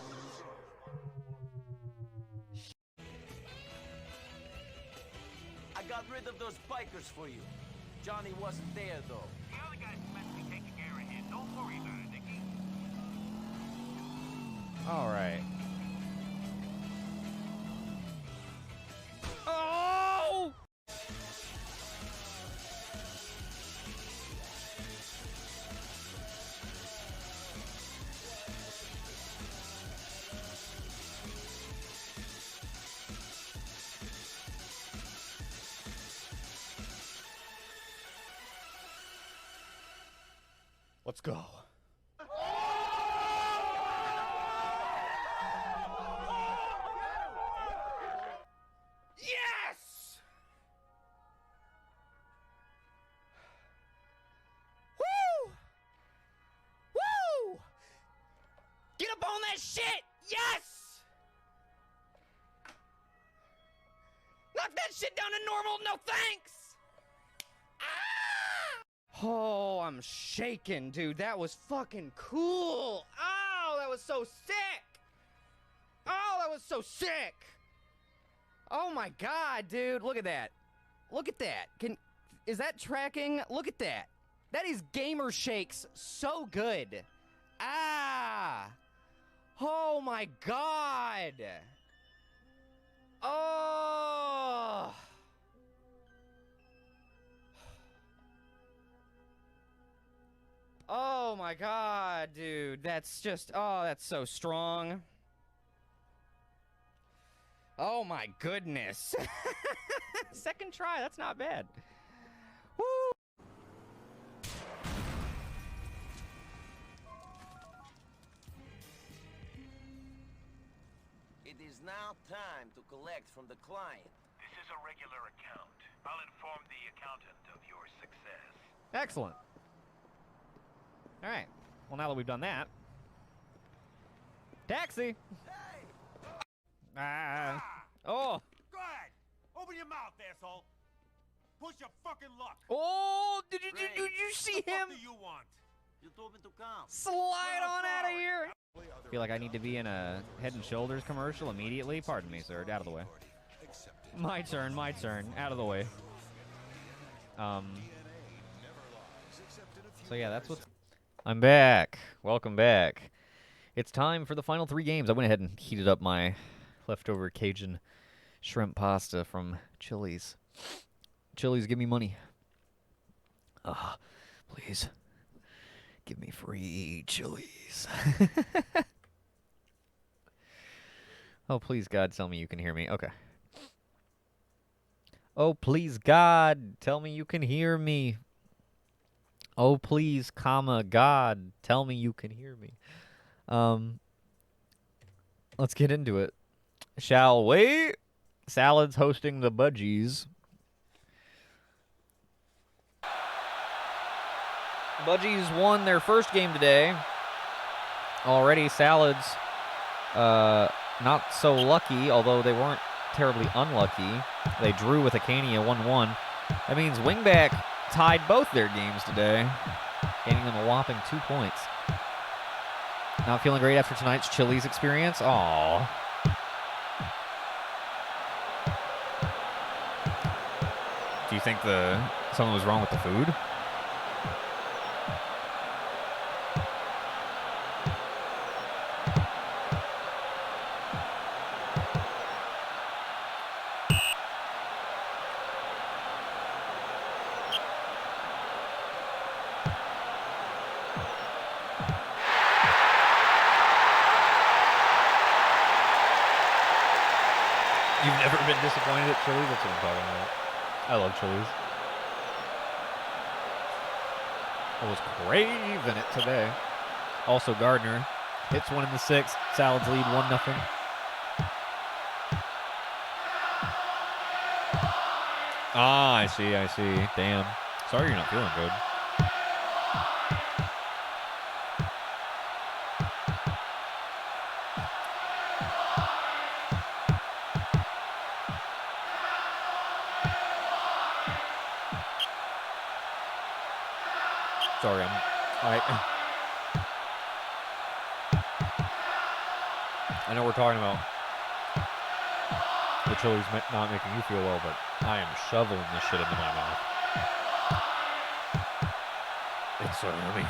S3: I got rid of those bikers for you. Johnny wasn't there, though.
S5: The other guy's meant to be taking care of him. Don't worry about it, Nicky.
S1: All right. Oh! Let's go. Yes! Woo! Woo! Get up on that shit! Yes! Knock that shit down to normal, no thanks! Ah! Oh, I'm shaking, dude. That was fucking cool. Oh, that was so sick. Oh, that was so sick. Oh my god, dude. Look at that. Look at that. Is that tracking? Look at that. That is gamer shakes so good. Ah. Oh my god. Oh. Oh my god, dude. That's just, oh, that's so strong. Oh my goodness. Second try, that's not bad. Woo!
S3: It is now time to collect from the client.
S5: This is a regular account. I'll inform the accountant of your success.
S1: Excellent. All right. Well, now that we've done that, taxi. Ah. Oh.
S5: Go ahead. Open your mouth, asshole. Push your fucking luck.
S1: Oh. Did you see
S5: What the
S1: him
S5: fuck do you want?
S3: You told me to come.
S1: slide on out of here? I feel like I need to be in a Head and Shoulders commercial immediately. Pardon me, sir. Out of the way. My turn. My turn. Out of the way. So yeah, that's what's. I'm back. Welcome back. It's time for the final 3 games. I went ahead and heated up my leftover Cajun shrimp pasta from Chili's. Chili's, give me money. Please. Give me free Chili's. Oh, please, God, tell me you can hear me. Okay. Oh, please, God, tell me you can hear me. Oh, please, comma, God, tell me you can hear me. Let's get into it. Shall we? Salad's hosting the Budgies. Budgies won their first game today. Already, Salad's not so lucky, although they weren't terribly unlucky. They drew with Acania 1-1. That means Wingback tied both their games today, gaining them a whopping 2 points. Not feeling great after tonight's Chili's experience? Aww. Do you think something was wrong with the food? You've never been disappointed at Chili's? That's what I'm talking about. I love Chili's. I was craving it today. Also, Gardner hits one in the sixth. Salads lead 1-0. Ah, I see. Damn. Sorry you're not feeling good. Sorry, I know we're talking about the Chili's not making you feel well, but I am shoveling this shit into my mouth. It's so yummy.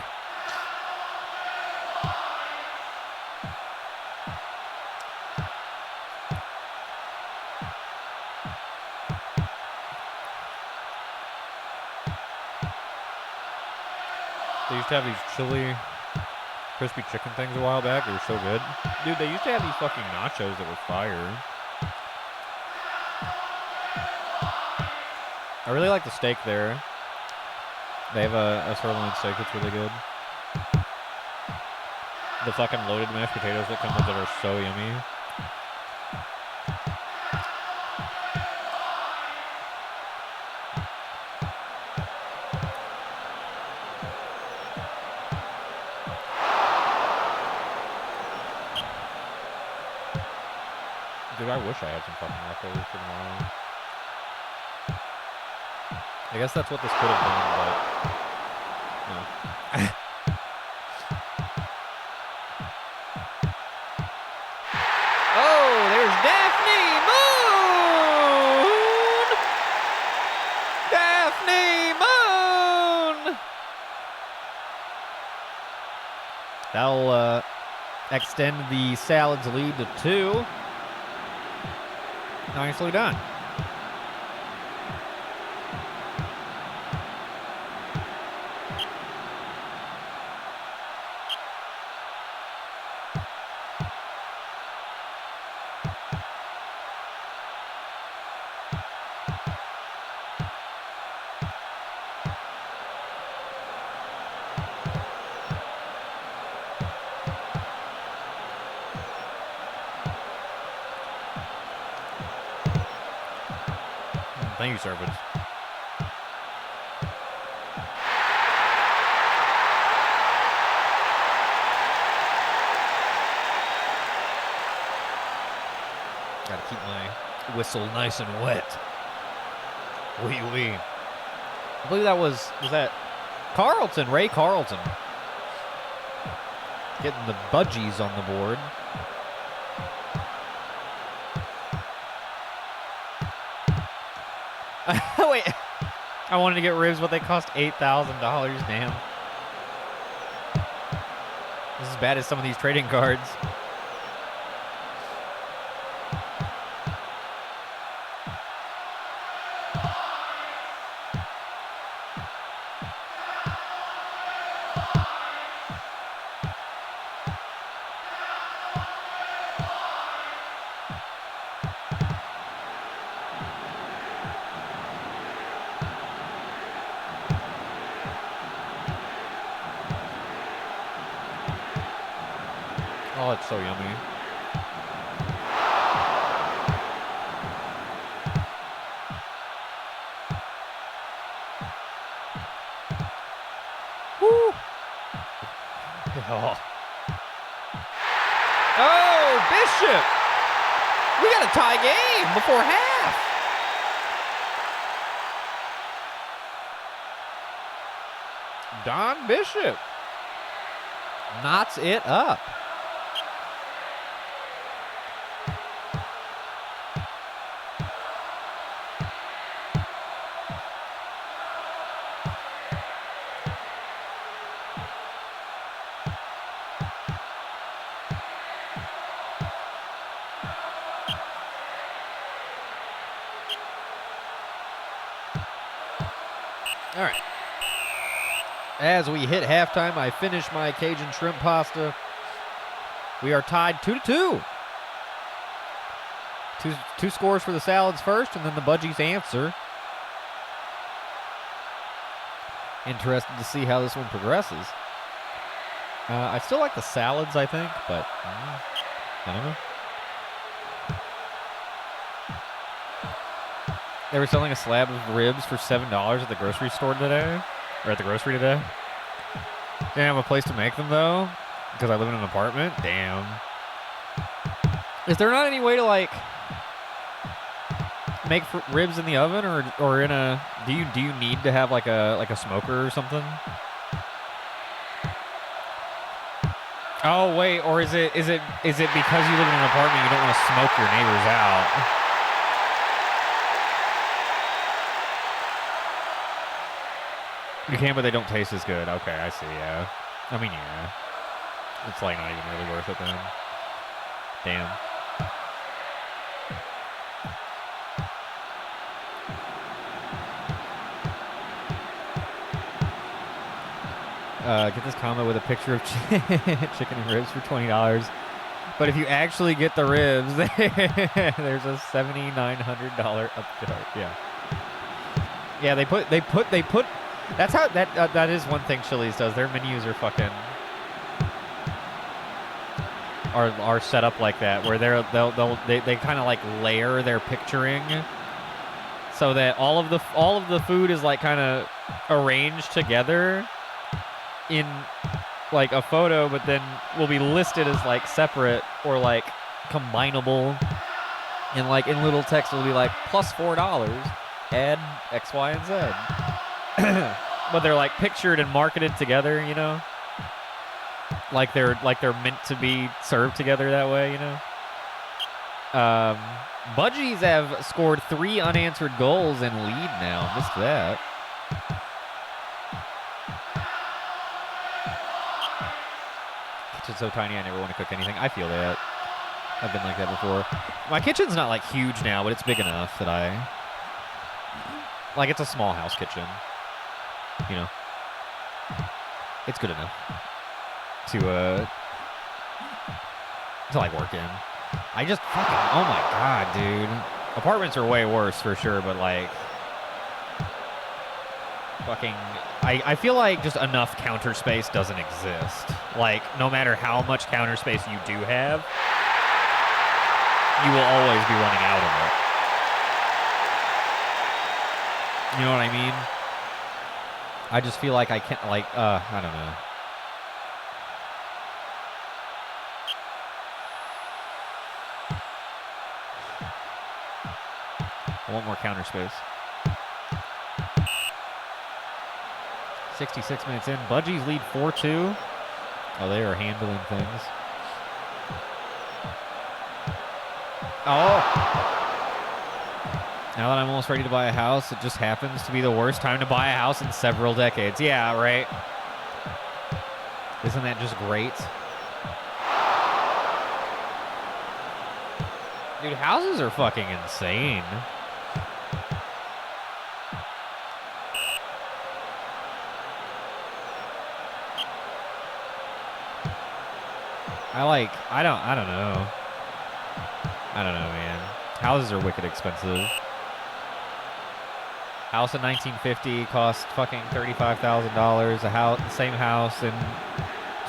S1: They used to have these chili crispy chicken things a while back. They were so good. Dude, they used to have these fucking nachos that were fire. I really like the steak there. They have a sirloin steak that's really good. The fucking loaded mashed potatoes that come with it are so yummy. Dude, I wish I had some fucking leftovers for tomorrow. I guess that's what this could have been, but no. Oh, there's Daphne Moon! Daphne Moon! That'll extend the Salads lead to 2. Nicely done. Thank you, servants. Gotta keep my whistle nice and wet. Wee wee. I believe that was that Carlton, Ray Carlton. Getting the budgies on the board. Wait, I wanted to get ribs, but they cost $8,000. Damn. This is as bad as some of these trading cards. Oh, it's so yummy. Woo! Oh. Oh, Bishop! We got a tie game before half. Don Bishop knots it up. All right. As we hit halftime, I finish my Cajun shrimp pasta. We are tied 2-2. Two scores for the salads first, and then the budgies answer. Interested to see how this one progresses. I still like the salads, I think, but I don't know. They were selling a slab of ribs for $7 at the grocery store today. Or at the grocery today. Didn't have a place to make them, though. Because I live in an apartment. Damn. Is there not any way to, like, make ribs in the oven or in a... Do you need to have, like a smoker or something? Oh, wait. Or is it because you live in an apartment you don't want to smoke your neighbors out? You can, but they don't taste as good. Okay, I see, yeah. I mean, yeah. It's like not even really worth it then. Damn. Get this comment with a picture of chicken and ribs for $20. But if you actually get the ribs, there's a $7,900 upcharge. Yeah. Yeah, they put that's how that is one thing Chili's does. Their menus are fucking are set up like that, where they kind of like layer their picturing so that all of the food is like kind of arranged together in like a photo, but then will be listed as like separate or like combinable, and like in little text will be like plus $4, add X, Y, and Z. But they're like pictured and marketed together, you know, like they're meant to be served together that way, you know. Budgies have scored 3 unanswered goals and lead now. Missed that. Kitchen's so tiny, I never want to cook anything. I feel that. I've been like that before. My kitchen's not like huge now, but it's big enough that it's a small house kitchen. You know, it's good enough to like work in. I just fucking, oh my god, dude. Apartments are way worse for sure, but like fucking, I feel like just enough counter space doesn't exist. Like, no matter how much counter space you do have, you will always be running out of it. You know what I mean? I just feel like I can't, like, I don't know. I want more counter space. 66 minutes in. Budgies lead 4-2. Oh, they are handling things. Oh! Now that I'm almost ready to buy a house, it just happens to be the worst time to buy a house in several decades. Yeah, right? Isn't that just great? Dude, houses are fucking insane. I don't know. I don't know, man. Houses are wicked expensive. House in 1950 cost fucking $35,000. The same house in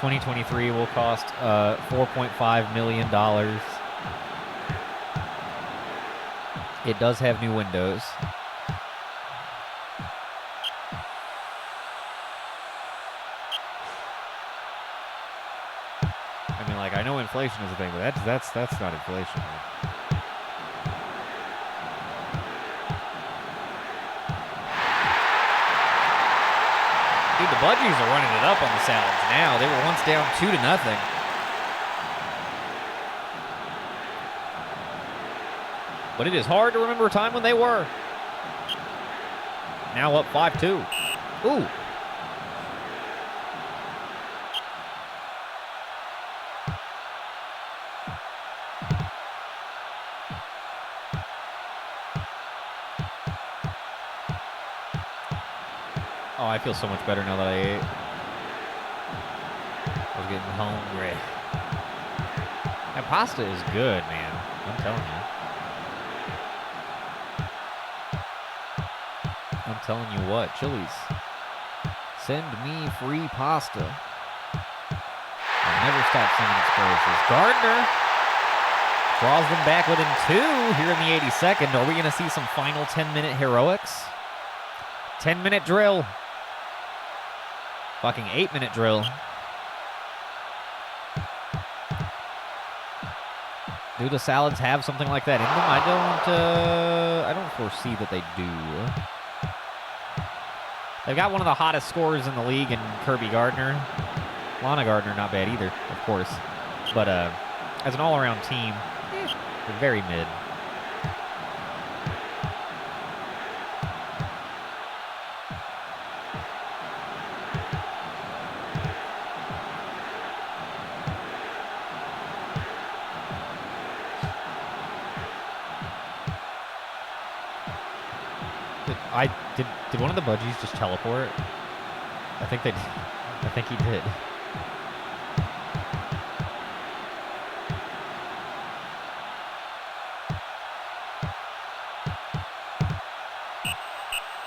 S1: 2023 will cost $4.5 million. It does have new windows. I mean, like, I know inflation is a thing, but that's not inflation, man. Dude, the Budgies are running it up on the Salads now. They were once down 2-0. But it is hard to remember a time when they were. Now up 5-2. Ooh. Oh, I feel so much better now that I ate. I was getting hungry. That pasta is good, man. I'm telling you. I'm telling you what, Chili's. Send me free pasta. I'll never stop singing its praises. Gardner draws them back within 2 here in the 82nd. Are we going to see some final 10-minute heroics? 10-minute drill. Fucking 8-minute drill. Do the Salads have something like that in them? I don't foresee that they do. They've got one of the hottest scorers in the league in Kirby Gardner. Lana Gardner, not bad either, of course. But as an all-around team, they're very mid. Did one of the Budgies just teleport? I think he did.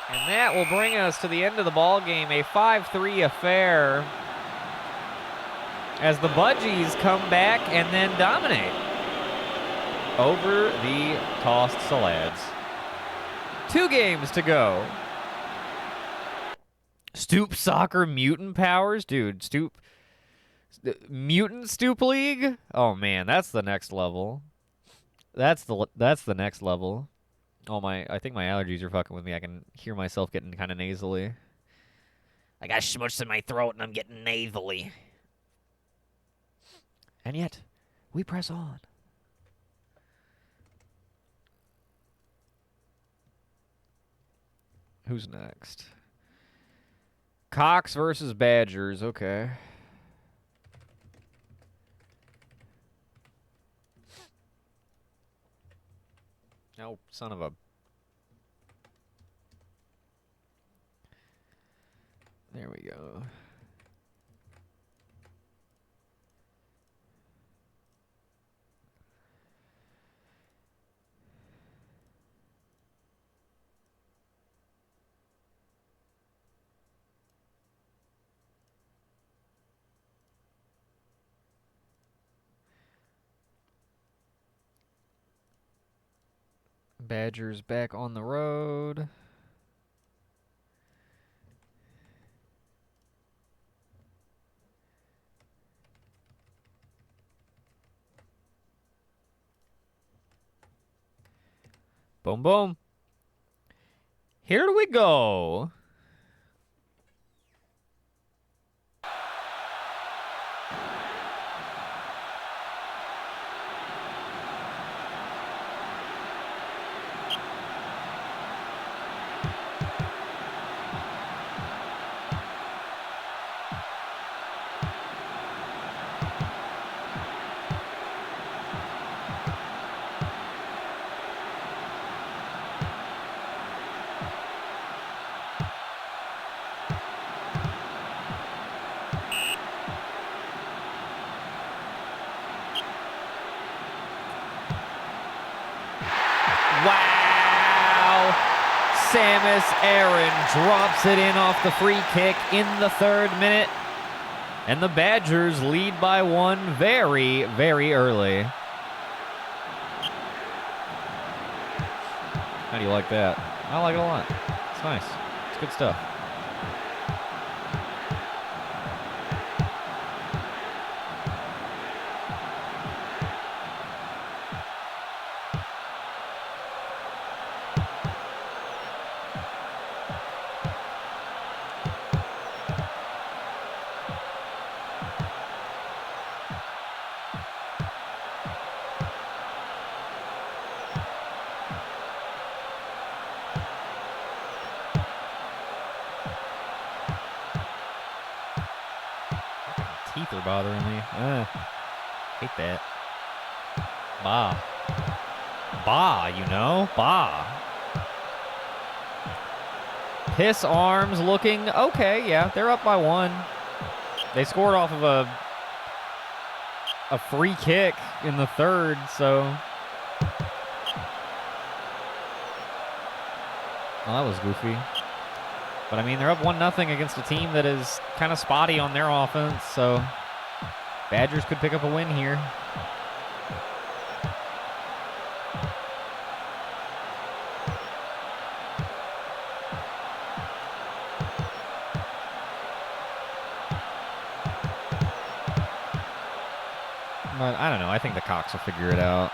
S1: And that will bring us to the end of the ball game, a 5-3 affair, as the Budgies come back and then dominate over the tossed Salads. 2 games to go. Stoop Soccer Mutant Powers? Dude, Stoop... Mutant Stoop League? Oh, man, that's the next level. That's the next level. Oh, I think my allergies are fucking with me. I can hear myself getting kind of nasally. I got schmutz in my throat and I'm getting nasally. And yet, we press on. Who's next? Cox versus Badgers. Okay. Oh, son of a... There we go. Badgers back on the road. Boom, boom. Here we go. Wow! Samus Aran drops it in off the free kick in the 3rd minute. And the Badgers lead by 1 very, very early. How do you like that? I like it a lot. It's nice. It's good stuff. teeth are bothering me. Hate that. Bah. Bah, you know? Bah. Piss Arms looking okay, yeah. They're up by 1. They scored off of a free kick in the 3rd, so... Well, that was goofy. But, I mean, they're up 1-0 against a team that is kind of spotty on their offense, so... Badgers could pick up a win here. But I don't know. I think the Cox will figure it out.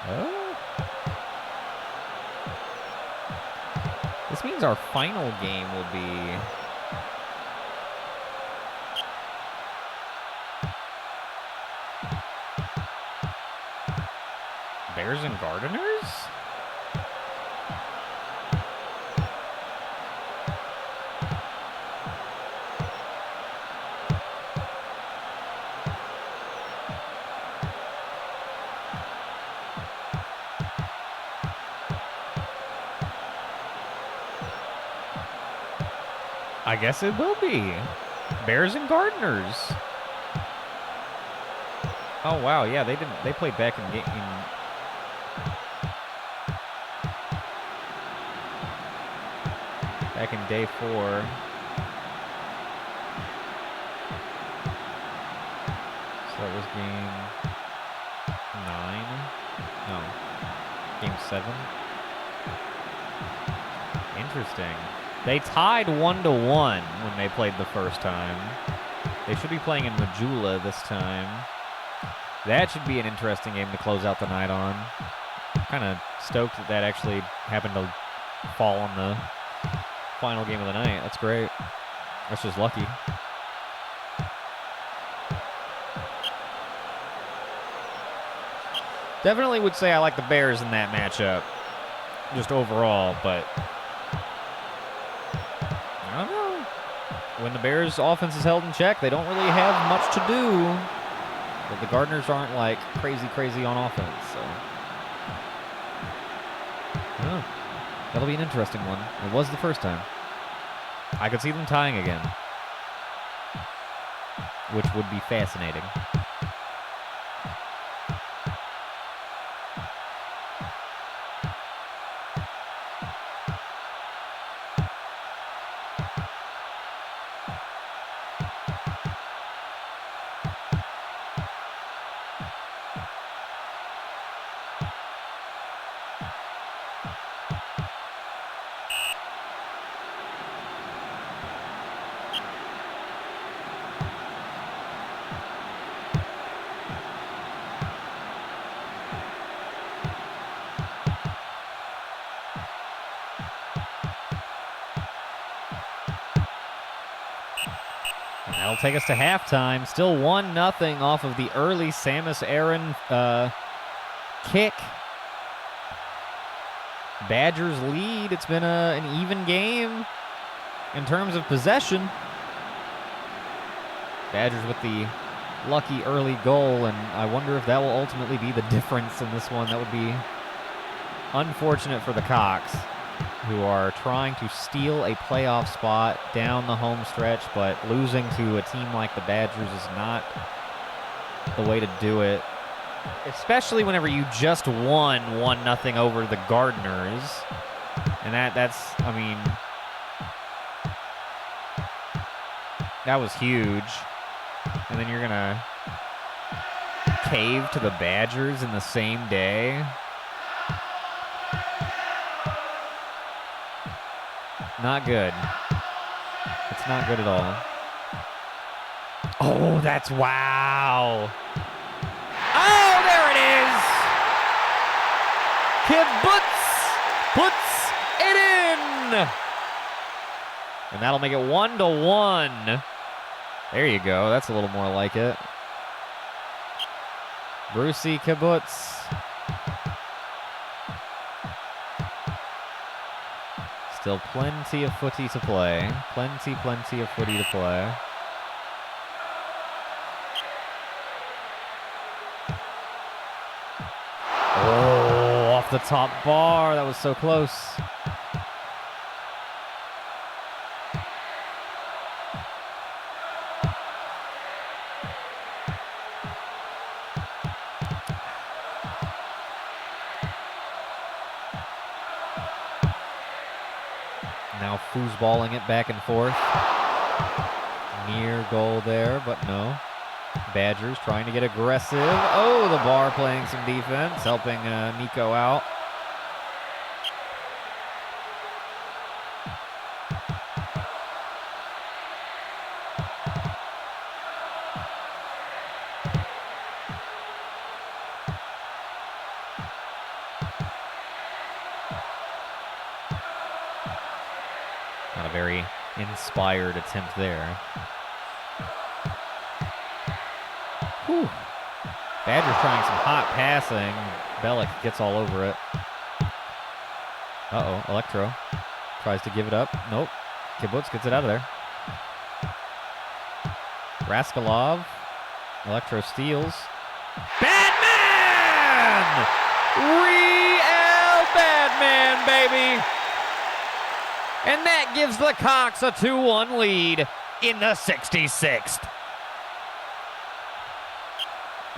S1: Oh. This means our final game will be... Bears and Gardeners? I guess it will be. Bears and Gardeners. Oh wow, yeah, they played back in back in day 4. So that was game 9. No. Game 7. Interesting. They tied 1-1 when they played the first time. They should be playing in Majula this time. That should be an interesting game to close out the night on. Kind of stoked that actually happened to fall on the final game of the night. That's great. That's just lucky. Definitely would say I like the Bears in that matchup, just overall, but I don't know. When the Bears' offense is held in check, they don't really have much to do. But the Gardeners aren't like crazy on offense, so I don't know. That'll be an interesting one. It was the first time. I could see them tying again, which would be fascinating. That'll take us to halftime. Still 1-0 off of the early Samus Aran kick. Badgers lead. It's been an even game in terms of possession. Badgers with the lucky early goal, and I wonder if that will ultimately be the difference in this one. That would be unfortunate for the Cox, who are trying to steal a playoff spot down the home stretch, but losing to a team like the Badgers is not the way to do it, especially whenever you just won 1-0 over the Gardeners. And that's, I mean, that was huge. And then you're going to cave to the Badgers in the same day. Not good. It's not good at all. Oh, that's wow. Oh, there it is. Kibbutz puts it in. And that'll make it 1-1. There you go. That's a little more like it. Brucey Kibbutz. Still plenty of footy to play. Plenty of footy to play. Oh, off the top bar. That was so close. Now foosballing it back and forth. Near goal there, but no. Badgers trying to get aggressive. Oh, the bar playing some defense, helping Nico out. Not a very inspired attempt there. Whew. Badgers trying some hot passing. Bellick gets all over it. Uh-oh, Electro tries to give it up. Nope. Kibbutz gets it out of there. Raskalov. Electro steals. Badman! Real Badman, baby! And that gives the Cox a 2-1 lead in the 66th.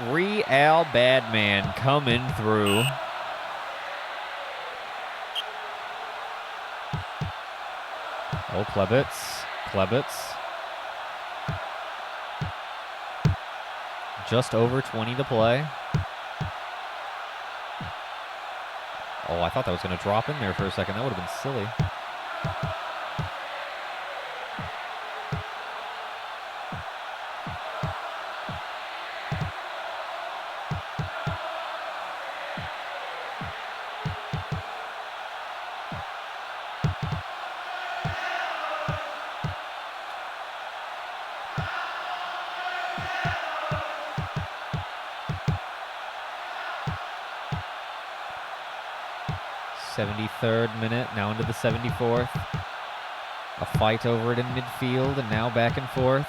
S1: Real Badman coming through. Oh, Klebitz. Just over 20 to play. Oh, I thought that was going to drop in there for a second. That would have been silly. Third minute, now into the 74th. A fight over it in midfield, and now back and forth.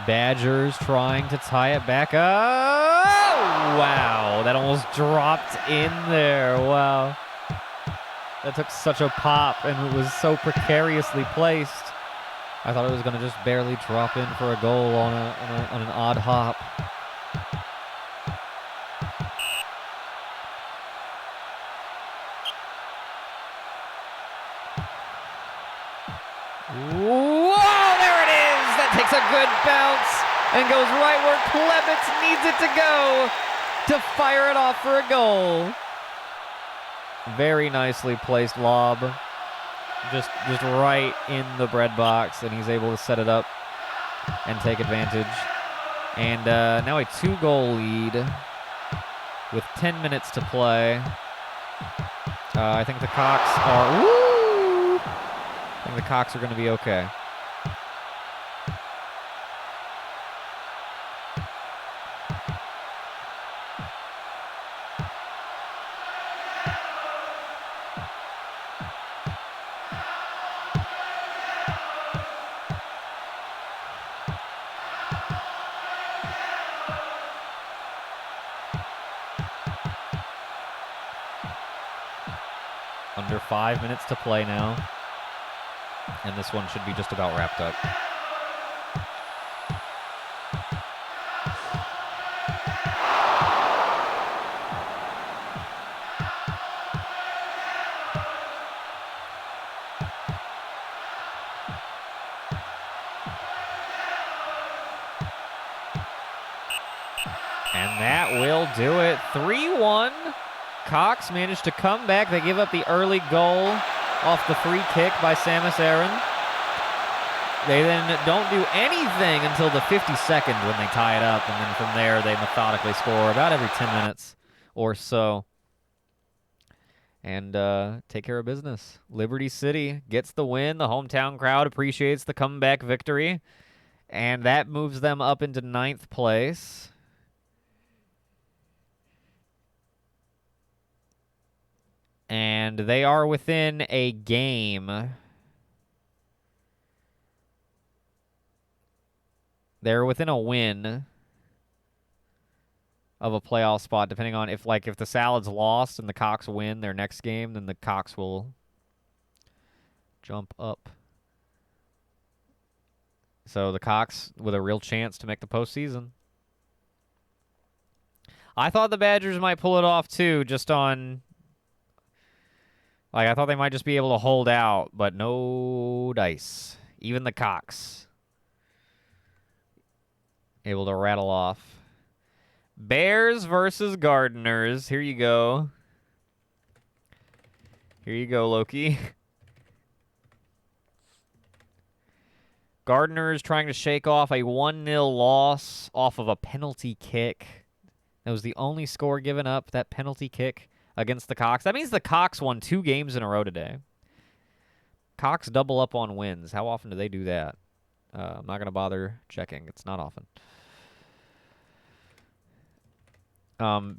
S1: Badgers trying to tie it back up. Oh, wow, that almost dropped in there. Wow. That took such a pop, and it was so precariously placed. I thought it was going to just barely drop in for a goal on an odd hop. Whoa, there it is! That takes a good bounce and goes right where Klebitz needs it to go to fire it off for a goal. Very nicely placed lob. Just right in the bread box, and he's able to set it up and take advantage. And now a 2-goal lead with 10 minutes to play. I think the Cox are... Woo! I think the Cox are going to be okay. Under 5 minutes to play now. And this one should be just about wrapped up. And that will do it. 3-1. Cox managed to come back. They give up the early goal off the free kick by Samus Aran. They then don't do anything until the 52nd when they tie it up, and then from there they methodically score about every 10 minutes or so. And take care of business. Liberty City gets the win. The hometown crowd appreciates the comeback victory. And that moves them up into 9th place. And they are within a game. They're within a win of a playoff spot, depending on if the Salad's lost and the Cox win their next game, then the Cox will jump up. So the Cox with a real chance to make the postseason. I thought the Badgers might pull it off too, just on... I thought they might just be able to hold out, but no dice. Even the Cox able to rattle off. Bears versus Gardeners. Here you go. Here you go, Loki. Gardeners trying to shake off a 1-0 loss off of a penalty kick. That was the only score given up, that penalty kick against the Cox. That means the Cox won 2 games in a row today. Cox double up on wins. How often do they do that? I'm not going to bother checking. It's not often.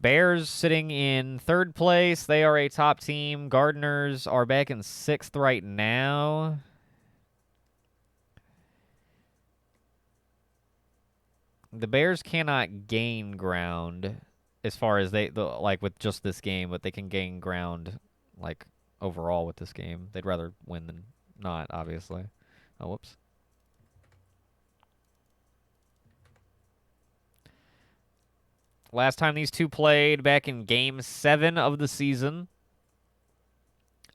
S1: Bears sitting in 3rd place. They are a top team. Gardeners are back in 6th right now. The Bears cannot gain ground as far as with just this game, but they can gain ground overall with this game. They'd rather win than not, obviously. Oh, whoops. Last time these two played, back in Game 7 of the season,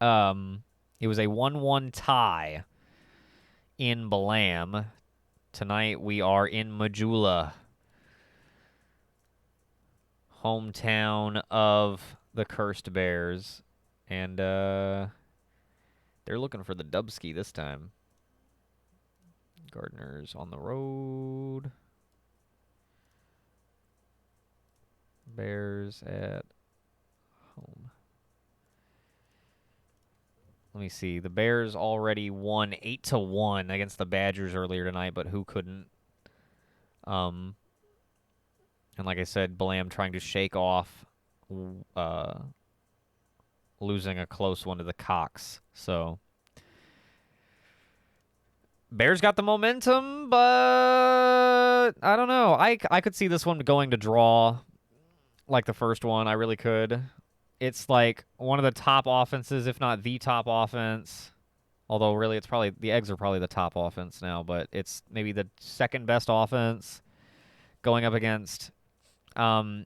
S1: it was a 1-1 tie in Balam. Tonight we are in Missoula, hometown of the Cursed Bears, and they're looking for the Dubski this time. Gardeners on the road. Bears at home. Let me see. The Bears already won 8-1 against the Badgers earlier tonight, but who couldn't? And like I said, Balam trying to shake off losing a close one to the Cox. So Bears got the momentum, but I don't know. I could see this one going to draw like the first one. I really could. It's like one of the top offenses, if not the top offense. Although really it's probably the Eggs are probably the top offense now, but it's maybe the second best offense going up against a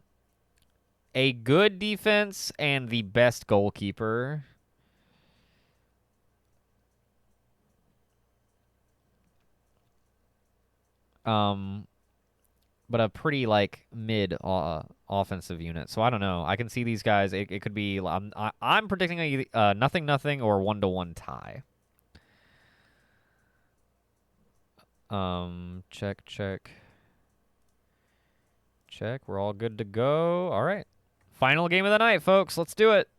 S1: good defense and the best goalkeeper. But a pretty mid offensive unit. So I don't know. I can see these guys. It could be. I'm predicting a 0-0 or 1-1 tie. Check. We're all good to go. All right. Final game of the night, folks. Let's do it.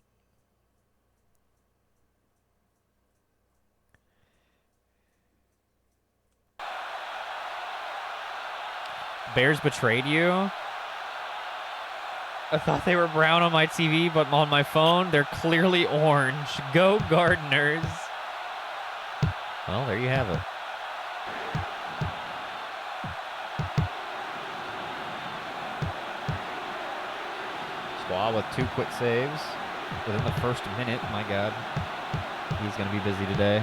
S1: Bears betrayed you. I thought they were brown on my TV, but on my phone, they're clearly orange. Go Gardeners. Well, there you have it. Squaw with 2 quick saves within the first minute. My God. He's going to be busy today.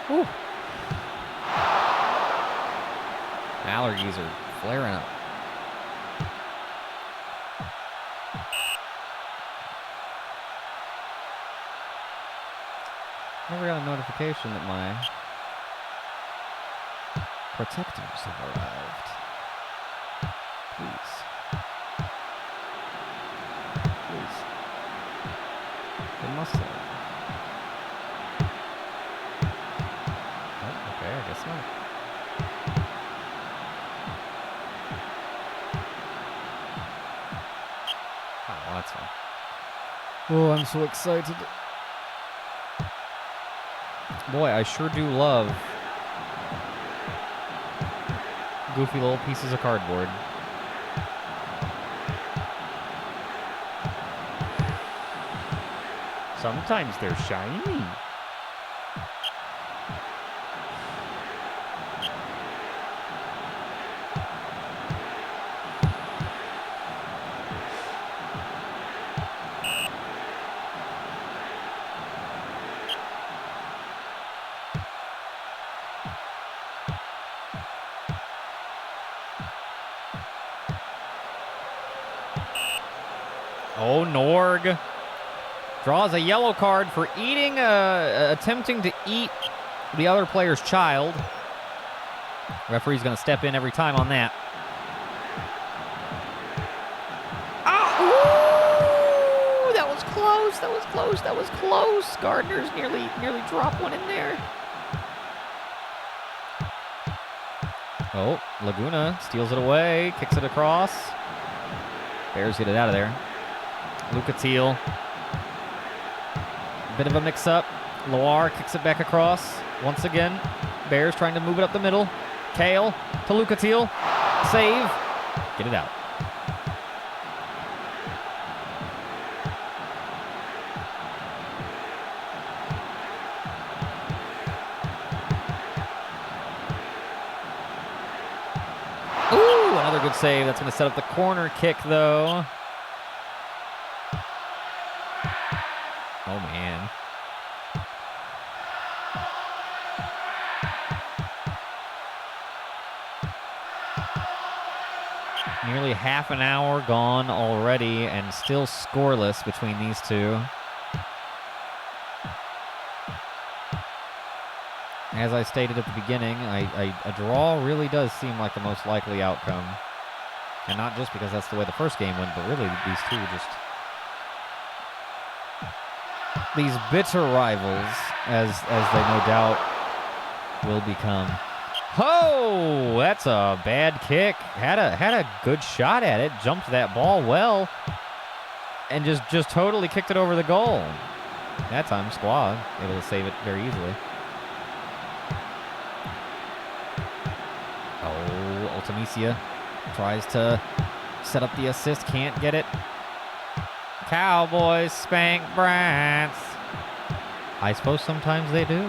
S1: Whew. Allergies are flaring up. Never got a notification that my protectors have arrived. Please. They must have. That's not... Oh, well, that's fine. Oh, I'm so excited. Boy, I sure do love goofy little pieces of cardboard. Sometimes they're shiny. Oh, Norg draws a yellow card for attempting to eat the other player's child. Referee's going to step in every time on that. Oh! Ooh, that was close. That was close. That was close. Gardner's nearly dropped one in there. Oh, Laguna steals it away, kicks it across. Bears get it out of there. Lucatile. Bit of a mix-up. Loire kicks it back across. Once again, Bears trying to move it up the middle. Kale to Lucatile. Save. Get it out. Ooh, another good save. That's going to set up the corner kick, though. Oh, man. Nearly half an hour gone already and still scoreless between these two. As I stated at the beginning, a draw really does seem like the most likely outcome. And not just because that's the way the first game went, but really these two just... These bitter rivals, as they no doubt will become. Oh, that's a bad kick. Had a good shot at it. Jumped that ball well, and just totally kicked it over the goal. That time, Squad able to save it very easily. Oh, Ultimisia tries to set up the assist. Can't get it. Cowboys spank brats. I suppose sometimes they do.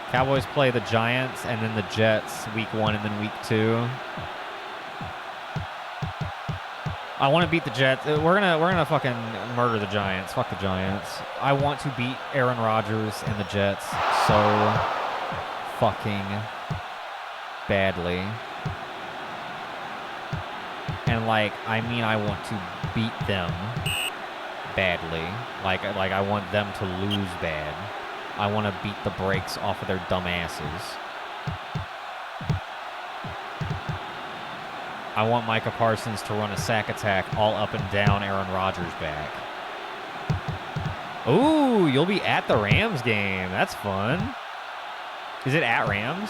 S1: Cowboys play the Giants and then the Jets week 1 and then week 2. I want to beat the Jets. We're gonna fucking murder the Giants. Fuck the Giants. I want to beat Aaron Rodgers and the Jets so fucking badly. And I want to beat them badly. Like I want them to lose bad. I want to beat the brakes off of their dumb asses. I want Micah Parsons to run a sack attack all up and down Aaron Rodgers' back. Ooh, you'll be at the Rams game. That's fun. Is it at Rams?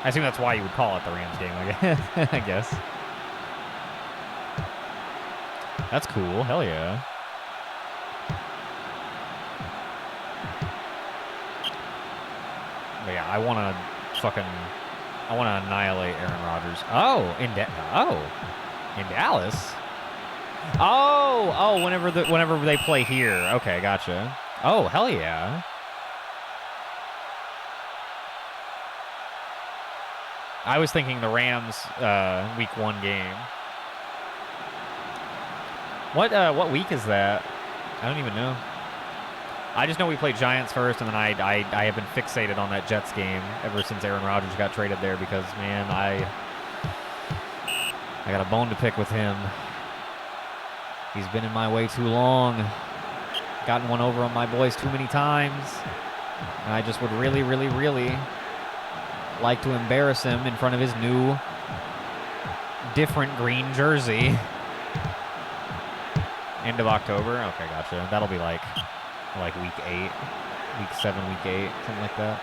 S1: I assume that's why you would call it the Rams game, I guess. That's cool. Hell yeah. But yeah, I want to annihilate Aaron Rodgers. Oh, in Dallas. Oh, whenever they play here. Okay, gotcha. Oh, hell yeah. I was thinking the Rams week 1 game. What week is that? I don't even know. I just know we played Giants first, and then I have been fixated on that Jets game ever since Aaron Rodgers got traded there because, man, I got a bone to pick with him. He's been in my way too long. Gotten one over on my boys too many times. And I just would really, really, really like to embarrass him in front of his new, different green jersey. End of October? Okay, gotcha. That'll be like week 8. Week 7, week 8, something like that.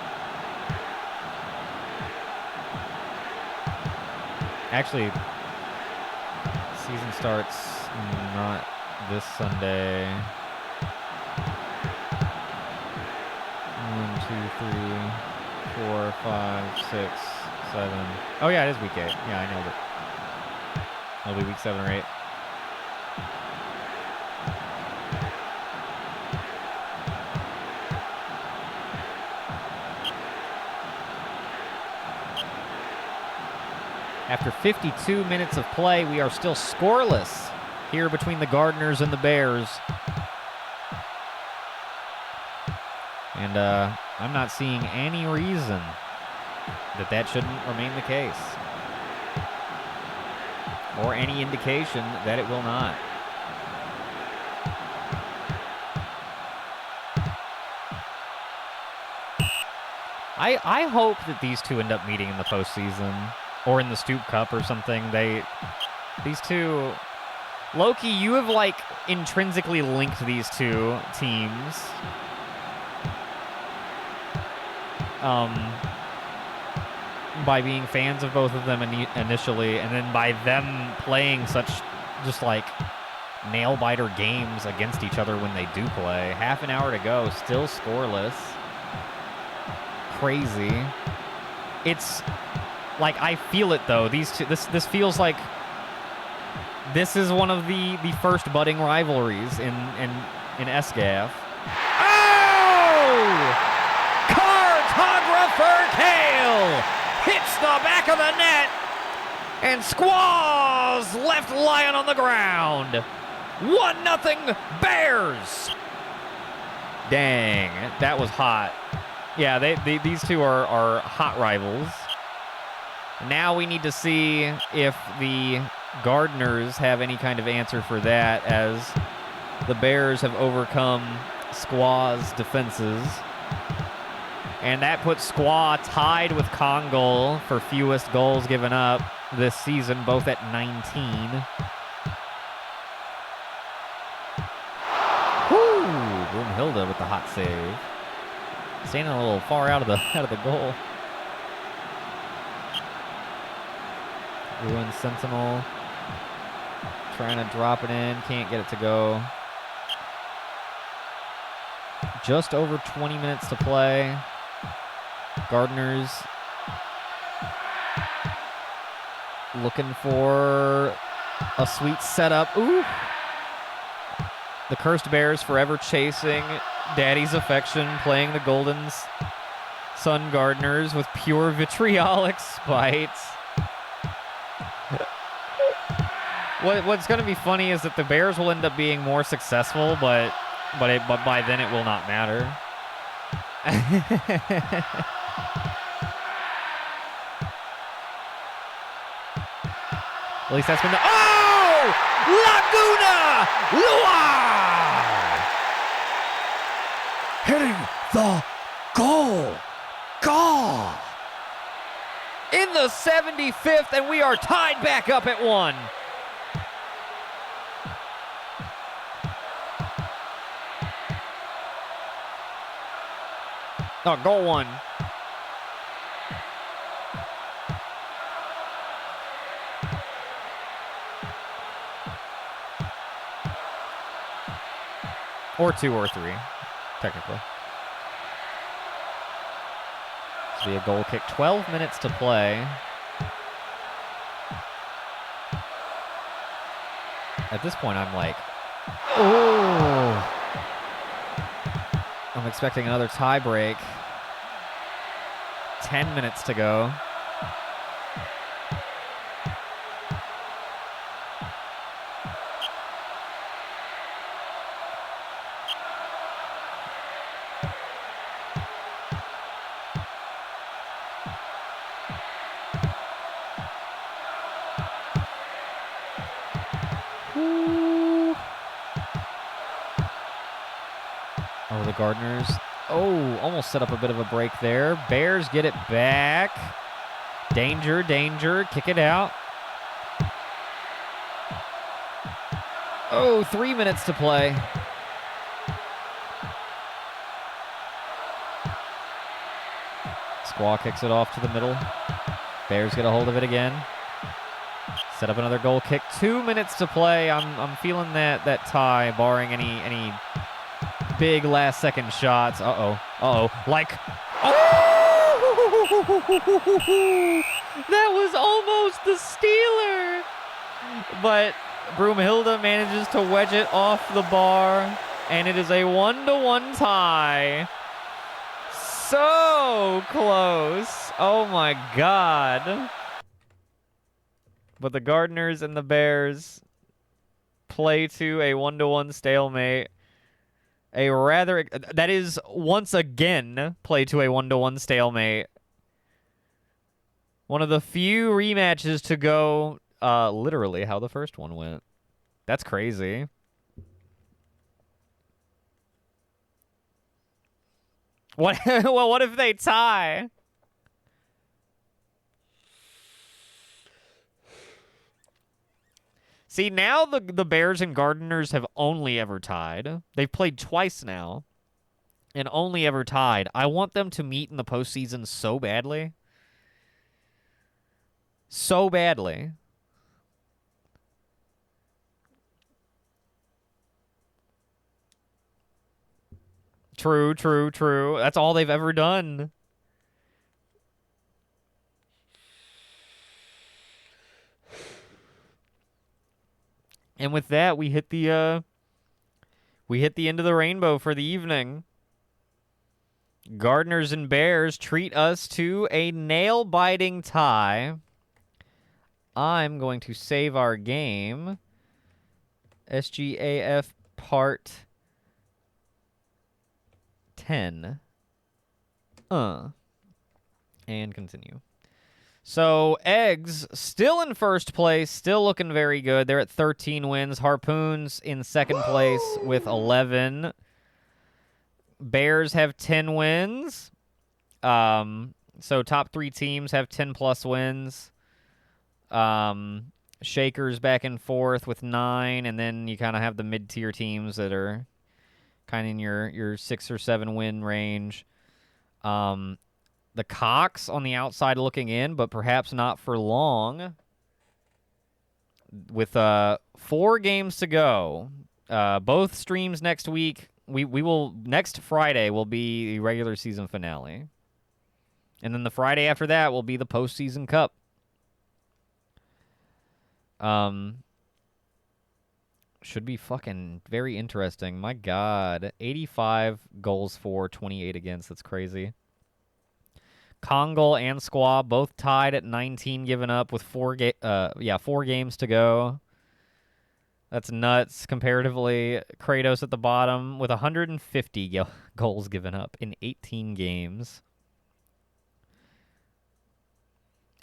S1: Actually, season starts not this Sunday. 1, 2, 3, 4, 5, 6, 7. Oh yeah, it is week 8. Yeah, I know that. It'll be week 7 or 8. After 52 minutes of play, we are still scoreless here between the Gardeners and the Bears. And I'm not seeing any reason that shouldn't remain the case. Or any indication that it will not. I hope that these two end up meeting in the postseason. Or in the Stoop Cup or something. These two... Loki, you have, like, intrinsically linked these two teams. By being fans of both of them initially, and then by them playing such just, like, nail-biter games against each other when they do play. Half an hour to go, still scoreless. Crazy. It's... Like, I feel it, though. These two, this feels like this is one of the first budding rivalries in SGAF. Oh! Cartographer Kale hits the back of the net, and Squaws left Lion on the ground. 1-0 Bears. Dang, that was hot. Yeah, these two are hot rivals. Now we need to see if the Gardeners have any kind of answer for that, as the Bears have overcome Squaw's defenses. And that puts Squaw tied with Kongol for fewest goals given up this season, both at 19. Whoo! Broomhilda with the hot save. Standing a little far out of the goal. Ruin Sentinel. Trying to drop it in. Can't get it to go. Just over 20 minutes to play. Gardeners looking for a sweet setup. Ooh. The Cursed Bears forever chasing Daddy's affection, playing the Golden Sun Gardeners with pure vitriolic spite. What's going to be funny is that the Bears will end up being more successful, but by then it will not matter. At least that's been the... Oh! Laguna Luar! Hitting the goal. Goal! In the 75th, and we are tied back up at 1. Oh, goal 1. Or 2 or 3, technically. This will be a goal kick. 12 minutes to play. At this point, I'm like, oh! I'm expecting another tie break. 10 minutes to go. Oh, the Gardeners. Oh, almost set up a bit of a break there. Bears get it back. Danger, danger. Kick it out. Oh, 3 minutes to play. Squaw kicks it off to the middle. Bears get a hold of it again. Set up another goal kick. 2 minutes to play. I'm feeling that tie, barring any big last second shots. Like, oh! That was almost the stealer. But Broomhilda manages to wedge it off the bar, and it is a 1-1 tie. So close. Oh my God. But the Gardeners and the Bears play to a 1-1 stalemate. That is once again play to a 1-1 stalemate. One of the few rematches to go literally how the first one went. That's crazy. What? Well, what if they tie? See, now the Bears and Gardeners have only ever tied. They've played twice now and only ever tied. I want them to meet in the postseason so badly. So badly. True, true, true. That's all they've ever done. And with that, we hit the end of the rainbow for the evening. Gardeners and Bears treat us to a nail-biting tie. I'm going to save our game. SGAF Part 10. And continue. So, Eggs still in first place, still looking very good. They're at 13 wins. Harpoons in second place with 11. Bears have 10 wins. So top 3 teams have 10-plus wins. Shakers back and forth with 9, and then you kind of have the mid-tier teams that are kind of in your 6 or 7 win range. The Cox on the outside looking in, but perhaps not for long. With 4 games to go, both streams next week. We will next Friday will be the regular season finale, and then the Friday after that will be the postseason cup. Should be fucking very interesting. My God, 85 goals for, 28 against. That's crazy. Kongol and Squaw both tied at 19 given up with 4 games to go. That's nuts comparatively. Kratos at the bottom with 150 goals given up in 18 games.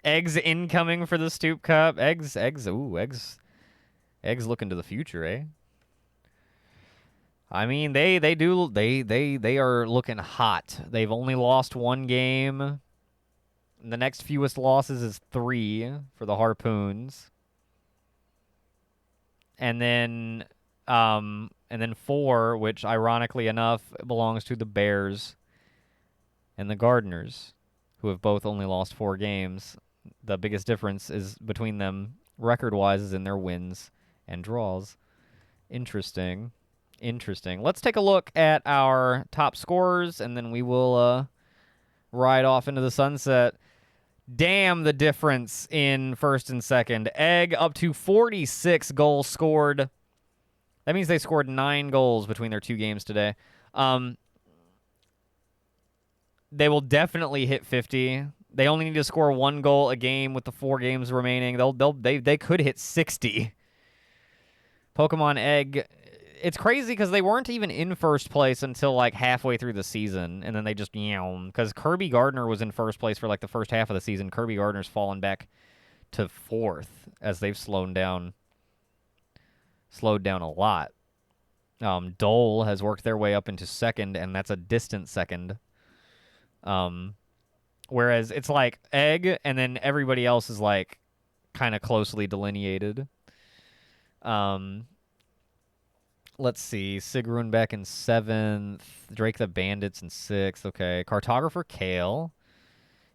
S1: Eggs incoming for the Stoop Cup. Eggs looking to the future, eh? I mean, they are looking hot. They've only lost 1 game. The next fewest losses is 3 for the Harpoons. And then 4, which ironically enough belongs to the Bears and the Gardeners, who have both only lost 4 games. The biggest difference is between them record-wise is in their wins and draws. Interesting. Let's take a look at our top scorers, and then we will ride off into the sunset. Damn the difference in first and second. Egg up to 46 goals scored. That means they scored 9 goals between their 2 games today. They will definitely hit 50. They only need to score 1 goal a game with the 4 games remaining. They could hit 60. Pokemon Egg, it's crazy because they weren't even in first place until like halfway through the season, and then they just because Kirby Gardner was in first place for like the first half of the season. Kirby Gardner's fallen back to 4th as they've slowed down a lot. Dole has worked their way up into 2nd, and that's a distant 2nd. Whereas it's like Egg, and then everybody else is like kind of closely delineated. Let's see. Sigrun back in 7th. Drake the Bandits in 6th. Okay. Cartographer Kale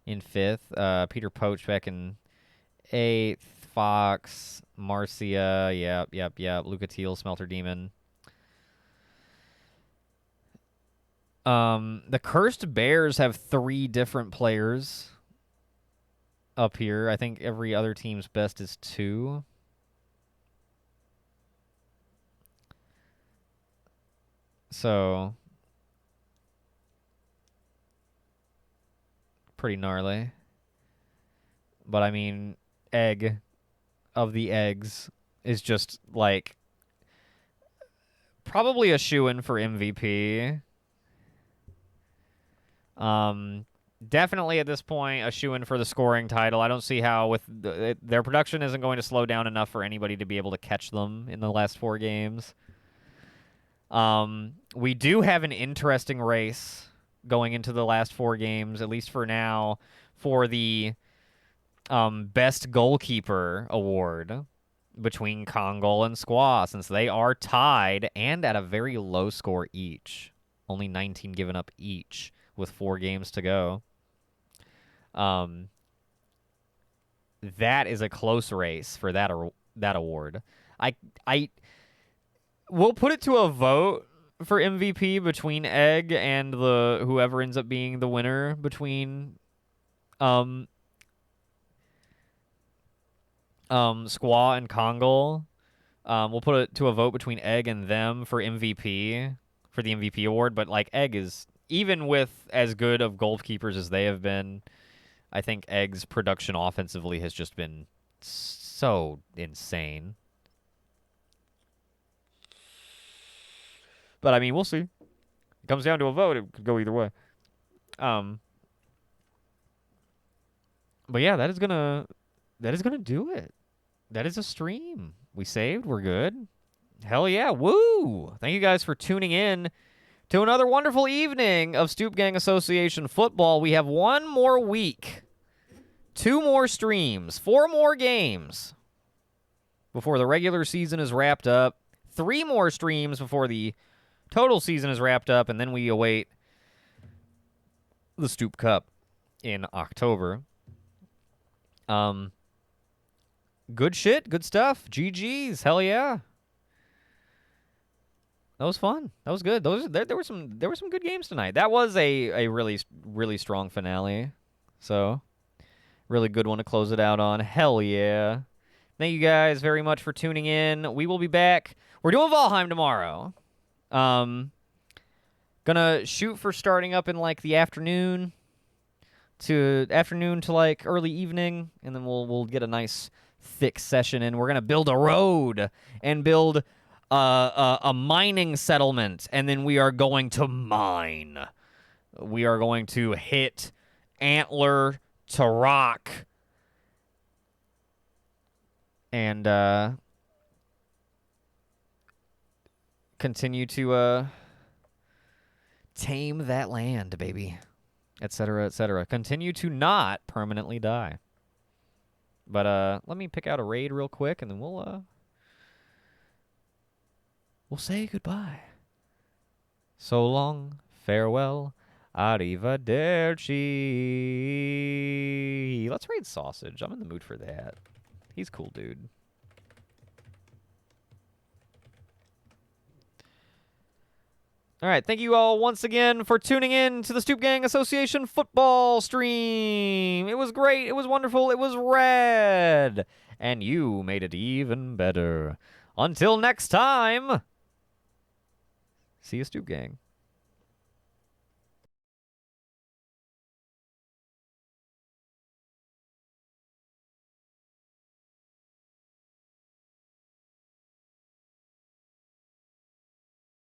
S1: in 5th. Peter Poach back in 8th. Fox. Marcia. Yep. Luca Teal, Smelter Demon. The Cursed Bears have 3 different players up here. I think every other team's best is 2. So, pretty gnarly. But I mean, Egg of the Eggs is just like probably a shoo-in for MVP. Definitely at this point a shoo-in for the scoring title. I don't see how with their production isn't going to slow down enough for anybody to be able to catch them in the last 4 games. We do have an interesting race going into the last 4 games, at least for now, for the best goalkeeper award between Kongol and Squaw, since they are tied and at a very low score each. Only 19 given up each with 4 games to go. That is a close race for that award. We'll put it to a vote for MVP between Egg and the whoever ends up being the winner between Squaw and Kongol. We'll put it to a vote between Egg and them for MVP, for the MVP award, but like Egg is, even with as good of goalkeepers as they have been, I think Egg's production offensively has just been so insane. But I mean, we'll see. It comes down to a vote. It could go either way. But yeah, that is gonna do it. That is a stream. We saved. We're good. Hell yeah. Woo! Thank you guys for tuning in to another wonderful evening of Stoop Gang Association football. We have 1 more week, 2 more streams, 4 more games before the regular season is wrapped up, 3 more streams before the total season is wrapped up, and then we await the Stoop Cup in October. Good shit, good stuff. GG's, hell yeah. That was fun. That was good. There were some good games tonight. That was a really strong finale. So, really good one to close it out on. Hell yeah. Thank you guys very much for tuning in. We will be back. We're doing Valheim tomorrow. Gonna shoot for starting up in like the afternoon to like early evening, and then we'll get a nice thick session in. We're gonna build a road and build a mining settlement, and then we are going to mine. We are going to hit Antler to rock, and continue to tame that land, baby, etc., etc. Continue to not permanently die. But let me pick out a raid real quick, and then we'll say goodbye. So long, farewell, arrivederci. Let's raid Sausage. I'm in the mood for that. He's a cool dude. All right, thank you all once again for tuning in to the Stoop Gang Association football stream. It was great. It was wonderful. It was rad. And you made it even better. Until next time, see you, Stoop Gang.